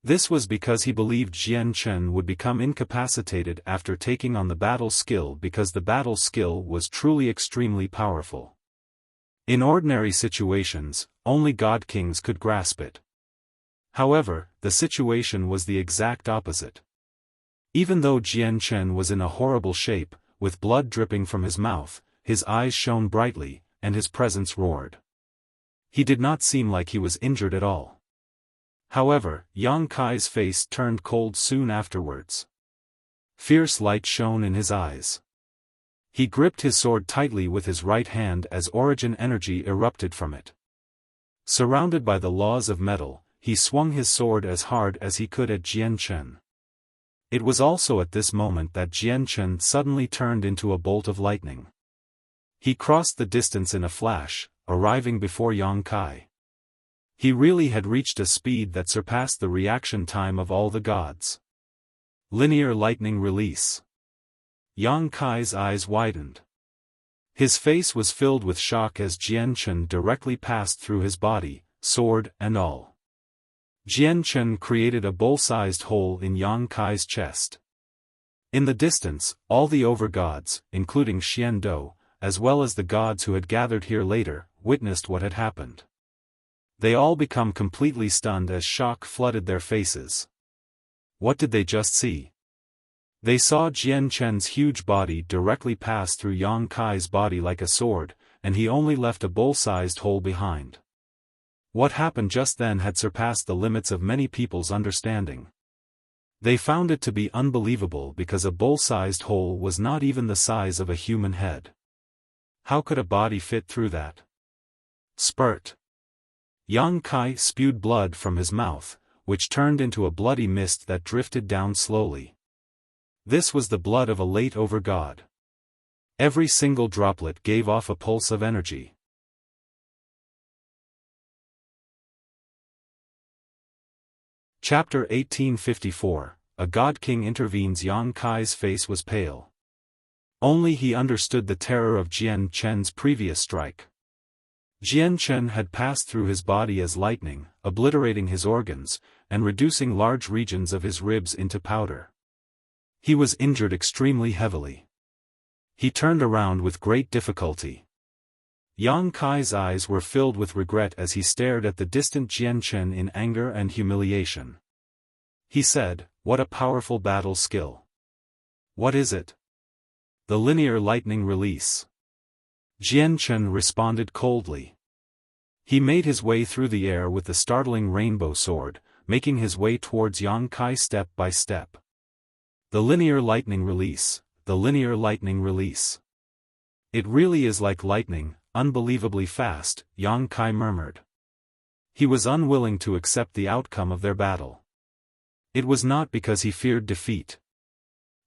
This was because he believed Jian Chen would become incapacitated after taking on the battle skill because the battle skill was truly extremely powerful. In ordinary situations, only god kings could grasp it. However, the situation was the exact opposite. Even though Jian Chen was in a horrible shape, with blood dripping from his mouth, his eyes shone brightly, and his presence roared. He did not seem like he was injured at all. However, Yang Kai's face turned cold soon afterwards. Fierce light shone in his eyes. He gripped his sword tightly with his right hand as origin energy erupted from it. Surrounded by the laws of metal, he swung his sword as hard as he could at Jian Chen. It was also at this moment that Jian Chen suddenly turned into a bolt of lightning. He crossed the distance in a flash, arriving before Yang Kai. He really had reached a speed that surpassed the reaction time of all the gods. Linear lightning release. Yang Kai's eyes widened. His face was filled with shock as Jian Chen directly passed through his body, sword and all. Jian Chen created a bowl-sized hole in Yang Kai's chest. In the distance, all the overgods, including Xian Dou, as well as the gods who had gathered here later, witnessed what had happened. They all become completely stunned as shock flooded their faces. What did they just see? They saw Jian Chen's huge body directly pass through Yang Kai's body like a sword, and he only left a bowl-sized hole behind. What happened just then had surpassed the limits of many people's understanding. They found it to be unbelievable because a bowl-sized hole was not even the size of a human head. How could a body fit through that? Spurt. Yang Kai spewed blood from his mouth, which turned into a bloody mist that drifted down slowly. This was the blood of a late overgod. Every single droplet gave off a pulse of energy. Chapter 1854. A God King intervenes. Yang Kai's face was pale. Only he understood the terror of Jian Chen's previous strike. Jian Chen had passed through his body as lightning, obliterating his organs, and reducing large regions of his ribs into powder. He was injured extremely heavily. He turned around with great difficulty. Yang Kai's eyes were filled with regret as he stared at the distant Jian Chen in anger and humiliation. He said, "What a powerful battle skill. What is it?" "The linear lightning release." Jian Chen responded coldly. He made his way through the air with the startling rainbow sword, making his way towards Yang Kai step by step. "The linear lightning release, the linear lightning release. It really is like lightning, unbelievably fast," Yang Kai murmured. He was unwilling to accept the outcome of their battle. It was not because he feared defeat.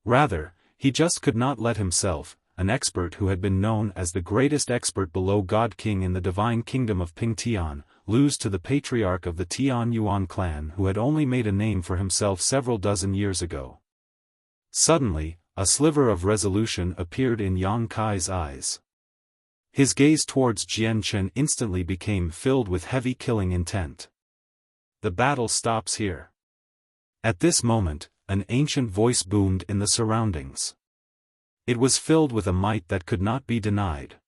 Rather, he just could not let himself, an expert who had been known as the greatest expert below God King in the divine kingdom of Ping Tian, lose to the patriarch of the Tian Yuan clan who had only made a name for himself several dozen years ago. Suddenly, a sliver of resolution appeared in Yang Kai's eyes. His gaze towards Jian Chen instantly became filled with heavy killing intent. "The battle stops here." At this moment, an ancient voice boomed in the surroundings. It was filled with a might that could not be denied.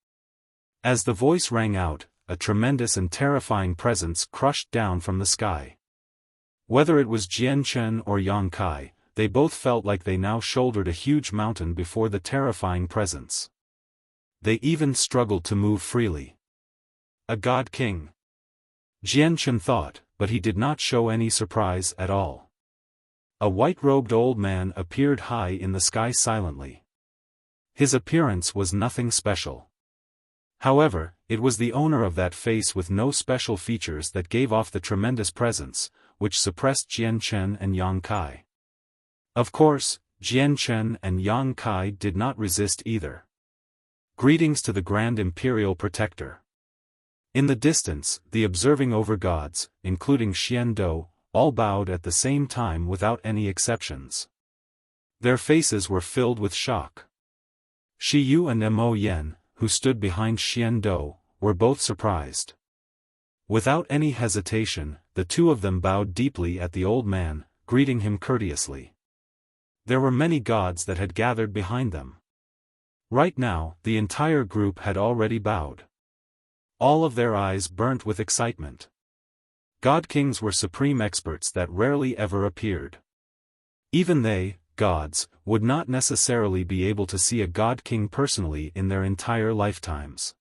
As the voice rang out, a tremendous and terrifying presence crushed down from the sky. Whether it was Jian Chen or Yang Kai, they both felt like they now shouldered a huge mountain before the terrifying presence. They even struggled to move freely. A God King. Jian Chen thought, but he did not show any surprise at all. A white-robed old man appeared high in the sky silently. His appearance was nothing special. However, it was the owner of that face with no special features that gave off the tremendous presence, which suppressed Jian Chen and Yang Kai. Of course, Jian Chen and Yang Kai did not resist either. "Greetings to the Grand Imperial Protector." In the distance, the observing overgods, including Xian Dou, all bowed at the same time without any exceptions. Their faces were filled with shock. Shi Yu and Mo Yen, who stood behind Xian Dou, were both surprised. Without any hesitation, the two of them bowed deeply at the old man, greeting him courteously. There were many gods that had gathered behind them. Right now, the entire group had already bowed. All of their eyes burnt with excitement. God Kings were supreme experts that rarely ever appeared. Even they, gods, would not necessarily be able to see a God King personally in their entire lifetimes.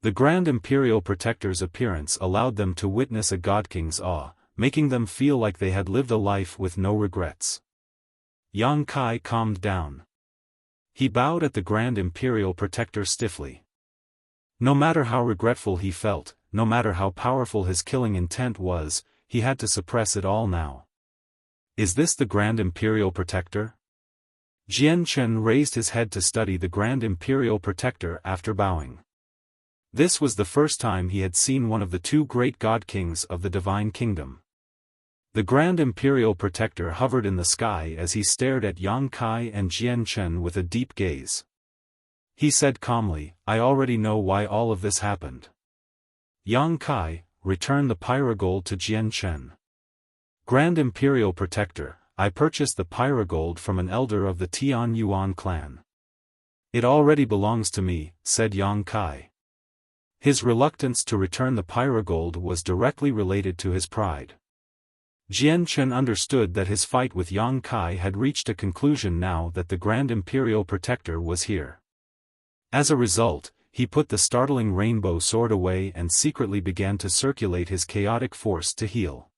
The Grand Imperial Protector's appearance allowed them to witness a God King's awe, making them feel like they had lived a life with no regrets. Yang Kai calmed down. He bowed at the Grand Imperial Protector stiffly. No matter how regretful he felt, no matter how powerful his killing intent was, he had to suppress it all now. "Is this the Grand Imperial Protector?" Jian Chen raised his head to study the Grand Imperial Protector after bowing. This was the first time he had seen one of the two great God Kings of the Divine Kingdom. The Grand Imperial Protector hovered in the sky as he stared at Yang Kai and Jian Chen with a deep gaze. He said calmly, "I already know why all of this happened." Yang Kai, return the pyrogold to Jian Chen. "Grand Imperial Protector, I purchased the pyrogold from an elder of the Tian Yuan clan." "It already belongs to me," said Yang Kai. His reluctance to return the pyrogold was directly related to his pride. Jian Chen understood that his fight with Yang Kai had reached a conclusion now that the Grand Imperial Protector was here. As a result, he put the startling rainbow sword away and secretly began to circulate his chaotic force to heal.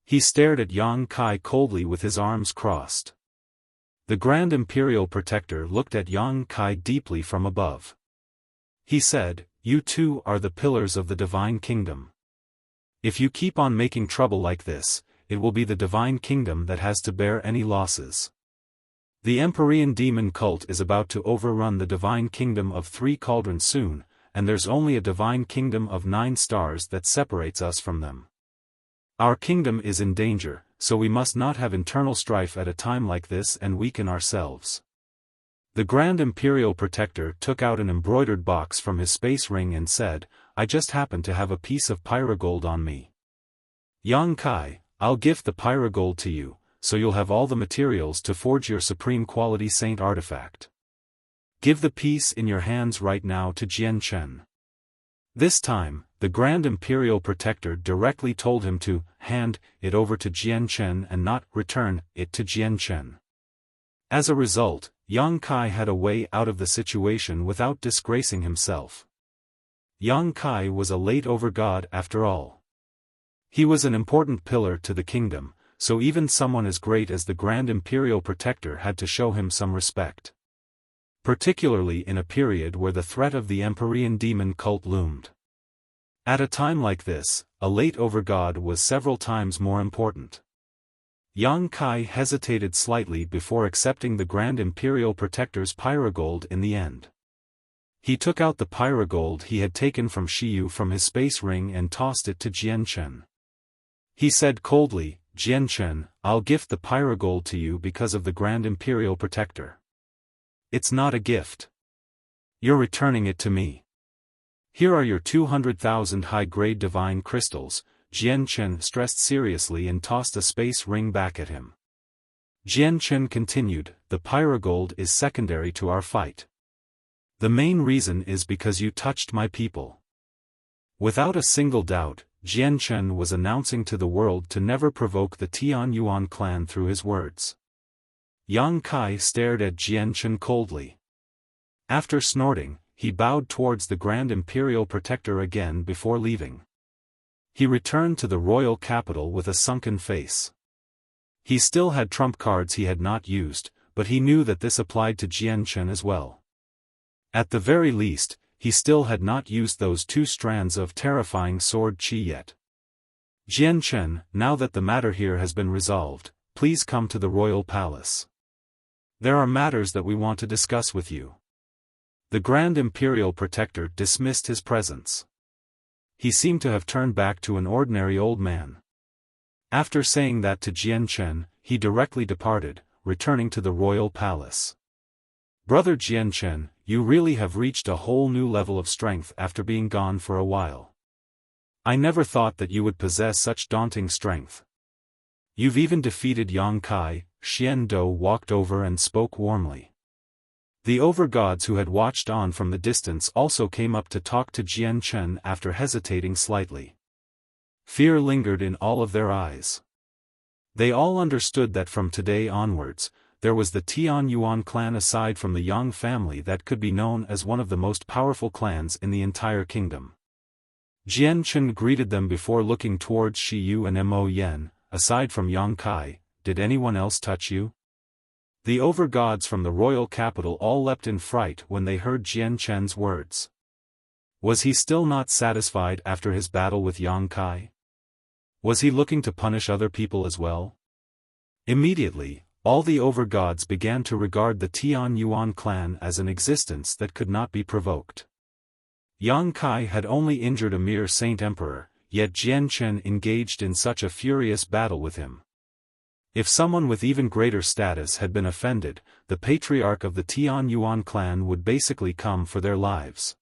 He stared at Yang Kai coldly with his arms crossed. The Grand Imperial Protector looked at Yang Kai deeply from above. He said, "You two are the pillars of the Divine Kingdom. If you keep on making trouble like this, it will be the Divine Kingdom that has to bear any losses." The Empyrean demon cult is about to overrun the divine kingdom of 3 cauldrons soon, and there's only a divine kingdom of 9 stars that separates us from them. Our kingdom is in danger, so we must not have internal strife at a time like this and weaken ourselves. The Grand Imperial Protector took out an embroidered box from his space ring and said, I just happen to have a piece of pyrogold on me. Yang Kai, I'll gift the pyrogold to you, so you'll have all the materials to forge your supreme quality saint artifact. Give the piece in your hands right now to Jian Chen. This time, the Grand Imperial Protector directly told him to hand it over to Jian Chen and not return it to Jian Chen. As a result, Yang Kai had a way out of the situation without disgracing himself. Yang Kai was a late overgod after all. He was an important pillar to the kingdom, so even someone as great as the Grand Imperial Protector had to show him some respect. Particularly in a period where the threat of the Empyrean demon cult loomed. At a time like this, a late overgod was several times more important. Yang Kai hesitated slightly before accepting the Grand Imperial Protector's pyrogold in the end. He took out the pyrogold he had taken from Shiyu from his space ring and tossed it to Jian Chen. He said coldly, Jian Chen, I'll gift the pyrogold to you because of the Grand Imperial Protector. It's not a gift. You're returning it to me. Here are your 200,000 high-grade divine crystals. Jian Chen stressed seriously and tossed a space ring back at him. Jian Chen continued, the pyrogold is secondary to our fight. The main reason is because you touched my people. Without a single doubt, Jian Chen was announcing to the world to never provoke the Tian Yuan clan through his words. Yang Kai stared at Jian Chen coldly. After snorting, he bowed towards the Grand Imperial Protector again before leaving. He returned to the royal capital with a sunken face. He still had trump cards he had not used, but he knew that this applied to Jian Chen as well. At the very least, he still had not used those 2 strands of terrifying sword qi yet. Jian Chen, now that the matter here has been resolved, please come to the royal palace. There are matters that we want to discuss with you. The Grand Imperial Protector dismissed his presence. He seemed to have turned back to an ordinary old man. After saying that to Jian Chen, he directly departed, returning to the royal palace. Brother Jian Chen, you really have reached a whole new level of strength after being gone for a while. I never thought that you would possess such daunting strength. You've even defeated Yang Kai. Xian Do walked over and spoke warmly. The overgods who had watched on from the distance also came up to talk to Jian Chen after hesitating slightly. Fear lingered in all of their eyes. They all understood that from today onwards, there was the Tian Yuan clan aside from the Yang family that could be known as one of the most powerful clans in the entire kingdom. Jian Chen greeted them before looking towards Shiyu and Mo Yen. Aside from Yang Kai, did anyone else touch you? The overgods from the royal capital all leapt in fright when they heard Jian Chen's words. Was he still not satisfied after his battle with Yang Kai? Was he looking to punish other people as well? Immediately, all the overgods began to regard the Tian Yuan clan as an existence that could not be provoked. Yang Kai had only injured a mere saint emperor, yet Jian Chen engaged in such a furious battle with him. If someone with even greater status had been offended, the patriarch of the Tian Yuan clan would basically come for their lives.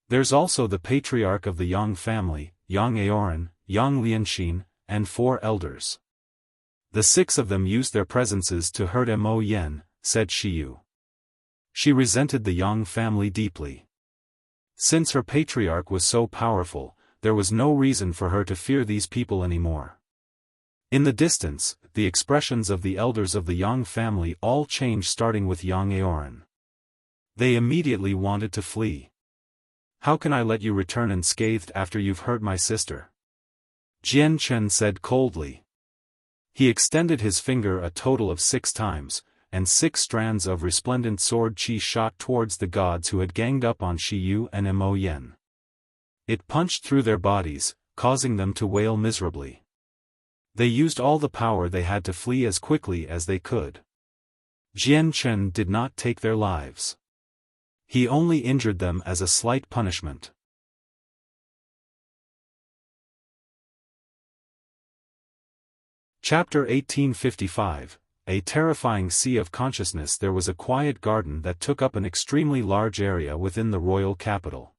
There's also the patriarch of the Yang family, Yang Aoran, Yang Lianxin, and 4 elders. The 6 of them used their presences to hurt Mo Yen, said Shiyu. She resented the Yang family deeply. Since her patriarch was so powerful, there was no reason for her to fear these people anymore. In the distance, the expressions of the elders of the Yang family all changed, starting with Yang Aoran. They immediately wanted to flee. How can I let you return unscathed after you've hurt my sister? Jian Chen said coldly. He extended his finger a total of 6 times, and 6 strands of resplendent sword qi shot towards the gods who had ganged up on Shiyu and Mo Yen. It punched through their bodies, causing them to wail miserably. They used all the power they had to flee as quickly as they could. Jian Chen did not take their lives. He only injured them as a slight punishment. Chapter 1855. A terrifying sea of consciousness. There was a quiet garden that took up an extremely large area within the royal capital.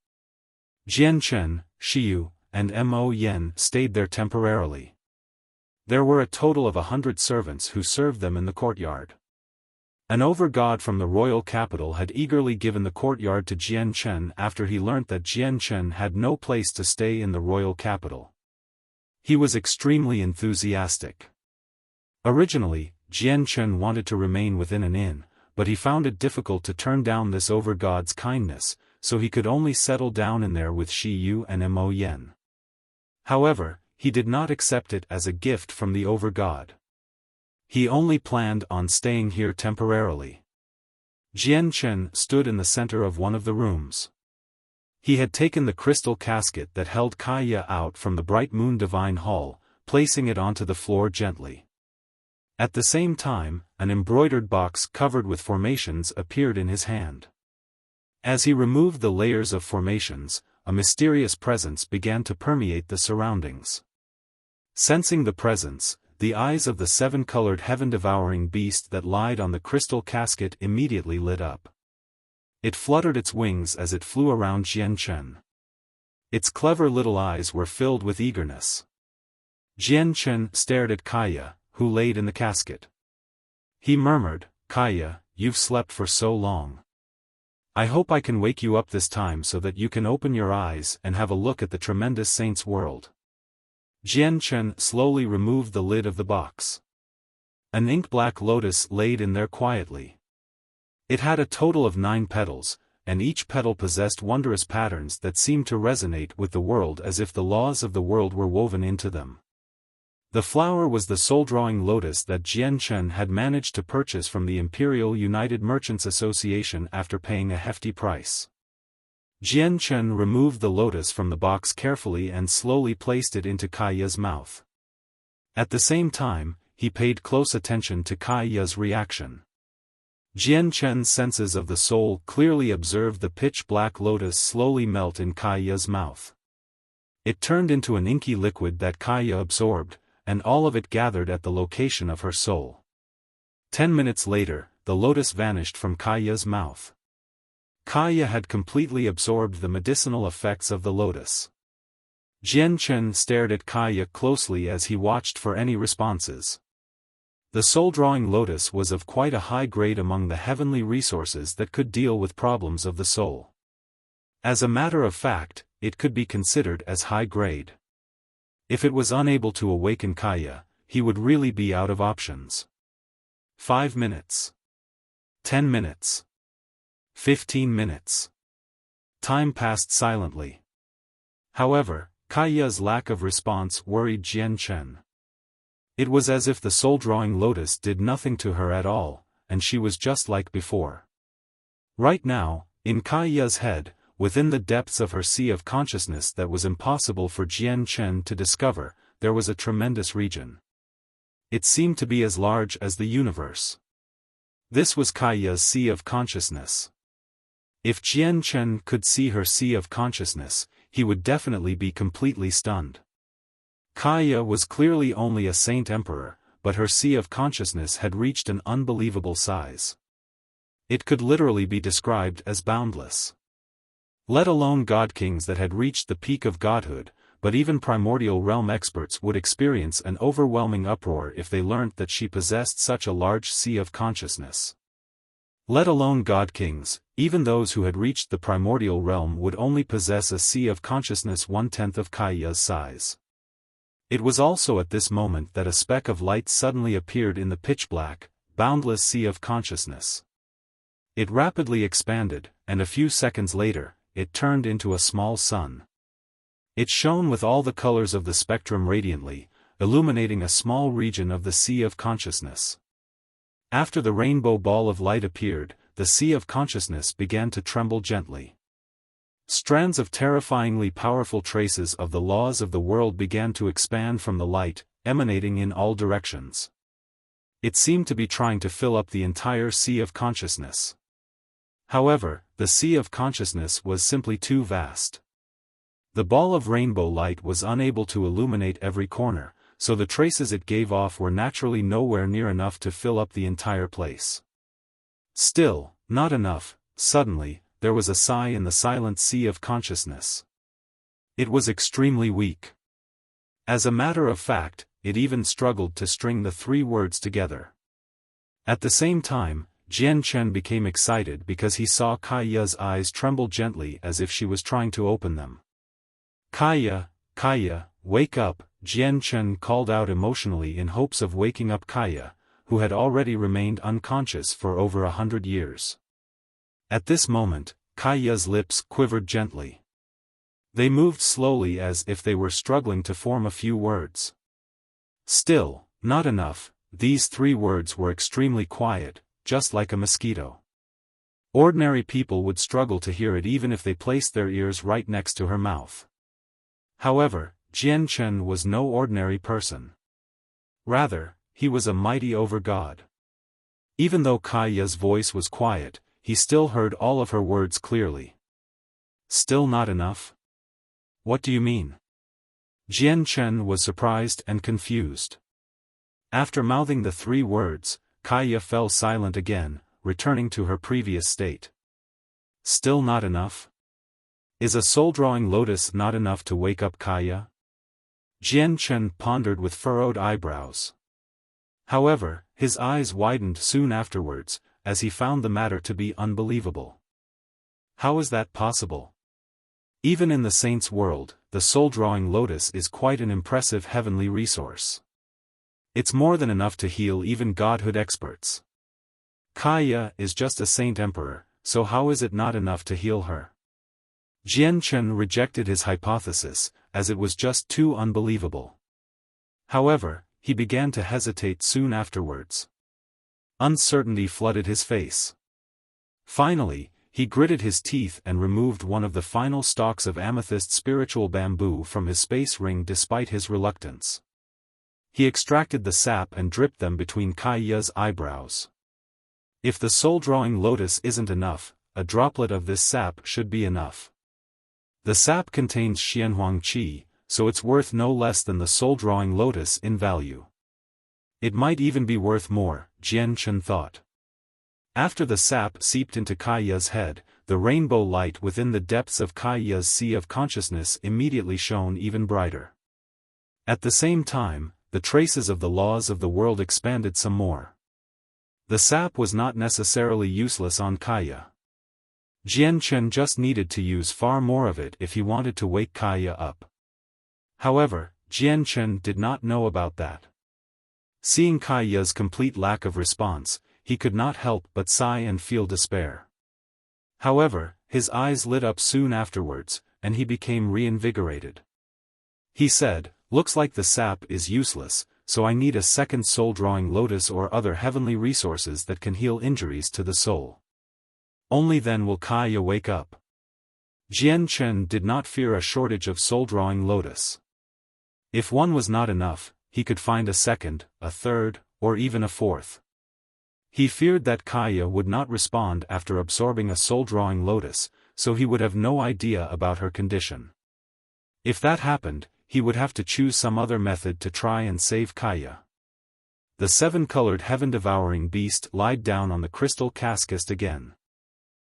Jian Chen, Xiu, and Mo Yen stayed there temporarily. There were a total of 100 servants who served them in the courtyard. An over-god from the royal capital had eagerly given the courtyard to Jian Chen after he learnt that Jian Chen had no place to stay in the royal capital. He was extremely enthusiastic. Originally, Jian Chen wanted to remain within an inn, but he found it difficult to turn down this over-god's kindness, so he could only settle down in there with Shi Yu and Mo Yen. However, he did not accept it as a gift from the over-god. He only planned on staying here temporarily. Jian Chen stood in the center of one of the rooms. He had taken the crystal casket that held Kaya out from the Bright Moon Divine Hall, placing it onto the floor gently. At the same time, an embroidered box covered with formations appeared in his hand. As he removed the layers of formations, a mysterious presence began to permeate the surroundings. Sensing the presence, the eyes of the seven-colored heaven-devouring beast that lied on the crystal casket immediately lit up. It fluttered its wings as it flew around Jian Chen. Its clever little eyes were filled with eagerness. Jian Chen stared at Kaya, who laid in the casket. He murmured, "Kaya, you've slept for so long. I hope I can wake you up this time so that you can open your eyes and have a look at the tremendous saint's world." Jian Chen slowly removed the lid of the box. An ink-black lotus laid in there quietly. It had a total of 9 petals, and each petal possessed wondrous patterns that seemed to resonate with the world as if the laws of the world were woven into them. The flower was the soul-drawing lotus that Jian Chen had managed to purchase from the Imperial United Merchants Association after paying a hefty price. Jian Chen removed the lotus from the box carefully and slowly placed it into Kaya's mouth. At the same time, he paid close attention to Kaya's reaction. Jian Chen's senses of the soul clearly observed the pitch-black lotus slowly melt in Kaya's mouth. It turned into an inky liquid that Kaya absorbed, and all of it gathered at the location of her soul. 10 minutes later, the lotus vanished from Kaya's mouth. Kaya had completely absorbed the medicinal effects of the lotus. Jian Chen stared at Kaya closely as he watched for any responses. The soul-drawing lotus was of quite a high grade among the heavenly resources that could deal with problems of the soul. As a matter of fact, it could be considered as high grade. If it was unable to awaken Kaya, he would really be out of options. 5 minutes. 10 minutes. 15 minutes. Time passed silently. However, Kaya's lack of response worried Jian Chen. It was as if the soul-drawing lotus did nothing to her at all, and she was just like before. Right now, in Kaya's head, within the depths of her sea of consciousness that was impossible for Jian Chen to discover, there was a tremendous region. It seemed to be as large as the universe. This was Kaya's sea of consciousness. If Jian Chen could see her sea of consciousness, he would definitely be completely stunned. Kaya was clearly only a saint emperor, but her sea of consciousness had reached an unbelievable size. It could literally be described as boundless. Let alone god-kings that had reached the peak of godhood, but even primordial realm experts would experience an overwhelming uproar if they learnt that she possessed such a large sea of consciousness. Let alone god-kings, even those who had reached the primordial realm would only possess a sea of consciousness 1/10 of Kaya's size. It was also at this moment that a speck of light suddenly appeared in the pitch-black, boundless sea of consciousness. It rapidly expanded, and a few seconds later, it turned into a small sun. It shone with all the colors of the spectrum radiantly, illuminating a small region of the sea of consciousness. After the rainbow ball of light appeared, the sea of consciousness began to tremble gently. Strands of terrifyingly powerful traces of the laws of the world began to expand from the light, emanating in all directions. It seemed to be trying to fill up the entire sea of consciousness. However, the sea of consciousness was simply too vast. The ball of rainbow light was unable to illuminate every corner, so the traces it gave off were naturally nowhere near enough to fill up the entire place. Still, not enough. Suddenly, there was a sigh in the silent sea of consciousness. It was extremely weak. As a matter of fact, it even struggled to string the 3 words together. At the same time, Jian Chen became excited because he saw Kaiya's eyes tremble gently as if she was trying to open them. Kaiya, Kaiya, wake up, Jian Chen called out emotionally in hopes of waking up Kaiya, who had already remained unconscious for over 100 years. At this moment, Kaiya's lips quivered gently. They moved slowly as if they were struggling to form a few words. Still, not enough. These 3 words were extremely quiet, just like a mosquito. Ordinary people would struggle to hear it even if they placed their ears right next to her mouth. However, Jian Chen was no ordinary person. Rather, he was a mighty overgod. Even though Kaiya's voice was quiet, he still heard all of her words clearly. Still not enough? What do you mean? Jian Chen was surprised and confused. After mouthing the 3 words, Kaiya fell silent again, returning to her previous state. Still not enough? Is a soul-drawing lotus not enough to wake up Kaiya? Jian Chen pondered with furrowed eyebrows. However, his eyes widened soon afterwards, as he found the matter to be unbelievable. How is that possible? Even in the saints' world, the soul-drawing lotus is quite an impressive heavenly resource. It's more than enough to heal even godhood experts. Kaiya is just a saint emperor, so how is it not enough to heal her? Jian Chen rejected his hypothesis, as it was just too unbelievable. However, he began to hesitate soon afterwards. Uncertainty flooded his face. Finally, he gritted his teeth and removed one of the final stalks of amethyst spiritual bamboo from his space ring despite his reluctance. He extracted the sap and dripped them between Kaiya's eyebrows. If the soul-drawing lotus isn't enough, a droplet of this sap should be enough. The sap contains Xianhuang Qi, so it's worth no less than the soul-drawing lotus in value. It might even be worth more, Jian Chen thought. After the sap seeped into Kaiya's head, the rainbow light within the depths of Kaiya's sea of consciousness immediately shone even brighter. At the same time, the traces of the laws of the world expanded some more. The sap was not necessarily useless on Kaiya. Jian Chen just needed to use far more of it if he wanted to wake Kaiya up. However, Jian Chen did not know about that. Seeing Kaiya's complete lack of response, he could not help but sigh and feel despair. However, his eyes lit up soon afterwards, and he became reinvigorated. He said, "Looks like the sap is useless, so I need a second soul-drawing lotus or other heavenly resources that can heal injuries to the soul. Only then will Kaiya wake up." Jian Chen did not fear a shortage of soul-drawing lotus. If one was not enough, he could find a second, a third, or even a fourth. He feared that Kaiya would not respond after absorbing a soul-drawing lotus, so he would have no idea about her condition. If that happened, he would have to choose some other method to try and save Kaiya. The 7-colored heaven-devouring beast lied down on the crystal casket again.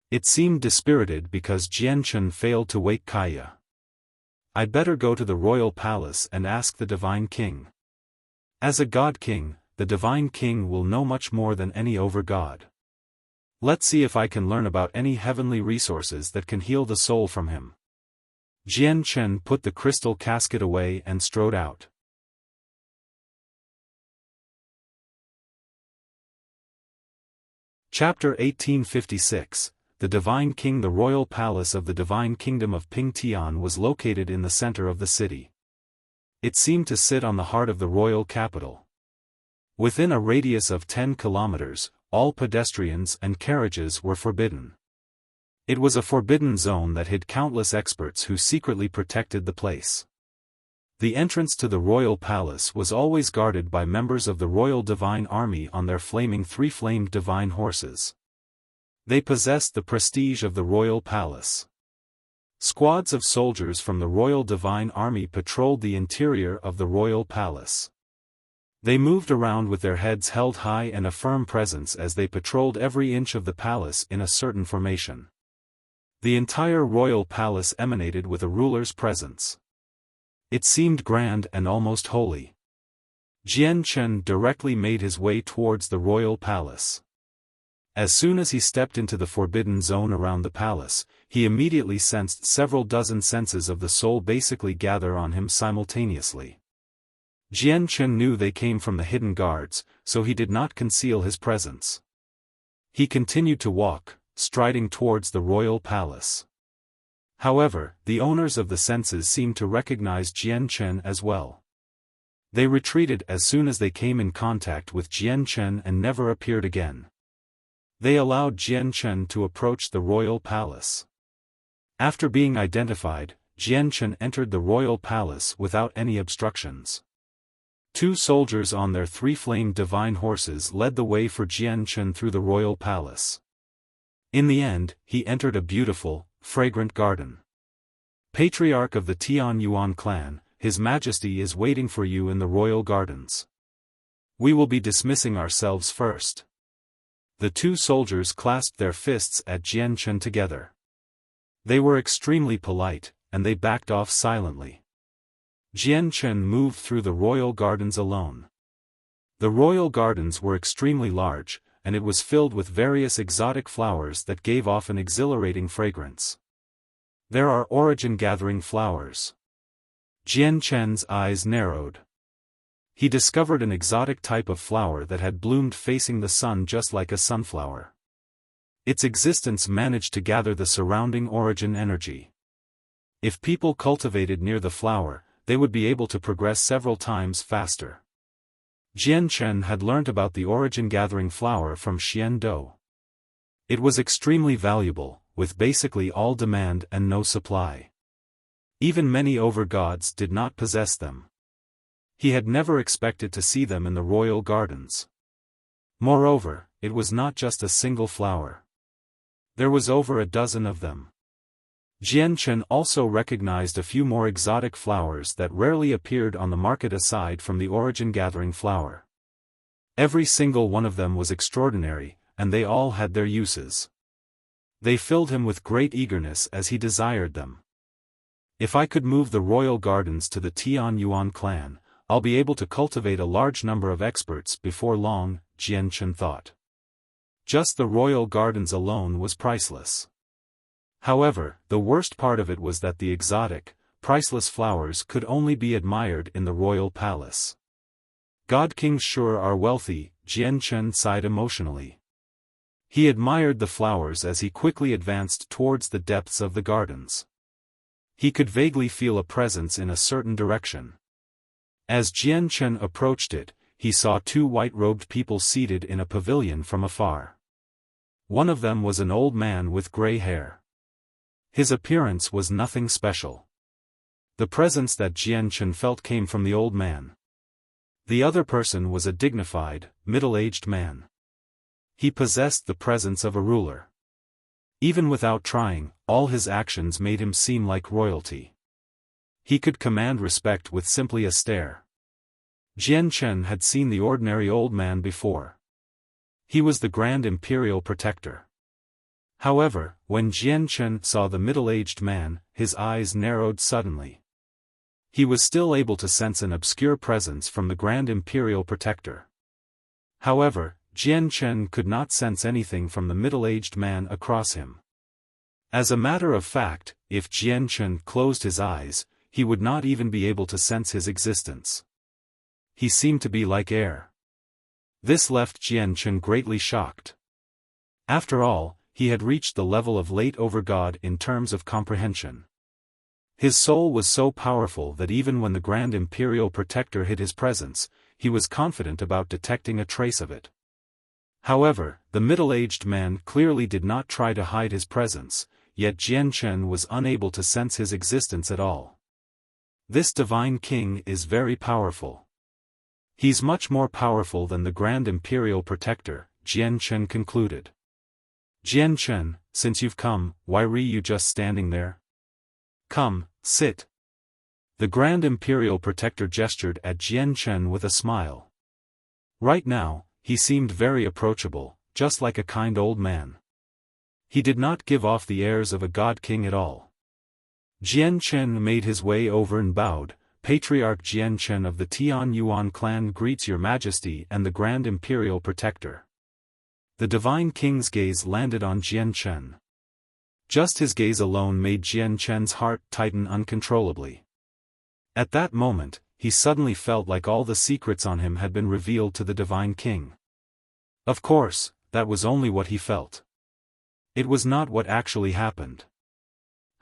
It seemed dispirited because Jian Chen failed to wake Kaiya. "I'd better go to the royal palace and ask the divine king. As a god king, the divine king will know much more than any over-god. Let's see if I can learn about any heavenly resources that can heal the soul from him." Jian Chen put the crystal casket away and strode out. Chapter 1856. The Divine King. The royal palace of the Divine Kingdom of Pingtian was located in the center of the city. It seemed to sit on the heart of the royal capital. Within a radius of 10 kilometers, all pedestrians and carriages were forbidden. It was a forbidden zone that hid countless experts who secretly protected the place. The entrance to the royal palace was always guarded by members of the royal divine army on their flaming three-flamed divine horses. They possessed the prestige of the royal palace. Squads of soldiers from the royal divine army patrolled the interior of the royal palace. They moved around with their heads held high and a firm presence as they patrolled every inch of the palace in a certain formation. The entire royal palace emanated with a ruler's presence. It seemed grand and almost holy. Jian Chen directly made his way towards the royal palace. As soon as he stepped into the forbidden zone around the palace, he immediately sensed several dozen senses of the soul basically gather on him simultaneously. Jian Chen knew they came from the hidden guards, so he did not conceal his presence. He continued to walk, striding towards the royal palace. However, the owners of the senses seemed to recognize Jian Chen as well. They retreated as soon as they came in contact with Jian Chen and never appeared again. They allowed Jian Chen to approach the royal palace. After being identified, Jian Chen entered the royal palace without any obstructions. Two soldiers on their three-flamed divine horses led the way for Jian Chen through the royal palace. In the end, he entered a beautiful, fragrant garden. Patriarch of the Tian Yuan clan, His Majesty is waiting for you in the royal gardens. We will be dismissing ourselves first. The two soldiers clasped their fists at Jian Chen together. They were extremely polite, and they backed off silently. Jian Chen moved through the royal gardens alone. The royal gardens were extremely large, and it was filled with various exotic flowers that gave off an exhilarating fragrance. There are origin-gathering flowers. Jian Chen's eyes narrowed. He discovered an exotic type of flower that had bloomed facing the sun just like a sunflower. Its existence managed to gather the surrounding origin energy. If people cultivated near the flower, they would be able to progress several times faster. Jian Chen had learnt about the origin-gathering flower from Xian Do. It was extremely valuable, with basically all demand and no supply. Even many over-gods did not possess them. He had never expected to see them in the royal gardens. Moreover, it was not just a single flower. There was over a dozen of them. Jian Chen also recognized a few more exotic flowers that rarely appeared on the market aside from the origin-gathering flower. Every single one of them was extraordinary, and they all had their uses. They filled him with great eagerness as he desired them. If I could move the royal gardens to the Tian Yuan clan, I'll be able to cultivate a large number of experts before long, Jian Chen thought. Just the royal gardens alone was priceless. However, the worst part of it was that the exotic, priceless flowers could only be admired in the royal palace. God kings sure are wealthy, Jian Chen sighed emotionally. He admired the flowers as he quickly advanced towards the depths of the gardens. He could vaguely feel a presence in a certain direction. As Jian Chen approached it, he saw two white-robed people seated in a pavilion from afar. One of them was an old man with gray hair. His appearance was nothing special. The presence that Jian Chen felt came from the old man. The other person was a dignified, middle-aged man. He possessed the presence of a ruler. Even without trying, all his actions made him seem like royalty. He could command respect with simply a stare. Jian Chen had seen the ordinary old man before. He was the Grand Imperial Protector. However, when Jian Chen saw the middle-aged man, his eyes narrowed suddenly. He was still able to sense an obscure presence from the Grand Imperial Protector. However, Jian Chen could not sense anything from the middle-aged man across him. As a matter of fact, if Jian Chen closed his eyes, he would not even be able to sense his existence. He seemed to be like air. This left Jian Chen greatly shocked. After all, he had reached the level of late overgod in terms of comprehension. His soul was so powerful that even when the Grand Imperial Protector hid his presence, he was confident about detecting a trace of it. However, the middle-aged man clearly did not try to hide his presence, yet Jian Chen was unable to sense his existence at all. This divine king is very powerful. He's much more powerful than the Grand Imperial Protector, Jian Chen concluded. Jian Chen, since you've come, why are you just standing there? Come, sit. The Grand Imperial Protector gestured at Jian Chen with a smile. Right now, he seemed very approachable, just like a kind old man. He did not give off the airs of a god king at all. Jian Chen made his way over and bowed. Patriarch Jian Chen of the Tian Yuan clan greets your majesty and the Grand Imperial Protector. The divine king's gaze landed on Jian Chen. Just his gaze alone made Jian Chen's heart tighten uncontrollably. At that moment, he suddenly felt like all the secrets on him had been revealed to the divine king. Of course, that was only what he felt. It was not what actually happened.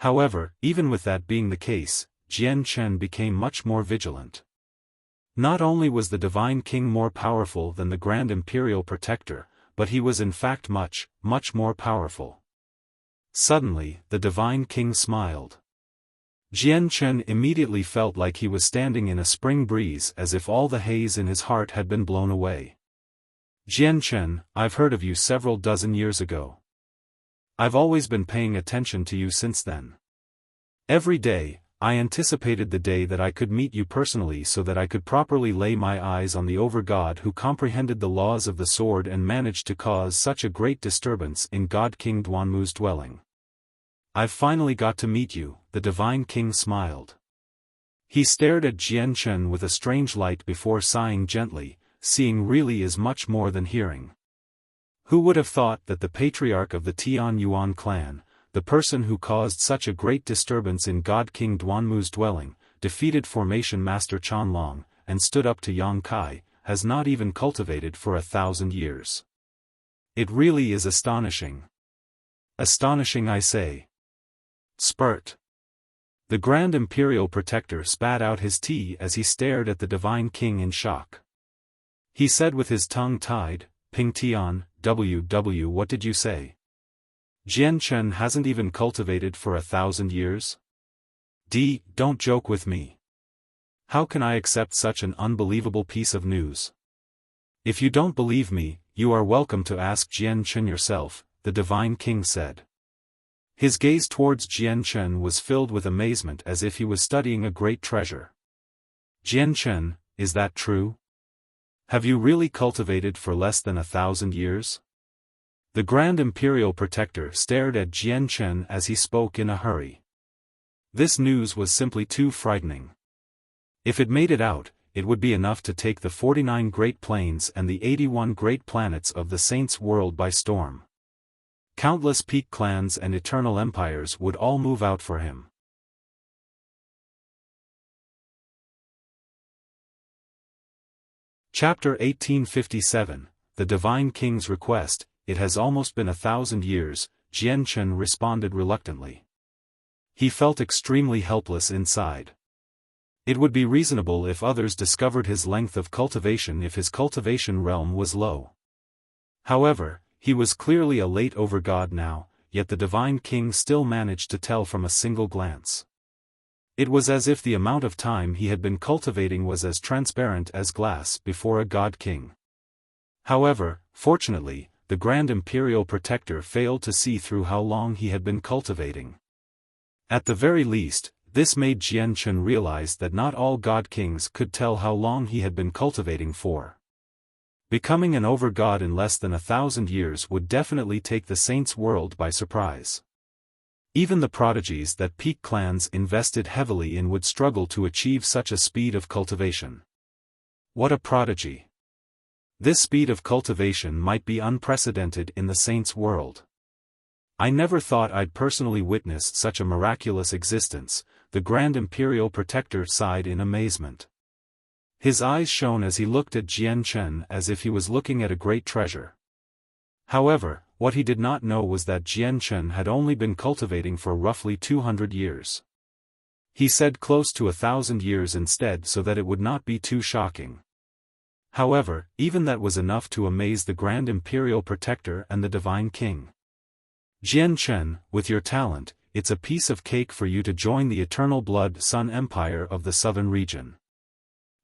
However, even with that being the case, Jian Chen became much more vigilant. Not only was the divine king more powerful than the Grand Imperial Protector, but he was in fact much, much more powerful. Suddenly, the divine king smiled. Jian Chen immediately felt like he was standing in a spring breeze, as if all the haze in his heart had been blown away. Jian Chen, I've heard of you several dozen years ago. I've always been paying attention to you since then. Every day, I anticipated the day that I could meet you personally so that I could properly lay my eyes on the overgod who comprehended the laws of the sword and managed to cause such a great disturbance in God King Duanmu's dwelling. I've finally got to meet you, the divine king smiled. He stared at Jian Chen with a strange light before sighing gently, seeing really is much more than hearing. Who would have thought that the patriarch of the Tian Yuan clan, the person who caused such a great disturbance in God King Duanmu's dwelling, defeated Formation Master Chan Long, and stood up to Yang Kai, has not even cultivated for 1,000 years. It really is astonishing. Astonishing, I say. Spurt. The Grand Imperial Protector spat out his tea as he stared at the divine king in shock. He said with his tongue tied, Ping Tian, what did you say? Jian Chen hasn't even cultivated for 1,000 years? Don't joke with me. How can I accept such an unbelievable piece of news? If you don't believe me, you are welcome to ask Jian Chen yourself, the divine king said. His gaze towards Jian Chen was filled with amazement as if he was studying a great treasure. Jian Chen, is that true? Have you really cultivated for less than 1,000 years? The Grand Imperial Protector stared at Jian Chen as he spoke in a hurry. This news was simply too frightening. If it made it out, it would be enough to take the 49 Great Plains and the 81 Great Planets of the Saints' world by storm. Countless peak clans and eternal empires would all move out for him. Chapter 1857, The Divine King's Request. It has almost been 1,000 years, Jian Chen responded reluctantly. He felt extremely helpless inside. It would be reasonable if others discovered his length of cultivation if his cultivation realm was low. However, he was clearly a late overgod now, yet the divine king still managed to tell from a single glance. It was as if the amount of time he had been cultivating was as transparent as glass before a god king. However, fortunately, the Grand Imperial Protector failed to see through how long he had been cultivating. At the very least, this made Jian Chen realize that not all god kings could tell how long he had been cultivating for. Becoming an overgod in less than 1,000 years would definitely take the Saints' world by surprise. Even the prodigies that peak clans invested heavily in would struggle to achieve such a speed of cultivation. What a prodigy! This speed of cultivation might be unprecedented in the Saints' world. I never thought I'd personally witness such a miraculous existence, the Grand Imperial Protector sighed in amazement. His eyes shone as he looked at Jian Chen as if he was looking at a great treasure. However, what he did not know was that Jian Chen had only been cultivating for roughly 200 years. He said close to 1,000 years instead so that it would not be too shocking. However, even that was enough to amaze the Grand Imperial Protector and the Divine King. Jian Chen, with your talent, it's a piece of cake for you to join the Eternal Blood Sun Empire of the Southern region.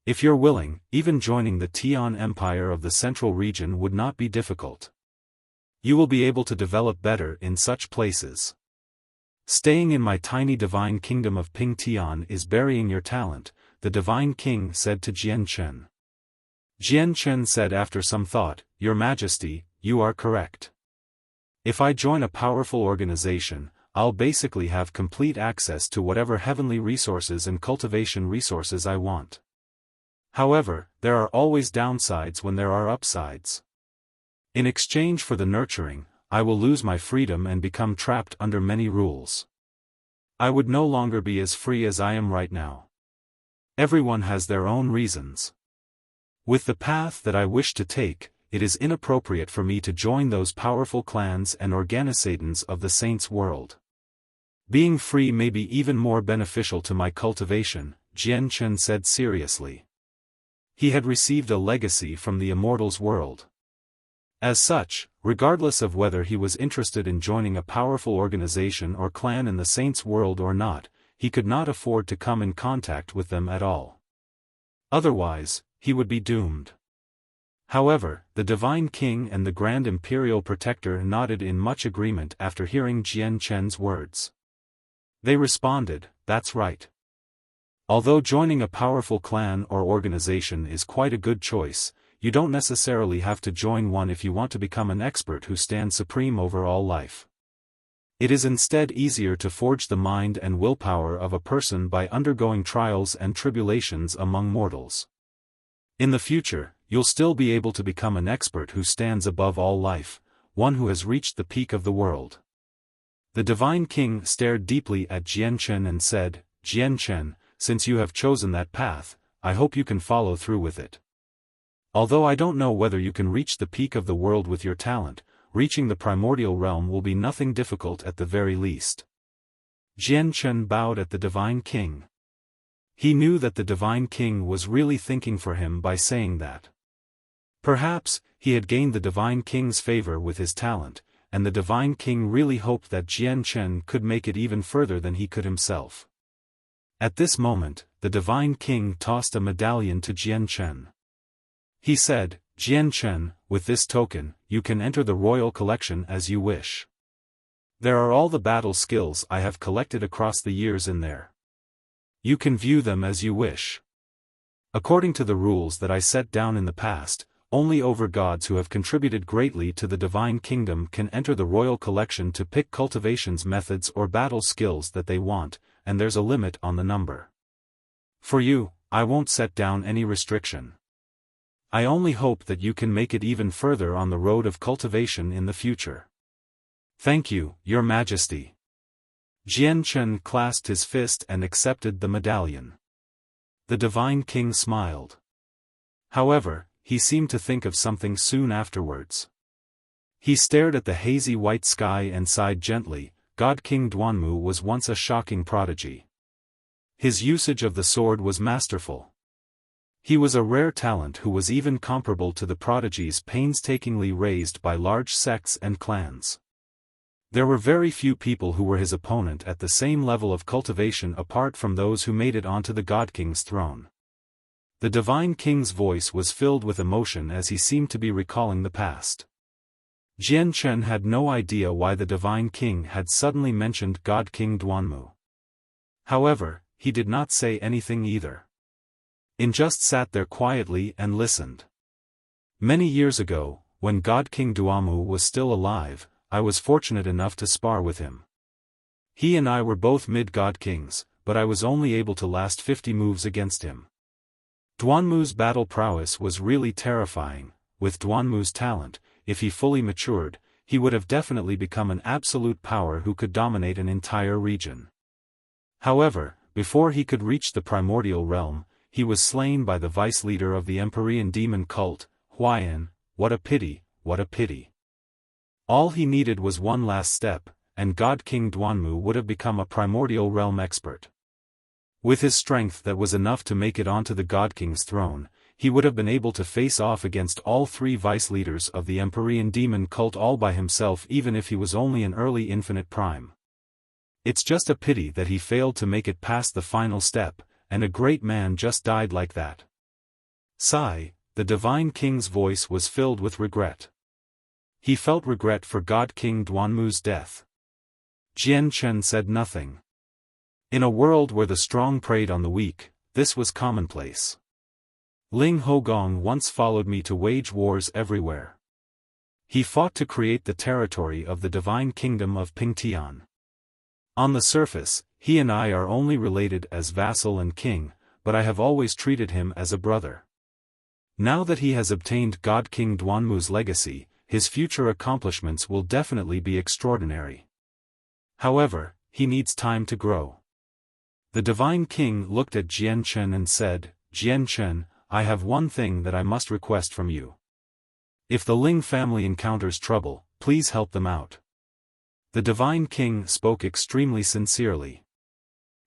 If you're willing, even joining the Tian Empire of the Central region would not be difficult. You will be able to develop better in such places. Staying in my tiny divine kingdom of Ping Tian is burying your talent, the divine king said to Jian Chen. Jian Chen said after some thought, Your Majesty, you are correct. If I join a powerful organization, I'll basically have complete access to whatever heavenly resources and cultivation resources I want. However, there are always downsides when there are upsides. In exchange for the nurturing, I will lose my freedom and become trapped under many rules. I would no longer be as free as I am right now. Everyone has their own reasons. With the path that I wish to take, it is inappropriate for me to join those powerful clans and organizations of the Saints' world. Being free may be even more beneficial to my cultivation, Jian Chen said seriously. He had received a legacy from the Immortals' world. As such, regardless of whether he was interested in joining a powerful organization or clan in the Saints' world or not, he could not afford to come in contact with them at all. Otherwise, he would be doomed. However, the Divine King and the Grand Imperial Protector nodded in much agreement after hearing Jian Chen's words. They responded, That's right. Although joining a powerful clan or organization is quite a good choice, you don't necessarily have to join one if you want to become an expert who stands supreme over all life. It is instead easier to forge the mind and willpower of a person by undergoing trials and tribulations among mortals. In the future, you'll still be able to become an expert who stands above all life, one who has reached the peak of the world. The Divine King stared deeply at Jian Chen and said, Jian Chen, since you have chosen that path, I hope you can follow through with it. Although I don't know whether you can reach the peak of the world with your talent, reaching the primordial realm will be nothing difficult at the very least. Jian Chen bowed at the Divine King. He knew that the Divine King was really thinking for him by saying that. Perhaps, he had gained the Divine King's favor with his talent, and the Divine King really hoped that Jian Chen could make it even further than he could himself. At this moment, the Divine King tossed a medallion to Jian Chen. He said, Jian Chen, with this token, you can enter the royal collection as you wish. There are all the battle skills I have collected across the years in there. You can view them as you wish. According to the rules that I set down in the past, only overgods who have contributed greatly to the Divine Kingdom can enter the royal collection to pick cultivations methods or battle skills that they want, and there's a limit on the number. For you, I won't set down any restriction. I only hope that you can make it even further on the road of cultivation in the future. Thank you, Your Majesty. Jian Chen clasped his fist and accepted the medallion. The Divine King smiled. However, he seemed to think of something soon afterwards. He stared at the hazy white sky and sighed gently. God King Duanmu was once a shocking prodigy. His usage of the sword was masterful. He was a rare talent who was even comparable to the prodigies painstakingly raised by large sects and clans. There were very few people who were his opponent at the same level of cultivation apart from those who made it onto the God King's throne. The Divine King's voice was filled with emotion as he seemed to be recalling the past. Jian Chen had no idea why the Divine King had suddenly mentioned God King Duanmu. However, he did not say anything either. He just sat there quietly and listened. Many years ago, when God King Duanmu was still alive, I was fortunate enough to spar with him. He and I were both mid-God Kings, but I was only able to last 50 moves against him. Duanmu's battle prowess was really terrifying. With Duanmu's talent, if he fully matured, he would have definitely become an absolute power who could dominate an entire region. However, before he could reach the primordial realm, he was slain by the vice-leader of the Empyrean demon cult, Huayan. What a pity, what a pity. All he needed was one last step, and God King Duanmu would have become a primordial realm expert. With his strength that was enough to make it onto the God King's throne, he would have been able to face off against all three vice-leaders of the Empyrean demon cult all by himself even if he was only an early infinite prime. It's just a pity that he failed to make it past the final step, and a great man just died like that. Sigh, the Divine King's voice was filled with regret. He felt regret for God King Duanmu's death. Jian Chen said nothing. In a world where the strong preyed on the weak, this was commonplace. Ling Hogong once followed me to wage wars everywhere. He fought to create the territory of the divine kingdom of Pingtian. On the surface, he and I are only related as vassal and king, but I have always treated him as a brother. Now that he has obtained God King Duanmu's legacy, his future accomplishments will definitely be extraordinary. However, he needs time to grow. The Divine King looked at Jian Chen and said, Jian Chen, I have one thing that I must request from you. If the Ling family encounters trouble, please help them out. The Divine King spoke extremely sincerely.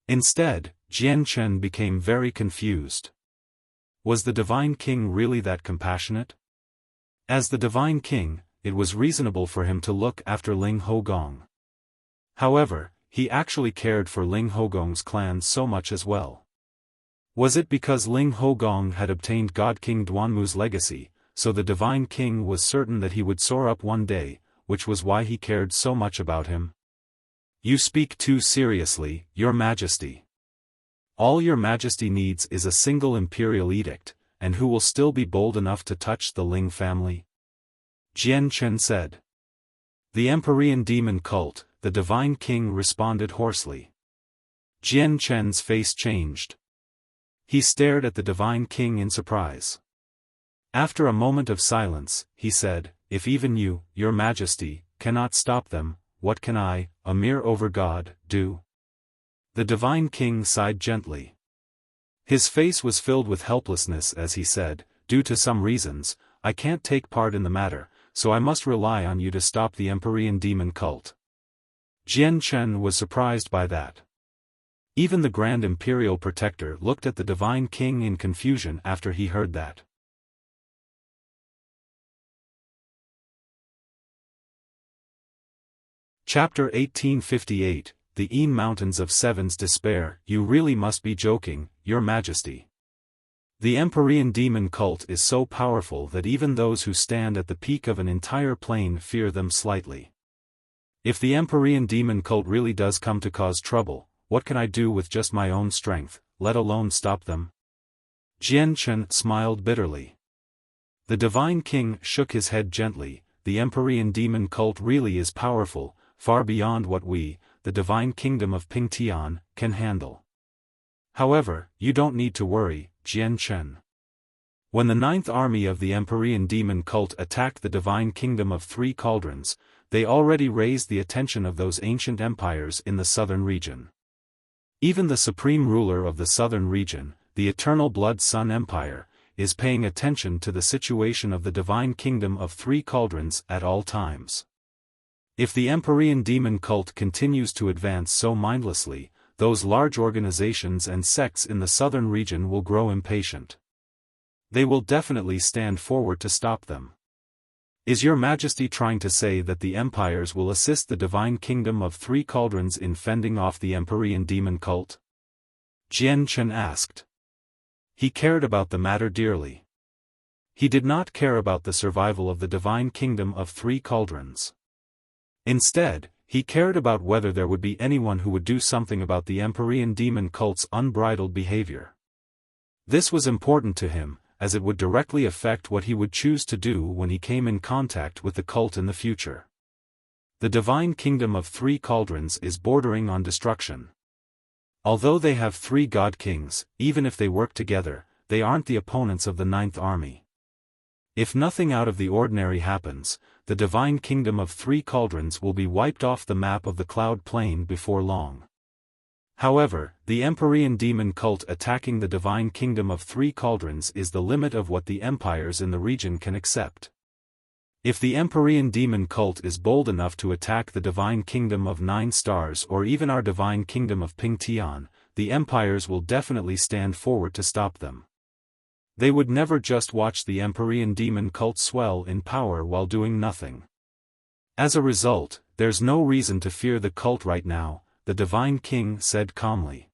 Instead, Jian Chen became very confused. Was the Divine King really that compassionate? As the Divine King, it was reasonable for him to look after Ling Hogong. However, he actually cared for Ling Hogong's clan so much as well. Was it because Ling Hogong had obtained God King Duanmu's legacy, so the Divine King was certain that he would soar up one day, which was why he cared so much about him? You speak too seriously, Your Majesty. All Your Majesty needs is a single imperial edict, and who will still be bold enough to touch the Ling family? Jian Chen said. The Empyrean demon cult, the Divine King responded hoarsely. Jian Chen's face changed. He stared at the Divine King in surprise. After a moment of silence, he said, If even you, Your Majesty, cannot stop them, what can I, a mere overgod, do? The Divine King sighed gently. His face was filled with helplessness as he said, Due to some reasons, I can't take part in the matter, so I must rely on you to stop the Empyrean demon cult. Jian Chen was surprised by that. Even the Grand Imperial Protector looked at the Divine King in confusion after he heard that. Chapter 1858, The Een Mountains of Seven's Despair. You really must be joking, Your Majesty. The Empyrean demon cult is so powerful that even those who stand at the peak of an entire plain fear them slightly. If the Empyrean demon cult really does come to cause trouble, what can I do with just my own strength, let alone stop them? Jian Chen smiled bitterly. The Divine King shook his head gently. The Empyrean demon cult really is powerful, far beyond what we, the Divine Kingdom of Pingtian, can handle. However, you don't need to worry, Jian Chen. When the 9th army of the Empyrean demon cult attacked the Divine Kingdom of Three Cauldrons, they already raised the attention of those ancient empires in the southern region. Even the supreme ruler of the southern region, the Eternal Blood Sun Empire, is paying attention to the situation of the Divine Kingdom of Three Cauldrons at all times. If the Empyrean demon cult continues to advance so mindlessly, those large organizations and sects in the southern region will grow impatient. They will definitely stand forward to stop them. Is Your Majesty trying to say that the empires will assist the Divine Kingdom of Three Cauldrons in fending off the Empyrean demon cult? Jian Chen asked. He cared about the matter dearly. He did not care about the survival of the Divine Kingdom of Three Cauldrons. Instead, he cared about whether there would be anyone who would do something about the Empyrean demon cult's unbridled behavior. This was important to him, as it would directly affect what he would choose to do when he came in contact with the cult in the future. The Divine Kingdom of Three Cauldrons is bordering on destruction. Although they have 3 god kings, even if they work together, they aren't the opponents of the 9th army. If nothing out of the ordinary happens, the Divine Kingdom of Three Cauldrons will be wiped off the map of the Cloud Plain before long. However, the Empyrean demon cult attacking the Divine Kingdom of Three Cauldrons is the limit of what the empires in the region can accept. If the Empyrean demon cult is bold enough to attack the Divine Kingdom of 9 Stars or even our Divine Kingdom of Pingtian, the empires will definitely stand forward to stop them. They would never just watch the Empyrean demon cult swell in power while doing nothing. As a result, there's no reason to fear the cult right now. the Divine King said calmly.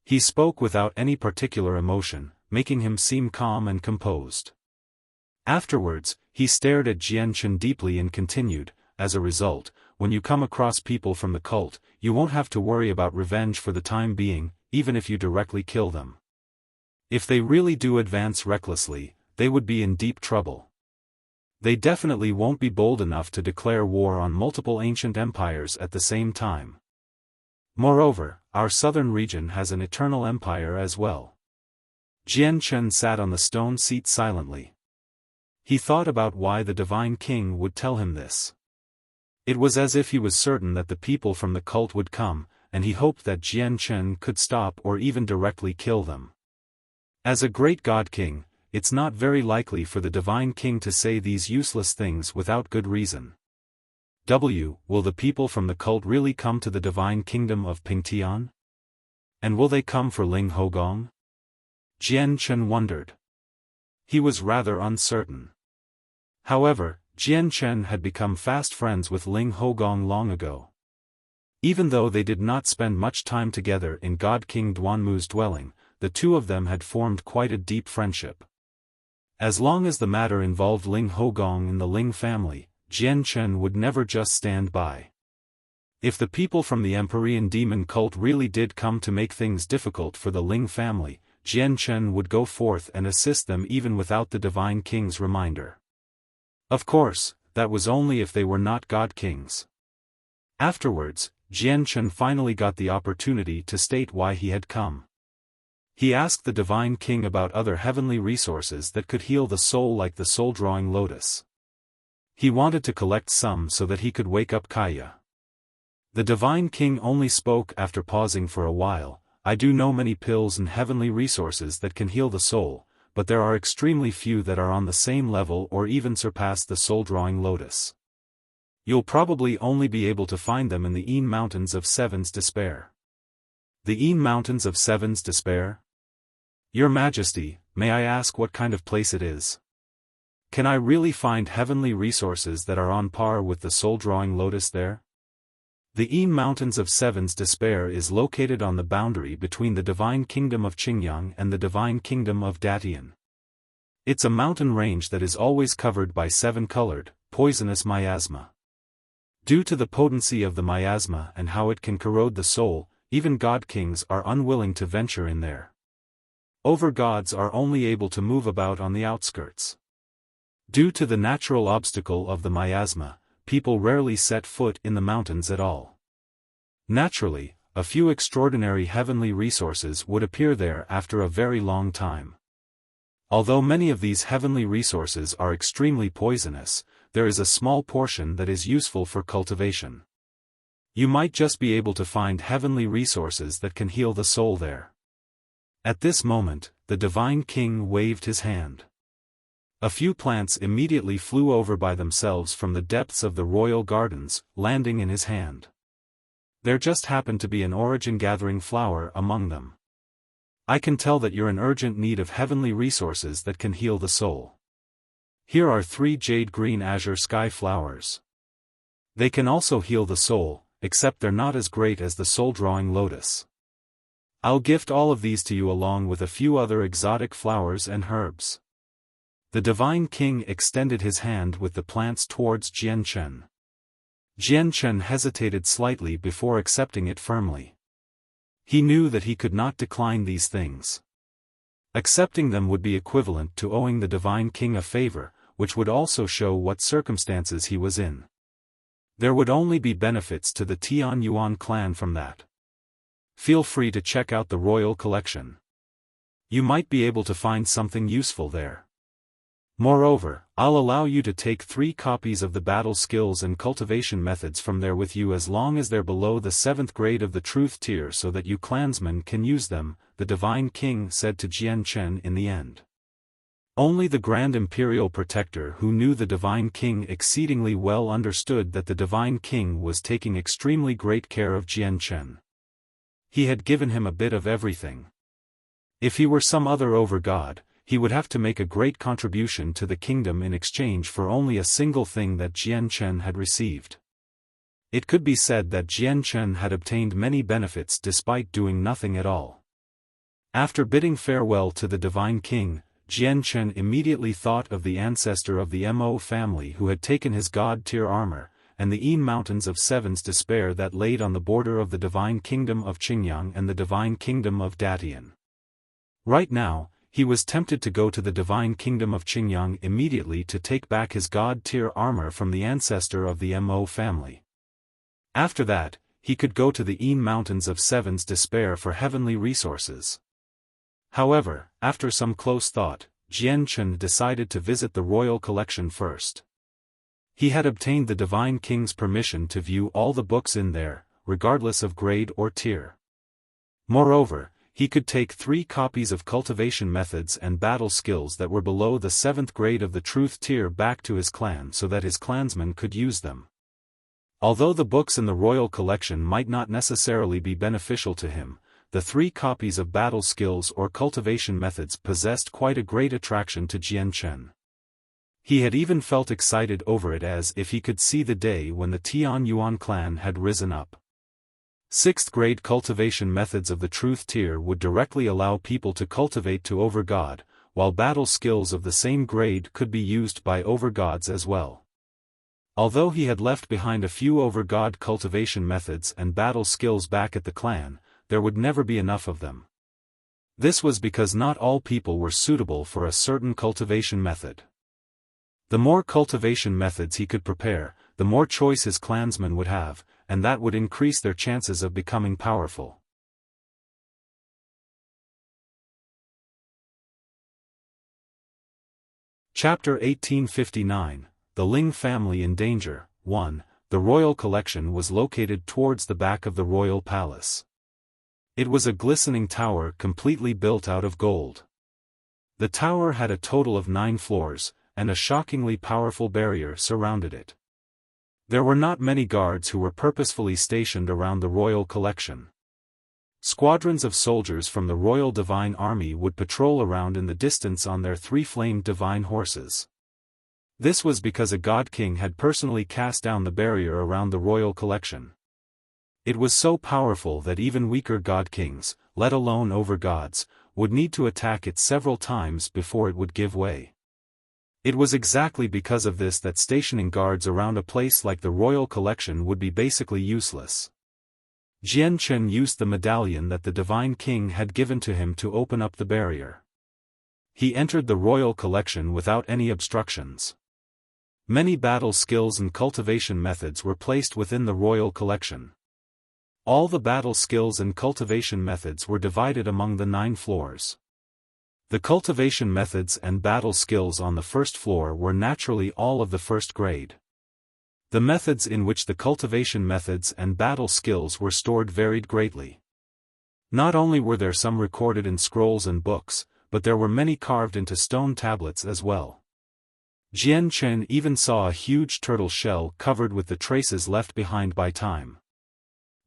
He spoke without any particular emotion, making him seem calm and composed. Afterwards, he stared at Jian Chen deeply and continued, as a result, when you come across people from the cult, you won't have to worry about revenge for the time being, even if you directly kill them. If they really do advance recklessly, they would be in deep trouble. They definitely won't be bold enough to declare war on multiple ancient empires at the same time. Moreover, our southern region has an eternal empire as well. Jian Chen sat on the stone seat silently. He thought about why the Divine King would tell him this. It was as if he was certain that the people from the cult would come, and he hoped that Jian Chen could stop or even directly kill them. As a great God King, it's not very likely for the Divine King to say these useless things without good reason. Will the people from the cult really come to the Divine Kingdom of Pingtian? And will they come for Ling Hogong? Jian Chen wondered. He was rather uncertain. However, Jian Chen had become fast friends with Ling Hogong long ago. Even though they did not spend much time together in God King Duanmu's dwelling, the two of them had formed quite a deep friendship. As long as the matter involved Ling Hogong and the Ling family, Jian Chen would never just stand by. If the people from the Empyrean demon cult really did come to make things difficult for the Ling family, Jian Chen would go forth and assist them even without the Divine King's reminder. Of course, that was only if they were not God Kings. Afterwards, Jian Chen finally got the opportunity to state why he had come. He asked the Divine King about other heavenly resources that could heal the soul like the soul-drawing lotus. He wanted to collect some so that he could wake up Kaya. The Divine King only spoke after pausing for a while. I do know many pills and heavenly resources that can heal the soul, but there are extremely few that are on the same level or even surpass the soul-drawing lotus. You'll probably only be able to find them in the Een Mountains of Seven's Despair. The Een Mountains of Seven's Despair? Your Majesty, may I ask what kind of place it is? Can I really find heavenly resources that are on par with the soul-drawing lotus there? The Een Mountains of Seven's Despair is located on the boundary between the Divine Kingdom of Qingyang and the Divine Kingdom of Datian. It's a mountain range that is always covered by seven-colored, poisonous miasma. Due to the potency of the miasma and how it can corrode the soul, even God Kings are unwilling to venture in there. Overgods are only able to move about on the outskirts. Due to the natural obstacle of the miasma, people rarely set foot in the mountains at all. Naturally, a few extraordinary heavenly resources would appear there after a very long time. Although many of these heavenly resources are extremely poisonous, there is a small portion that is useful for cultivation. You might just be able to find heavenly resources that can heal the soul there. At this moment, the Divine King waved his hand. A few plants immediately flew over by themselves from the depths of the royal gardens, landing in his hand. There just happened to be an origin-gathering flower among them. I can tell that you're in urgent need of heavenly resources that can heal the soul. Here are 3 jade-green azure sky flowers. They can also heal the soul, except they're not as great as the soul-drawing lotus. I'll gift all of these to you along with a few other exotic flowers and herbs. The Divine King extended his hand with the plants towards Jian Chen. Jian Chen hesitated slightly before accepting it firmly. He knew that he could not decline these things. Accepting them would be equivalent to owing the Divine King a favor, which would also show what circumstances he was in. There would only be benefits to the Tian Yuan clan from that. Feel free to check out the royal collection. You might be able to find something useful there. Moreover, I'll allow you to take 3 copies of the battle skills and cultivation methods from there with you as long as they're below the 7th grade of the truth tier so that you clansmen can use them, the Divine King said to Jian Chen in the end. Only the Grand Imperial Protector who knew the Divine King exceedingly well understood that the Divine King was taking extremely great care of Jian Chen. He had given him a bit of everything. If he were some other overgod, he would have to make a great contribution to the kingdom in exchange for only a single thing that Jian Chen had received. It could be said that Jian Chen had obtained many benefits despite doing nothing at all. After bidding farewell to the Divine King, Jian Chen immediately thought of the ancestor of the Mo family who had taken his god-tier armor, and the mountains of Seven's despair that laid on the border of the Divine Kingdom of Qingyang and the Divine Kingdom of Datian. Right now, he was tempted to go to the Divine Kingdom of Qingyang immediately to take back his god-tier armor from the ancestor of the Mo family. After that, he could go to the mountains of Seven's despair for heavenly resources. However, after some close thought, Jian Chen decided to visit the royal collection first. He had obtained the Divine King's permission to view all the books in there, regardless of grade or tier. Moreover, he could take 3 copies of cultivation methods and battle skills that were below the 7th grade of the truth tier back to his clan so that his clansmen could use them. Although the books in the royal collection might not necessarily be beneficial to him, the 3 copies of battle skills or cultivation methods possessed quite a great attraction to Jian Chen. He had even felt excited over it as if he could see the day when the Tian Yuan clan had risen up. 6th grade cultivation methods of the truth tier would directly allow people to cultivate to overgod, while battle skills of the same grade could be used by overgods as well. Although he had left behind a few overgod cultivation methods and battle skills back at the clan, there would never be enough of them. This was because not all people were suitable for a certain cultivation method. The more cultivation methods he could prepare, the more choice his clansmen would have, and that would increase their chances of becoming powerful. Chapter 1859, The Ling Family in Danger. 1. The royal collection was located towards the back of the royal palace. It was a glistening tower completely built out of gold. The tower had a total of 9 floors, and a shockingly powerful barrier surrounded it. There were not many guards who were purposefully stationed around the royal collection. Squadrons of soldiers from the Royal Divine Army would patrol around in the distance on their 3-flamed divine horses. This was because a god king had personally cast down the barrier around the royal collection. It was so powerful that even weaker god kings, let alone overgods, would need to attack it several times before it would give way. It was exactly because of this that stationing guards around a place like the royal collection would be basically useless. Jian Chen used the medallion that the Divine King had given to him to open up the barrier. He entered the royal collection without any obstructions. Many battle skills and cultivation methods were placed within the royal collection. All the battle skills and cultivation methods were divided among the 9 floors. The cultivation methods and battle skills on the first floor were naturally all of the 1st grade. The methods in which the cultivation methods and battle skills were stored varied greatly. Not only were there some recorded in scrolls and books, but there were many carved into stone tablets as well. Jian Chen even saw a huge turtle shell covered with the traces left behind by time.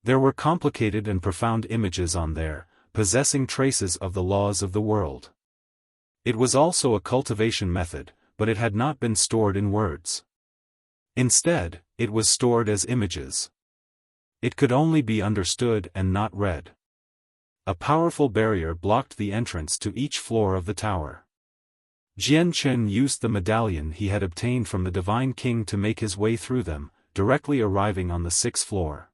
There were complicated and profound images on there, possessing traces of the laws of the world. It was also a cultivation method, but it had not been stored in words. Instead, it was stored as images. It could only be understood and not read. A powerful barrier blocked the entrance to each floor of the tower. Jian Chen used the medallion he had obtained from the Divine King to make his way through them, directly arriving on the 6th floor.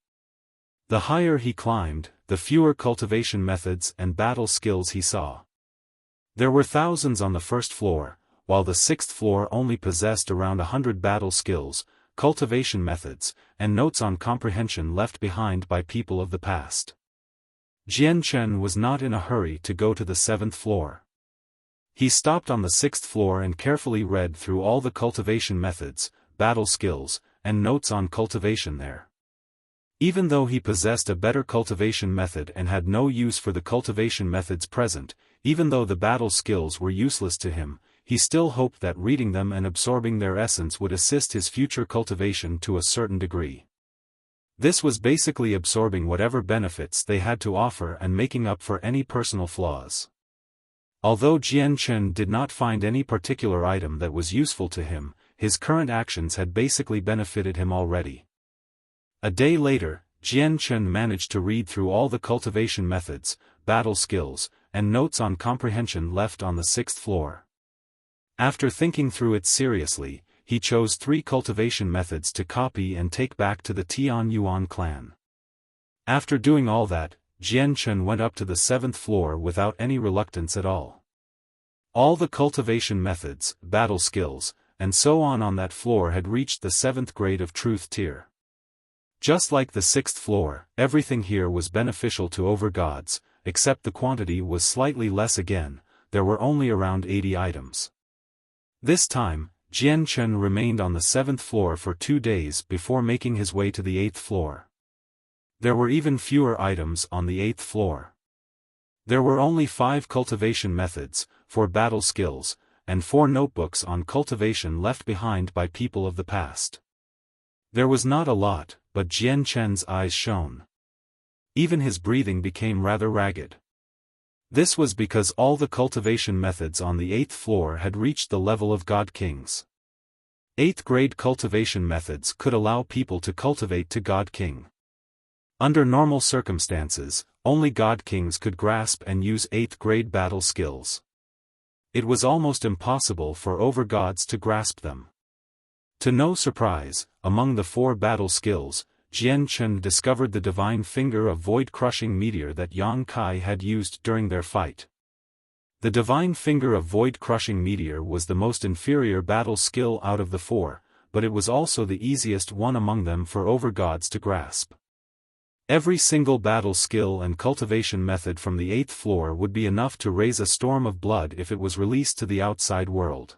The higher he climbed, the fewer cultivation methods and battle skills he saw. There were thousands on the 1st floor, while the 6th floor only possessed around 100 battle skills, cultivation methods, and notes on comprehension left behind by people of the past. Jian Chen was not in a hurry to go to the 7th floor. He stopped on the 6th floor and carefully read through all the cultivation methods, battle skills, and notes on cultivation there. Even though he possessed a better cultivation method and had no use for the cultivation methods present, even though the battle skills were useless to him, he still hoped that reading them and absorbing their essence would assist his future cultivation to a certain degree. This was basically absorbing whatever benefits they had to offer and making up for any personal flaws. Although Jian Chen did not find any particular item that was useful to him, his current actions had basically benefited him already. A day later, Jian Chen managed to read through all the cultivation methods, battle skills, and notes on comprehension left on the 6th floor. After thinking through it seriously, he chose 3 cultivation methods to copy and take back to the Tian Yuan clan. After doing all that, Jian Chen went up to the 7th floor without any reluctance at all. All the cultivation methods, battle skills, and so on that floor had reached the 7th grade of truth tier. Just like the 6th floor, everything here was beneficial to overgods, except the quantity was slightly less again, there were only around 80 items. This time, Jian Chen remained on the 7th floor for 2 days before making his way to the 8th floor. There were even fewer items on the 8th floor. There were only 5 cultivation methods, 4 battle skills, and 4 notebooks on cultivation left behind by people of the past. There was not a lot, but Jian Chen's eyes shone. Even his breathing became rather ragged. This was because all the cultivation methods on the 8th floor had reached the level of God Kings. 8th grade cultivation methods could allow people to cultivate to God King. Under normal circumstances, only God Kings could grasp and use 8th grade battle skills. It was almost impossible for overgods to grasp them. To no surprise, among the 4 battle skills, Jian Chen discovered the divine finger of void-crushing meteor that Yang Kai had used during their fight. The divine finger of void-crushing meteor was the most inferior battle skill out of the 4, but it was also the easiest one among them for overgods to grasp. Every single battle skill and cultivation method from the 8th floor would be enough to raise a storm of blood if it was released to the outside world.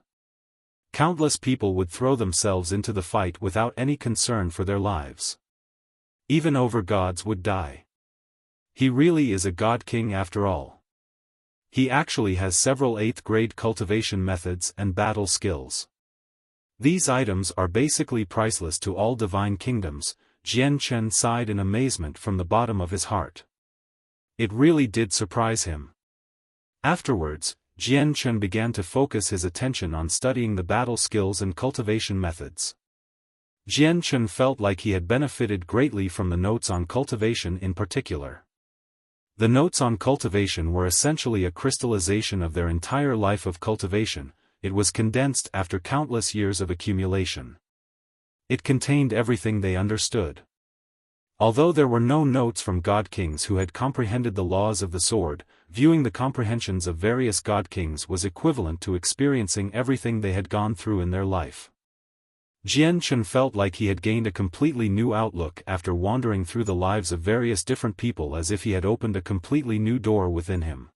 Countless people would throw themselves into the fight without any concern for their lives. Even overgods would die. He really is a God King after all. He actually has several 8th grade cultivation methods and battle skills. These items are basically priceless to all divine kingdoms. Jian Chen sighed in amazement from the bottom of his heart. It really did surprise him. Afterwards, Jian Chen began to focus his attention on studying the battle skills and cultivation methods. Jian Chen felt like he had benefited greatly from the notes on cultivation in particular. The notes on cultivation were essentially a crystallization of their entire life of cultivation. It was condensed after countless years of accumulation. It contained everything they understood. Although there were no notes from God Kings who had comprehended the laws of the sword, viewing the comprehensions of various God Kings was equivalent to experiencing everything they had gone through in their life. Jian Chen felt like he had gained a completely new outlook after wandering through the lives of various different people, as if he had opened a completely new door within him.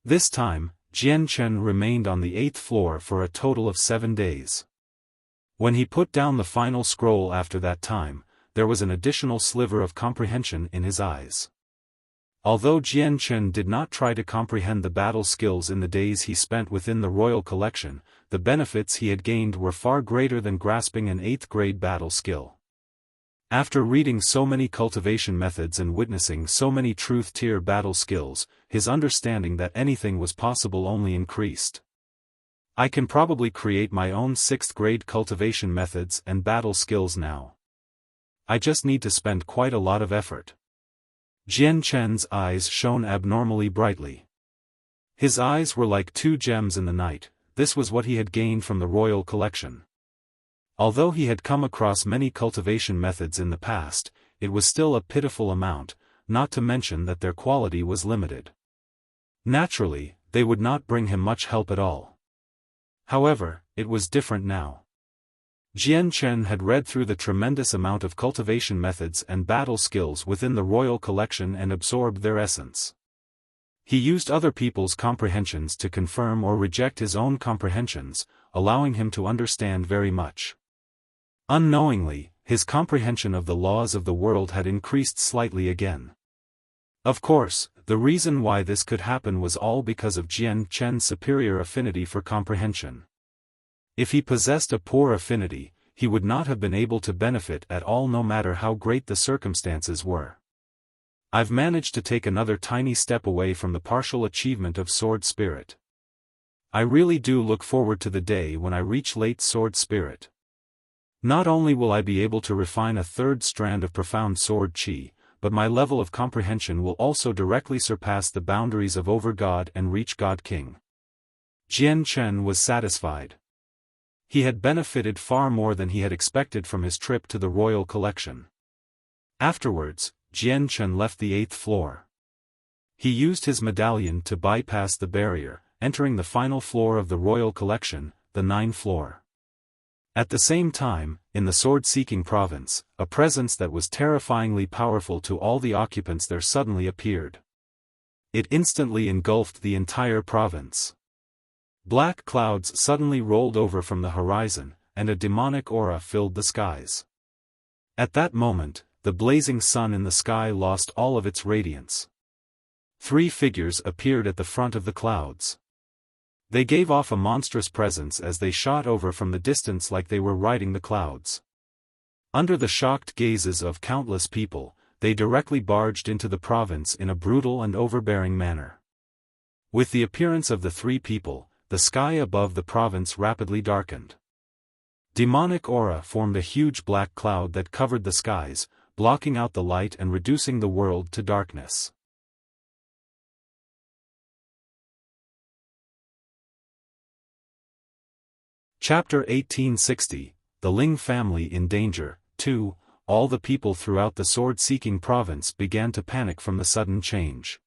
This time, Jian Chen remained on the 8th floor for a total of 7 days. When he put down the final scroll after that time, there was an additional sliver of comprehension in his eyes. Although Jian Chen did not try to comprehend the battle skills in the days he spent within the royal collection, the benefits he had gained were far greater than grasping an 8th grade battle skill. After reading so many cultivation methods and witnessing so many truth-tier battle skills, his understanding that anything was possible only increased. I can probably create my own 6th grade cultivation methods and battle skills now. I just need to spend quite a lot of effort. Jian Chen's eyes shone abnormally brightly. His eyes were like 2 gems in the night. This was what he had gained from the royal collection. Although he had come across many cultivation methods in the past, it was still a pitiful amount, not to mention that their quality was limited. Naturally, they would not bring him much help at all. However, it was different now. Jian Chen had read through the tremendous amount of cultivation methods and battle skills within the royal collection and absorbed their essence. He used other people's comprehensions to confirm or reject his own comprehensions, allowing him to understand very much. Unknowingly, his comprehension of the laws of the world had increased slightly again. Of course, the reason why this could happen was all because of Jian Chen's superior affinity for comprehension. If he possessed a poor affinity, he would not have been able to benefit at all, no matter how great the circumstances were. I've managed to take another tiny step away from the partial achievement of Sword Spirit. I really do look forward to the day when I reach late Sword Spirit. Not only will I be able to refine a third strand of profound sword chi, but my level of comprehension will also directly surpass the boundaries of Over-God and reach God-King. Jian Chen was satisfied. He had benefited far more than he had expected from his trip to the royal collection. Afterwards, Jian Chen left the 8th floor. He used his medallion to bypass the barrier, entering the final floor of the royal collection, the 9th floor. At the same time, in the sword-seeking province, a presence that was terrifyingly powerful to all the occupants there suddenly appeared. It instantly engulfed the entire province. Black clouds suddenly rolled over from the horizon, and a demonic aura filled the skies. At that moment, the blazing sun in the sky lost all of its radiance. 3 figures appeared at the front of the clouds. They gave off a monstrous presence as they shot over from the distance like they were riding the clouds. Under the shocked gazes of countless people, they directly barged into the province in a brutal and overbearing manner. With the appearance of the 3 people, the sky above the province rapidly darkened. Demonic aura formed a huge black cloud that covered the skies, blocking out the light and reducing the world to darkness. Chapter 1860, The Ling Family in Danger. 2. All the people throughout the sword-seeking province began to panic from the sudden change.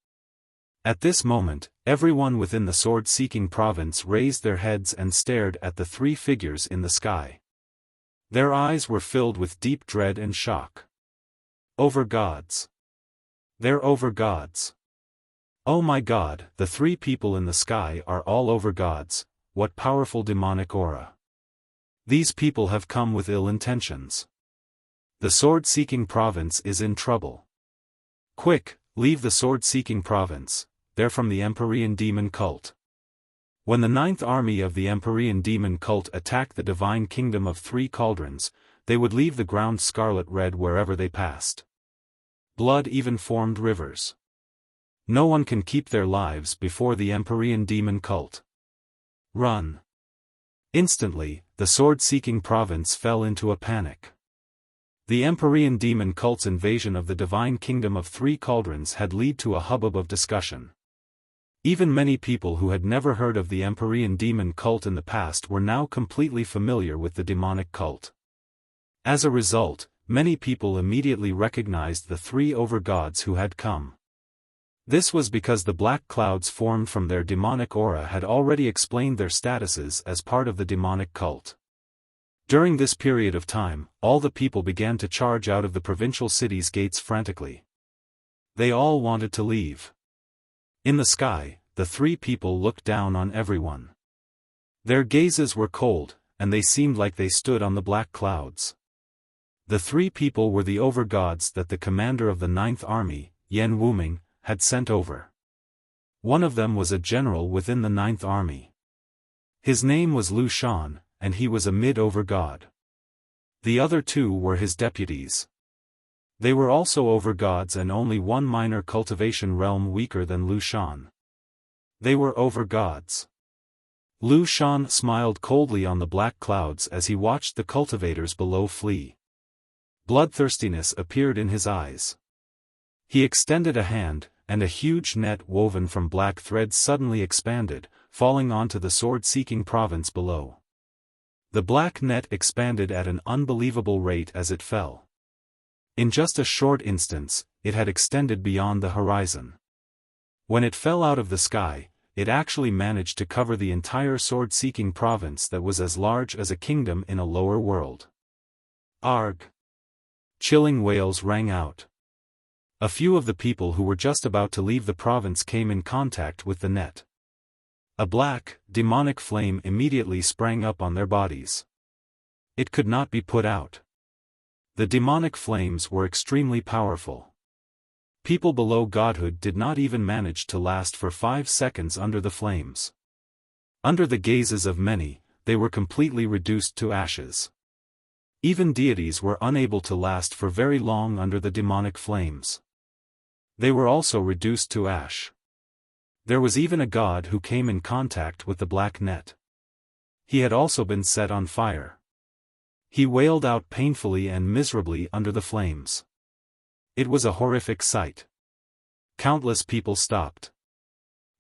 At this moment, everyone within the sword-seeking province raised their heads and stared at the 3 figures in the sky. Their eyes were filled with deep dread and shock. Over-gods. They're over-gods. Oh my God, the 3 people in the sky are all over-gods. What powerful demonic aura. These people have come with ill intentions. The sword-seeking province is in trouble. Quick, leave the sword-seeking province, they're from the Empyrean demon cult. When the 9th army of the Empyrean demon cult attacked the divine kingdom of 3 cauldrons, they would leave the ground scarlet red wherever they passed. Blood even formed rivers. No one can keep their lives before the Empyrean demon cult. Run. Instantly, the sword-seeking province fell into a panic. The Empyrean demon cult's invasion of the divine kingdom of 3 cauldrons had led to a hubbub of discussion. Even many people who had never heard of the Empyrean demon cult in the past were now completely familiar with the demonic cult. As a result, many people immediately recognized the 3 over-gods who had come. This was because the black clouds formed from their demonic aura had already explained their statuses as part of the demonic cult. During this period of time, all the people began to charge out of the provincial city's gates frantically. They all wanted to leave. In the sky, the 3 people looked down on everyone. Their gazes were cold, and they seemed like they stood on the black clouds. The 3 people were the over-gods that the commander of the 9th army, Yan Wuming, had sent over. One of them was a general within the 9th army. His name was Lu Shan, and he was a mid-over-god. The other 2 were his deputies. They were also over-gods and only one minor cultivation realm weaker than Lu Shan. They were over-gods. Lu Shan smiled coldly on the black clouds as he watched the cultivators below flee. Bloodthirstiness appeared in his eyes. He extended a hand, and a huge net woven from black threads suddenly expanded, falling onto the sword-seeking province below. The black net expanded at an unbelievable rate as it fell. In just a short instance, it had extended beyond the horizon. When it fell out of the sky, it actually managed to cover the entire sword-seeking province that was as large as a kingdom in a lower world. Arg! Chilling wails rang out. A few of the people who were just about to leave the province came in contact with the net. A black, demonic flame immediately sprang up on their bodies. It could not be put out. The demonic flames were extremely powerful. People below godhood did not even manage to last for 5 seconds under the flames. Under the gazes of many, they were completely reduced to ashes. Even deities were unable to last for very long under the demonic flames. They were also reduced to ash. There was even a god who came in contact with the black net. He had also been set on fire. He wailed out painfully and miserably under the flames. It was a horrific sight. Countless people stopped.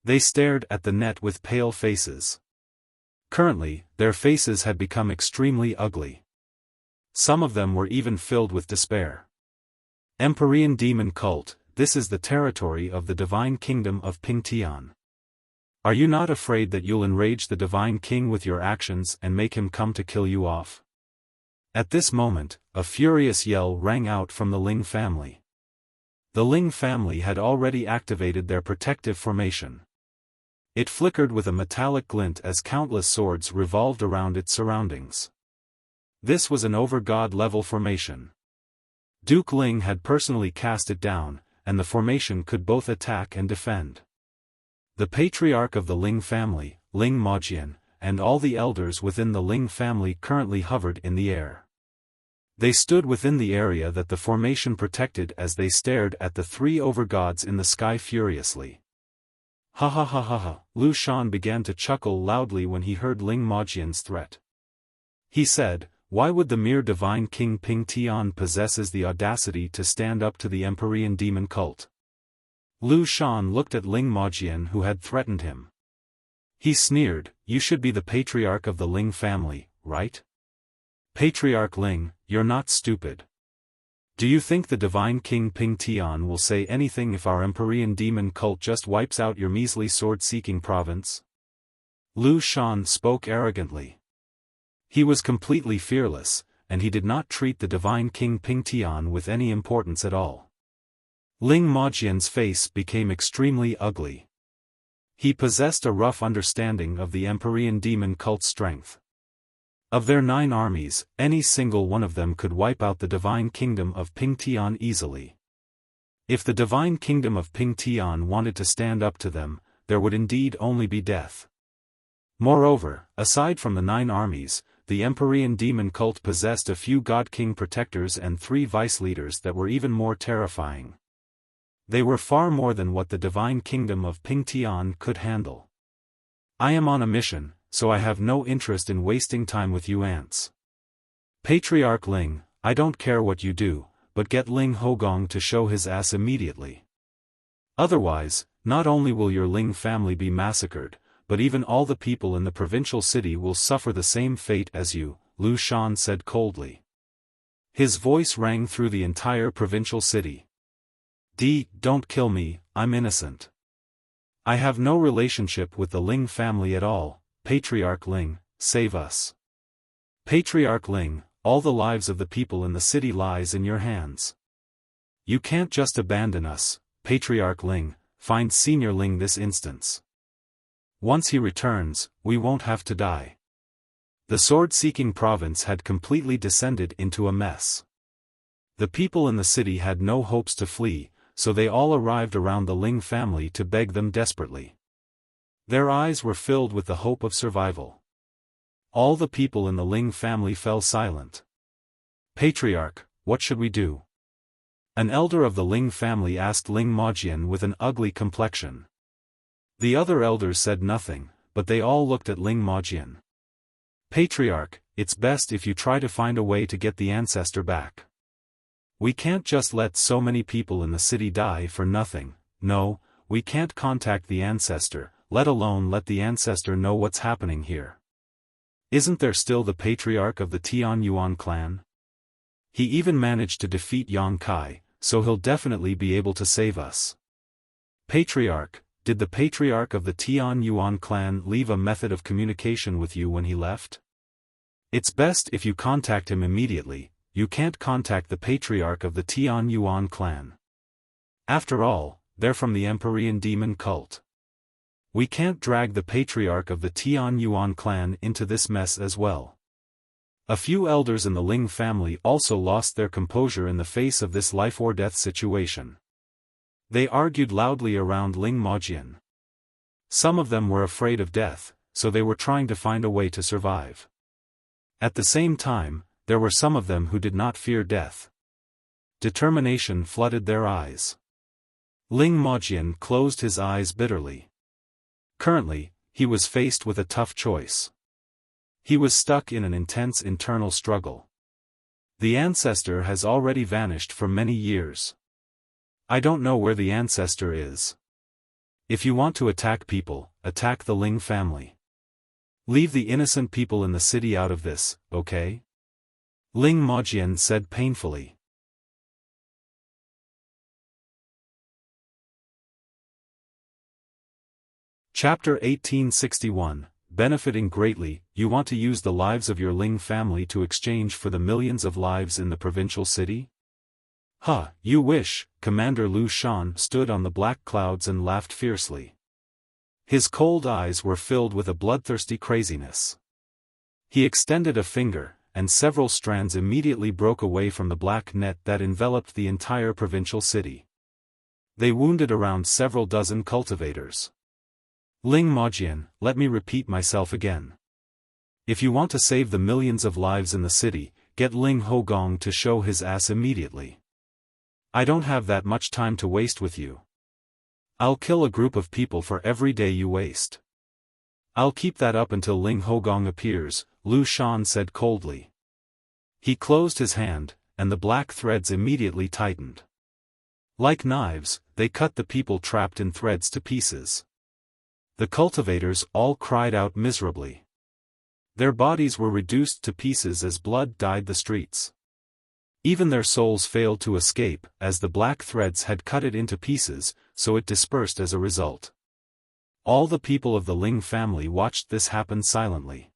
They stared at the net with pale faces. Currently, their faces had become extremely ugly. Some of them were even filled with despair. Empyrean demon cult, this is the territory of the divine kingdom of Pingtian. Are you not afraid that you'll enrage the divine king with your actions and make him come to kill you off? At this moment, a furious yell rang out from the Ling family. The Ling family had already activated their protective formation. It flickered with a metallic glint as countless swords revolved around its surroundings. This was an over-god level formation. Duke Ling had personally cast it down, and the formation could both attack and defend. The patriarch of the Ling family, Ling Mojian, and all the elders within the Ling family currently hovered in the air. They stood within the area that the formation protected as they stared at the three overgods in the sky furiously. Ha ha ha ha ha, Lu Shan began to chuckle loudly when he heard Ling Mojian's threat. He said, "Why would the mere divine king Ping Tian possesses the audacity to stand up to the Empyrean demon cult?" Lu Shan looked at Ling Mojian who had threatened him. He sneered, "You should be the patriarch of the Ling family, right? Patriarch Ling, you're not stupid. Do you think the divine king Ping Tian will say anything if our Empyrean demon cult just wipes out your measly sword-seeking province?" Lu Shan spoke arrogantly. He was completely fearless, and he did not treat the divine king Ping Tian with any importance at all. Ling Mojian's face became extremely ugly. He possessed a rough understanding of the Empyrean demon cult's strength. Of their 9 armies, any single one of them could wipe out the divine kingdom of Ping Tian easily. If the divine kingdom of Ping Tian wanted to stand up to them, there would indeed only be death. Moreover, aside from the 9 armies, the Empyrean demon cult possessed a few god-king protectors and 3 vice-leaders that were even more terrifying. They were far more than what the divine kingdom of Ping Tian could handle. "I am on a mission, so I have no interest in wasting time with you ants. Patriarch Ling, I don't care what you do, but get Ling Hogong to show his ass immediately. Otherwise, not only will your Ling family be massacred, but even all the people in the provincial city will suffer the same fate as you," Lu Shan said coldly. His voice rang through the entire provincial city. Don't kill me, I'm innocent. I have no relationship with the Ling family at all. Patriarch Ling, save us. Patriarch Ling, all the lives of the people in the city lies in your hands. You can't just abandon us, Patriarch Ling, find Senior Ling this instance. Once he returns, we won't have to die. The sword-seeking province had completely descended into a mess. The people in the city had no hopes to flee, so they all arrived around the Ling family to beg them desperately. Their eyes were filled with the hope of survival. All the people in the Ling family fell silent. "Patriarch, what should we do?" An elder of the Ling family asked Ling Mojian with an ugly complexion. The other elders said nothing, but they all looked at Ling Mojian. "Patriarch, it's best if you try to find a way to get the ancestor back. We can't just let so many people in the city die for nothing. No, we can't contact the ancestor, let alone let the ancestor know what's happening here. Isn't there still the patriarch of the Tian Yuan clan? He even managed to defeat Yang Kai, so he'll definitely be able to save us. Patriarch, did the patriarch of the Tian Yuan clan leave a method of communication with you when he left? It's best if you contact him immediately. You can't contact the patriarch of the Tian Yuan clan. After all, they're from the Empyrean demon cult. We can't drag the patriarch of the Tian Yuan clan into this mess as well." A few elders in the Ling family also lost their composure in the face of this life-or-death situation. They argued loudly around Ling Mojian. Some of them were afraid of death, so they were trying to find a way to survive. At the same time, there were some of them who did not fear death. Determination flooded their eyes. Ling Mojian closed his eyes bitterly. Currently, he was faced with a tough choice. He was stuck in an intense internal struggle. The ancestor has already vanished for many years. I don't know where the ancestor is. If you want to attack people, attack the Ling family. Leave the innocent people in the city out of this, okay? Ling Mojian said painfully. Chapter 1861, Benefiting Greatly. You want to use the lives of your Ling family to exchange for the millions of lives in the provincial city? Huh, you wish. Commander Lu Shan stood on the black clouds and laughed fiercely. His cold eyes were filled with a bloodthirsty craziness. He extended a finger, and several strands immediately broke away from the black net that enveloped the entire provincial city. They wounded around several dozen cultivators. Ling Mojian, let me repeat myself again. If you want to save the millions of lives in the city, get Ling Hogong to show his ass immediately. I don't have that much time to waste with you. I'll kill a group of people for every day you waste. I'll keep that up until Ling Hogong appears, Lu Shan said coldly. He closed his hand, and the black threads immediately tightened. Like knives, they cut the people trapped in threads to pieces. The cultivators all cried out miserably. Their bodies were reduced to pieces as blood dyed the streets. Even their souls failed to escape, as the black threads had cut it into pieces, so it dispersed as a result. All the people of the Ling family watched this happen silently.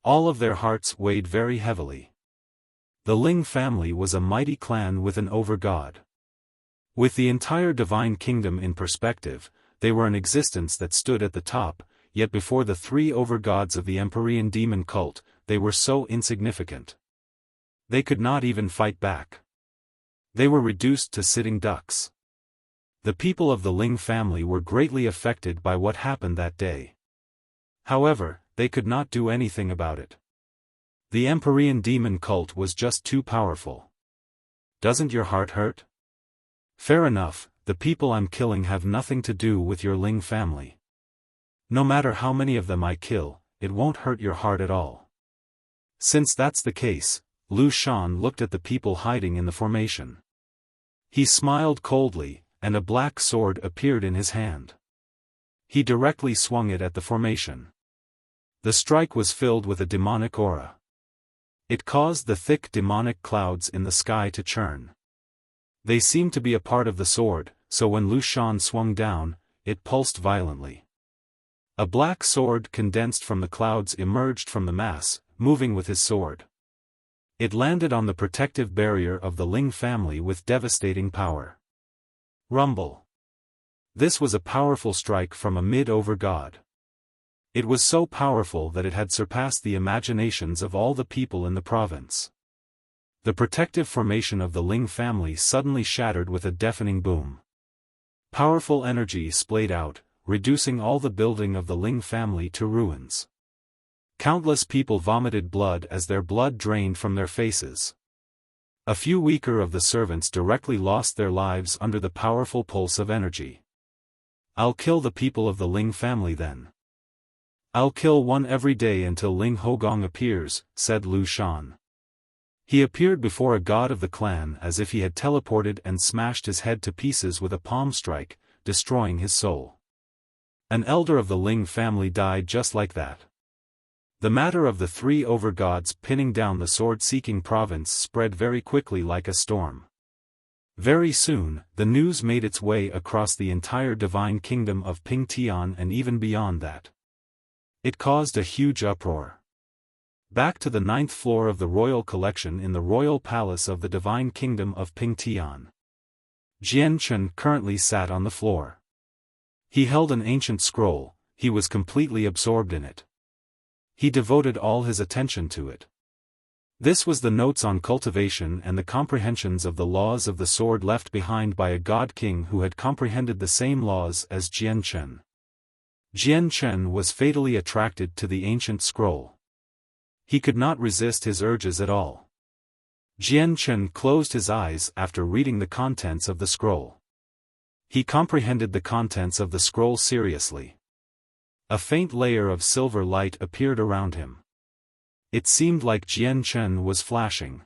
All of their hearts weighed very heavily. The Ling family was a mighty clan with an over-god. With the entire divine kingdom in perspective, they were an existence that stood at the top, yet before the three over-gods of the Empyrean demon cult, they were so insignificant. They could not even fight back. They were reduced to sitting ducks. The people of the Ling family were greatly affected by what happened that day. However, they could not do anything about it. The Empyrean demon cult was just too powerful. Doesn't your heart hurt? Fair enough, the people I'm killing have nothing to do with your Ling family. No matter how many of them I kill, it won't hurt your heart at all. Since that's the case, Lu Shan looked at the people hiding in the formation. He smiled coldly, and a black sword appeared in his hand. He directly swung it at the formation. The strike was filled with a demonic aura. It caused the thick demonic clouds in the sky to churn. They seemed to be a part of the sword, so when Lu Shan swung down, it pulsed violently. A black sword condensed from the clouds emerged from the mass, moving with his sword. It landed on the protective barrier of the Ling family with devastating power. Rumble. This was a powerful strike from a mid-over-god. It was so powerful that it had surpassed the imaginations of all the people in the province. The protective formation of the Ling family suddenly shattered with a deafening boom. Powerful energy splayed out, reducing all the building of the Ling family to ruins. Countless people vomited blood as their blood drained from their faces. A few weaker of the servants directly lost their lives under the powerful pulse of energy. I'll kill the people of the Ling family then. I'll kill one every day until Ling Hogong appears, said Lu Shan. He appeared before a god of the clan as if he had teleported and smashed his head to pieces with a palm strike, destroying his soul. An elder of the Ling family died just like that. The matter of the three over-gods pinning down the sword-seeking province spread very quickly like a storm. Very soon, the news made its way across the entire divine kingdom of Pingtian and even beyond that. It caused a huge uproar. Back to the 9th floor of the royal collection in the royal palace of the divine kingdom of Pingtian. Jian Chen currently sat on the floor. He held an ancient scroll, he was completely absorbed in it. He devoted all his attention to it. This was the notes on cultivation and the comprehensions of the laws of the sword left behind by a god king who had comprehended the same laws as Jian Chen. Jian Chen was fatally attracted to the ancient scroll. He could not resist his urges at all. Jian Chen closed his eyes after reading the contents of the scroll. He comprehended the contents of the scroll seriously. A faint layer of silver light appeared around him. It seemed like Jian Chen was flashing.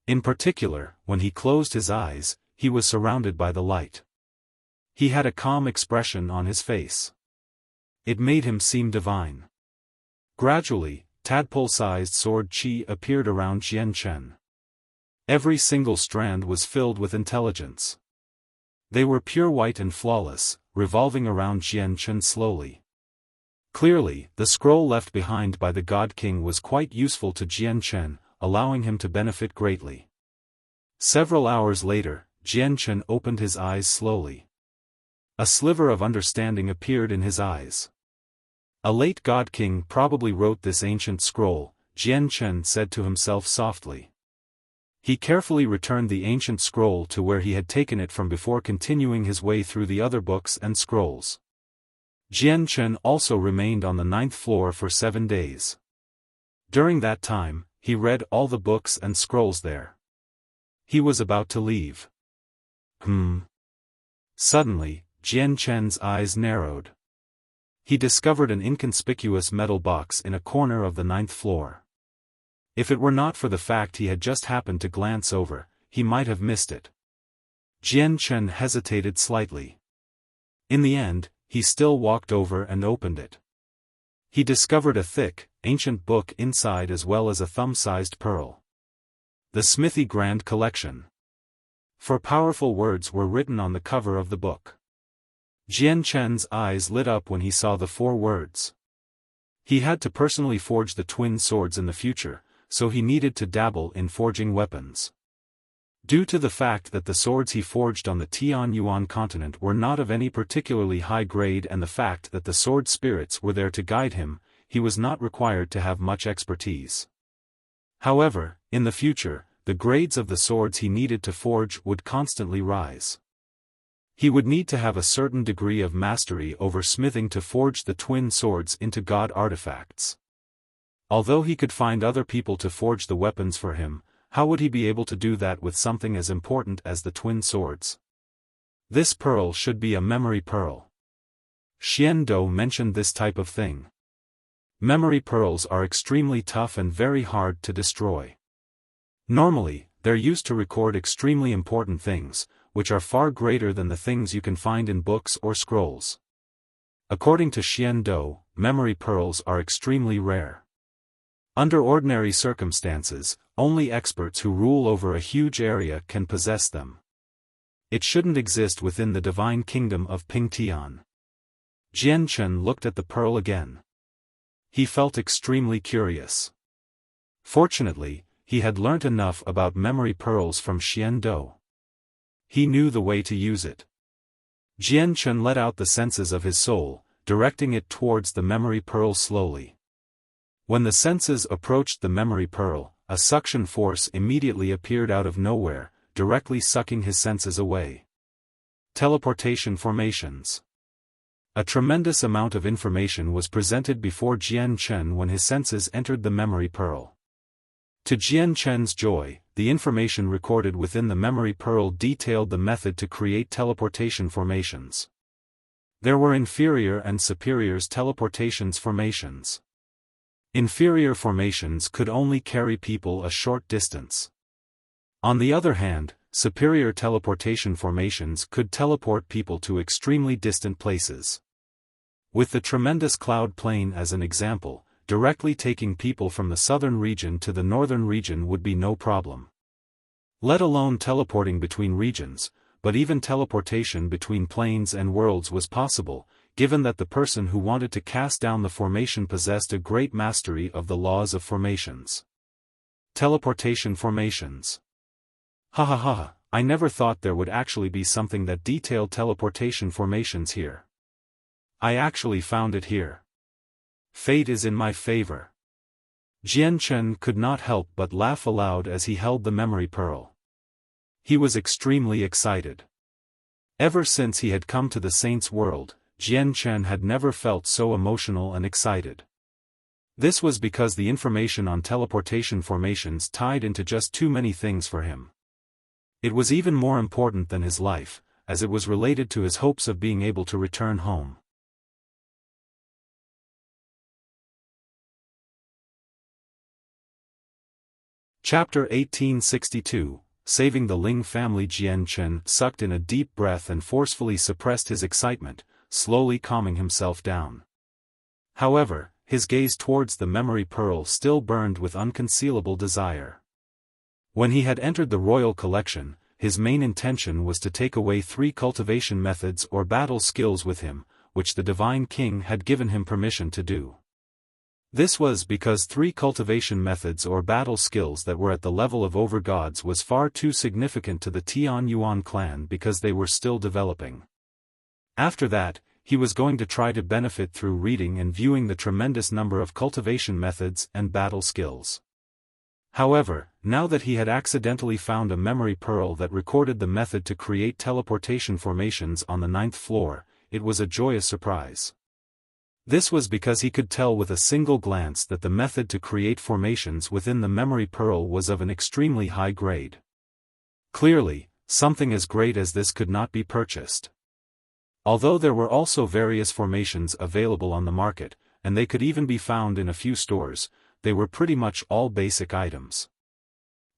In particular, when he closed his eyes, he was surrounded by the light. He had a calm expression on his face. It made him seem divine. Gradually, tadpole-sized sword qi appeared around Jian Chen. Every single strand was filled with intelligence. They were pure white and flawless, revolving around Jian Chen slowly. Clearly, the scroll left behind by the God King was quite useful to Jian Chen, allowing him to benefit greatly. Several hours later, Jian Chen opened his eyes slowly. A sliver of understanding appeared in his eyes. A late God King probably wrote this ancient scroll, Jian Chen said to himself softly. He carefully returned the ancient scroll to where he had taken it from before continuing his way through the other books and scrolls. Jian Chen also remained on the 9th floor for 7 days. During that time, he read all the books and scrolls there. He was about to leave. Suddenly, Jian Chen's eyes narrowed. He discovered an inconspicuous metal box in a corner of the 9th floor. If it were not for the fact he had just happened to glance over, he might have missed it. Jian Chen hesitated slightly. In the end, he still walked over and opened it. He discovered a thick, ancient book inside as well as a thumb-sized pearl. The Smithy Grand Collection. 4 powerful words were written on the cover of the book. Jian Chen's eyes lit up when he saw the 4 words. He had to personally forge the twin swords in the future, so he needed to dabble in forging weapons. Due to the fact that the swords he forged on the Tianyuan continent were not of any particularly high grade and the fact that the sword spirits were there to guide him, he was not required to have much expertise. However, in the future, the grades of the swords he needed to forge would constantly rise. He would need to have a certain degree of mastery over smithing to forge the twin swords into god artifacts. Although he could find other people to forge the weapons for him, how would he be able to do that with something as important as the twin swords? This pearl should be a memory pearl. Xian Dou mentioned this type of thing. Memory pearls are extremely tough and very hard to destroy. Normally, they're used to record extremely important things, which are far greater than the things you can find in books or scrolls. According to Xian Dou, memory pearls are extremely rare. Under ordinary circumstances, only experts who rule over a huge area can possess them. It shouldn't exist within the divine kingdom of Pingtian. Jian Chen looked at the pearl again. He felt extremely curious. Fortunately, he had learnt enough about memory pearls from Xian Dou. He knew the way to use it. Jian Chen let out the senses of his soul, directing it towards the memory pearl slowly. When the senses approached the memory pearl, a suction force immediately appeared out of nowhere, directly sucking his senses away. Teleportation formations. A tremendous amount of information was presented before Jian Chen when his senses entered the memory pearl. To Jian Chen's joy, the information recorded within the memory pearl detailed the method to create teleportation formations. There were inferior and superior teleportations formations. Inferior formations could only carry people a short distance. On the other hand, superior teleportation formations could teleport people to extremely distant places. With the tremendous cloud plain as an example, directly taking people from the southern region to the northern region would be no problem. Let alone teleporting between regions, but even teleportation between planes and worlds was possible, given that the person who wanted to cast down the formation possessed a great mastery of the laws of formations. Teleportation formations. I never thought there would actually be something that detailed teleportation formations here. I actually found it here. Fate is in my favor. Jian Chen could not help but laugh aloud as he held the memory pearl. He was extremely excited. Ever since he had come to the saint's world, Jian Chen had never felt so emotional and excited. This was because the information on teleportation formations tied into just too many things for him. It was even more important than his life, as it was related to his hopes of being able to return home. Chapter 1862, Saving the Ling Family. Jian Chen sucked in a deep breath and forcefully suppressed his excitement, slowly calming himself down. However, his gaze towards the memory pearl still burned with unconcealable desire. When he had entered the royal collection, his main intention was to take away 3 cultivation methods or battle skills with him, which the Divine King had given him permission to do. This was because 3 cultivation methods or battle skills that were at the level of overgods was far too significant to the Tian Yuan clan because they were still developing. After that, he was going to try to benefit through reading and viewing the tremendous number of cultivation methods and battle skills. However, now that he had accidentally found a memory pearl that recorded the method to create teleportation formations on the 9th floor, it was a joyous surprise. This was because he could tell with a single glance that the method to create formations within the memory pearl was of an extremely high grade. Clearly, something as great as this could not be purchased. Although there were also various formations available on the market, and they could even be found in a few stores, they were pretty much all basic items.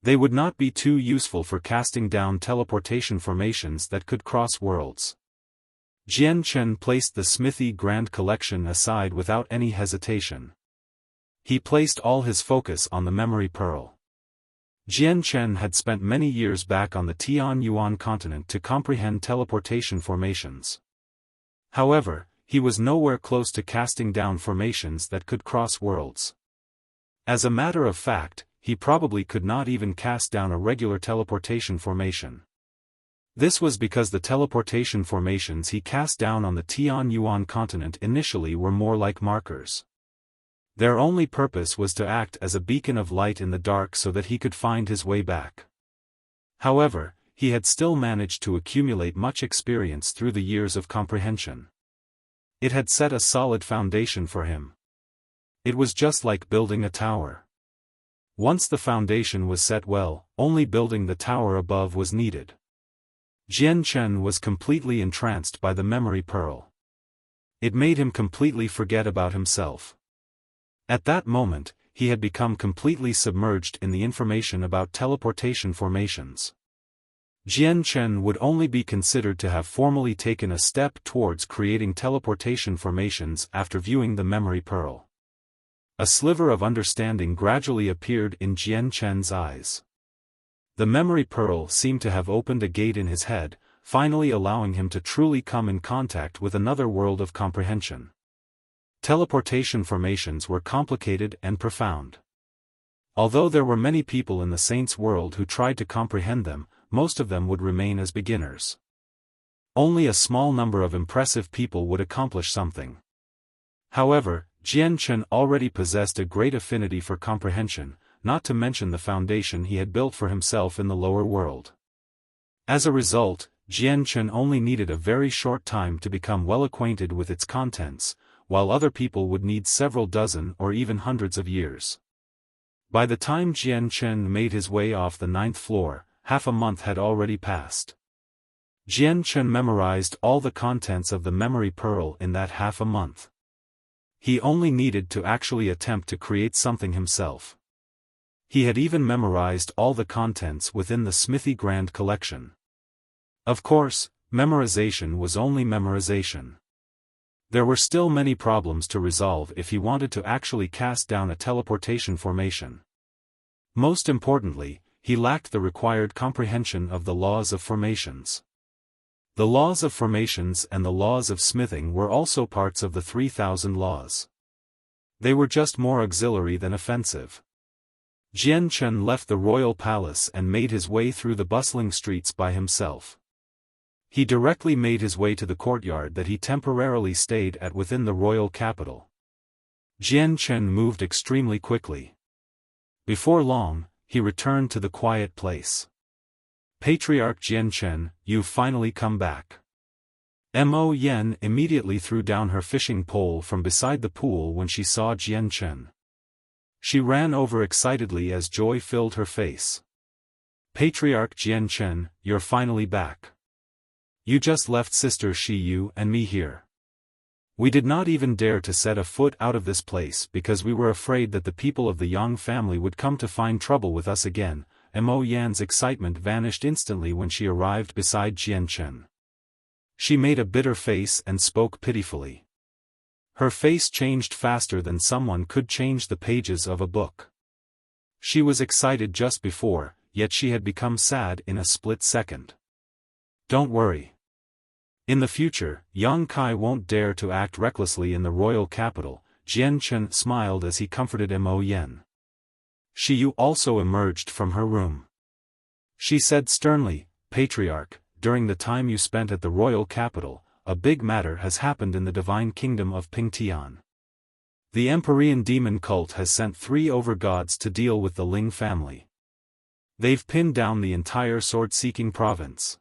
They would not be too useful for casting down teleportation formations that could cross worlds. Jian Chen placed the Smithy Grand Collection aside without any hesitation. He placed all his focus on the memory pearl. Jian Chen had spent many years back on the Tian Yuan continent to comprehend teleportation formations. However, he was nowhere close to casting down formations that could cross worlds. As a matter of fact, he probably could not even cast down a regular teleportation formation. This was because the teleportation formations he cast down on the Tian Yuan continent initially were more like markers. Their only purpose was to act as a beacon of light in the dark so that he could find his way back. However, he had still managed to accumulate much experience through the years of comprehension. It had set a solid foundation for him. It was just like building a tower. Once the foundation was set well, only building the tower above was needed. Jian Chen was completely entranced by the memory pearl. It made him completely forget about himself. At that moment, he had become completely submerged in the information about teleportation formations. Jian Chen would only be considered to have formally taken a step towards creating teleportation formations after viewing the memory pearl. A sliver of understanding gradually appeared in Jian Chen's eyes. The memory pearl seemed to have opened a gate in his head, finally allowing him to truly come in contact with another world of comprehension. Teleportation formations were complicated and profound. Although there were many people in the Saints' world who tried to comprehend them, most of them would remain as beginners. Only a small number of impressive people would accomplish something. However, Jian Chen already possessed a great affinity for comprehension, not to mention the foundation he had built for himself in the lower world. As a result, Jian Chen only needed a very short time to become well acquainted with its contents, while other people would need several dozen or even hundreds of years. By the time Jian Chen made his way off the 9th floor, half a month had already passed. Jian Chen memorized all the contents of the memory pearl in that half a month. He only needed to actually attempt to create something himself. He had even memorized all the contents within the Smithy Grand Collection. Of course, memorization was only memorization. There were still many problems to resolve if he wanted to actually cast down a teleportation formation. Most importantly, he lacked the required comprehension of the laws of formations. The laws of formations and the laws of smithing were also parts of the 3,000 laws. They were just more auxiliary than offensive. Jian Chen left the royal palace and made his way through the bustling streets by himself. He directly made his way to the courtyard that he temporarily stayed at within the royal capital. Jian Chen moved extremely quickly. Before long, he returned to the quiet place. Patriarch Jian Chen, you've finally come back. Mo Yen immediately threw down her fishing pole from beside the pool when she saw Jian Chen. She ran over excitedly as joy filled her face. Patriarch Jian Chen, you're finally back. You just left Sister Shi Yu and me here. We did not even dare to set a foot out of this place because we were afraid that the people of the Yang family would come to find trouble with us again. Mo Yan's excitement vanished instantly when she arrived beside Jian Chen. She made a bitter face and spoke pitifully. Her face changed faster than someone could change the pages of a book. She was excited just before, yet she had become sad in a split second. Don't worry. In the future, Yang Kai won't dare to act recklessly in the royal capital. Jian Chen smiled as he comforted Mo Yan. Shi Yu also emerged from her room. She said sternly, Patriarch, during the time you spent at the royal capital, a big matter has happened in the divine kingdom of Pingtian. The Empyrean demon cult has sent 3 overgods to deal with the Ling family. They've pinned down the entire sword-seeking province.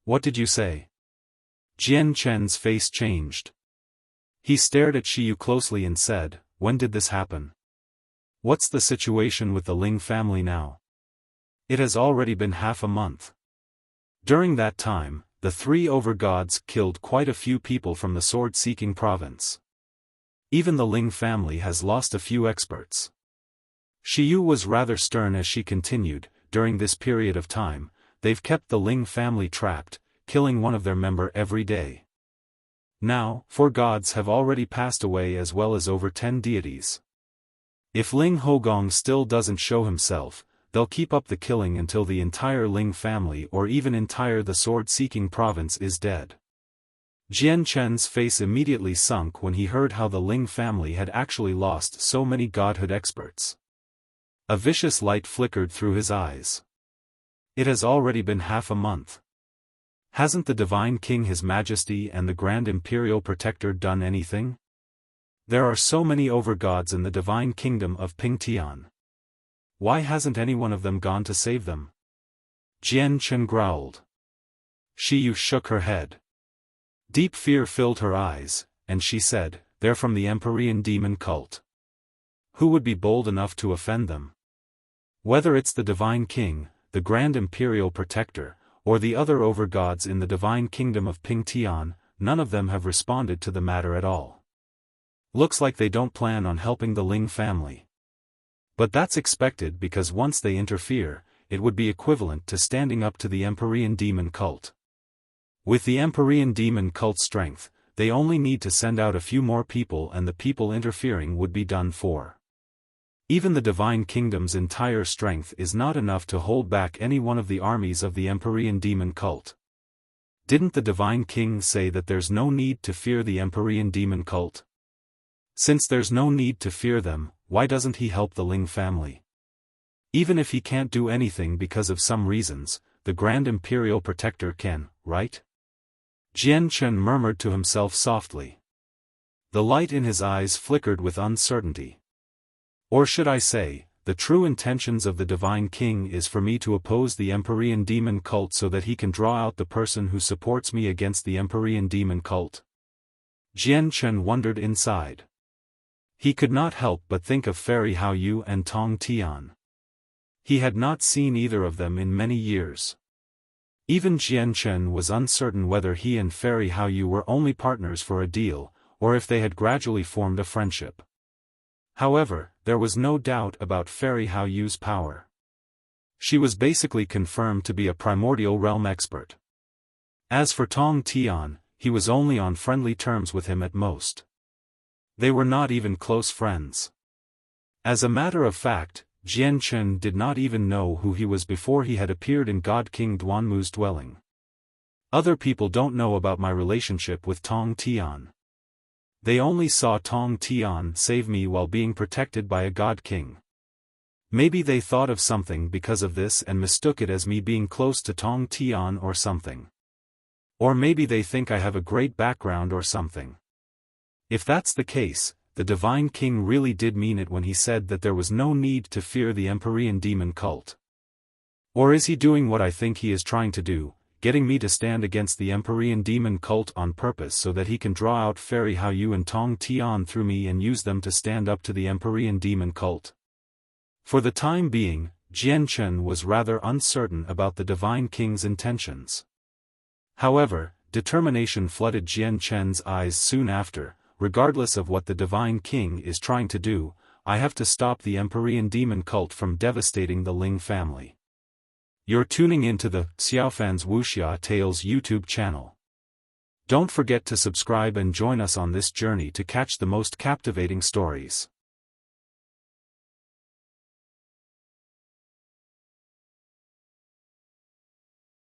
What did you say? Jian Chen's face changed. He stared at Shi Yu closely and said, when did this happen? What's the situation with the Ling family now? It has already been half a month. During that time, the 3 overgods killed quite a few people from the sword-seeking province. Even the Ling family has lost a few experts. Shi Yu was rather stern as she continued, during this period of time, they've kept the Ling family trapped, killing one of their member every day. Now, 4 gods have already passed away as well as over 10 deities. If Ling Hogong still doesn't show himself, they'll keep up the killing until the entire Ling family or even entire the sword-seeking province is dead. Jian Chen's face immediately sunk when he heard how the Ling family had actually lost so many godhood experts. A vicious light flickered through his eyes. It has already been half a month. Hasn't the Divine King His Majesty and the Grand Imperial Protector done anything? There are so many overgods in the Divine Kingdom of Pingtian. Why hasn't any one of them gone to save them? Jian Chen growled. Shi Yu shook her head. Deep fear filled her eyes, and she said, they're from the Empyrean demon cult. Who would be bold enough to offend them? Whether it's the Divine King, the Grand Imperial Protector, or the other overgods in the Divine Kingdom of Pingtian, none of them have responded to the matter at all. Looks like they don't plan on helping the Ling family. But that's expected because once they interfere, it would be equivalent to standing up to the Empyrean demon cult. With the Empyrean demon cult's strength, they only need to send out a few more people and the people interfering would be done for. Even the Divine Kingdom's entire strength is not enough to hold back any one of the armies of the Empyrean demon cult. Didn't the Divine King say that there's no need to fear the Empyrean demon cult? Since there's no need to fear them, why doesn't he help the Ling family? Even if he can't do anything because of some reasons, the Grand Imperial Protector can, right? Jian Chen murmured to himself softly. The light in his eyes flickered with uncertainty. Or should I say, the true intentions of the Divine King is for me to oppose the Empyrean demon cult so that he can draw out the person who supports me against the Empyrean demon cult? Jian Chen wondered inside. He could not help but think of Fairy Hao Yu and Tong Tian. He had not seen either of them in many years. Even Jian Chen was uncertain whether he and Fairy Hao Yu were only partners for a deal, or if they had gradually formed a friendship. However, there was no doubt about Fairy Hao Yu's power. She was basically confirmed to be a primordial realm expert. As for Tong Tian, he was only on friendly terms with him at most. They were not even close friends. As a matter of fact, Jian Chen did not even know who he was before he had appeared in God King Duanmu's dwelling. Other people don't know about my relationship with Tong Tian. They only saw Tong Tian save me while being protected by a God King. Maybe they thought of something because of this and mistook it as me being close to Tong Tian or something. Or maybe they think I have a great background or something. If that's the case, the Divine King really did mean it when he said that there was no need to fear the Empyrean demon cult. Or is he doing what I think he is trying to do, getting me to stand against the Empyrean demon cult on purpose so that he can draw out Fairy Hao Yu and Tong Tian through me and use them to stand up to the Empyrean demon cult? For the time being, Jian Chen was rather uncertain about the Divine King's intentions. However, determination flooded Jian Chen's eyes soon after. Regardless of what the Divine King is trying to do, I have to stop the Empyrean demon cult from devastating the Ling family. You're tuning into the Xiaofan's Wuxia Tales YouTube channel. Don't forget to subscribe and join us on this journey to catch the most captivating stories.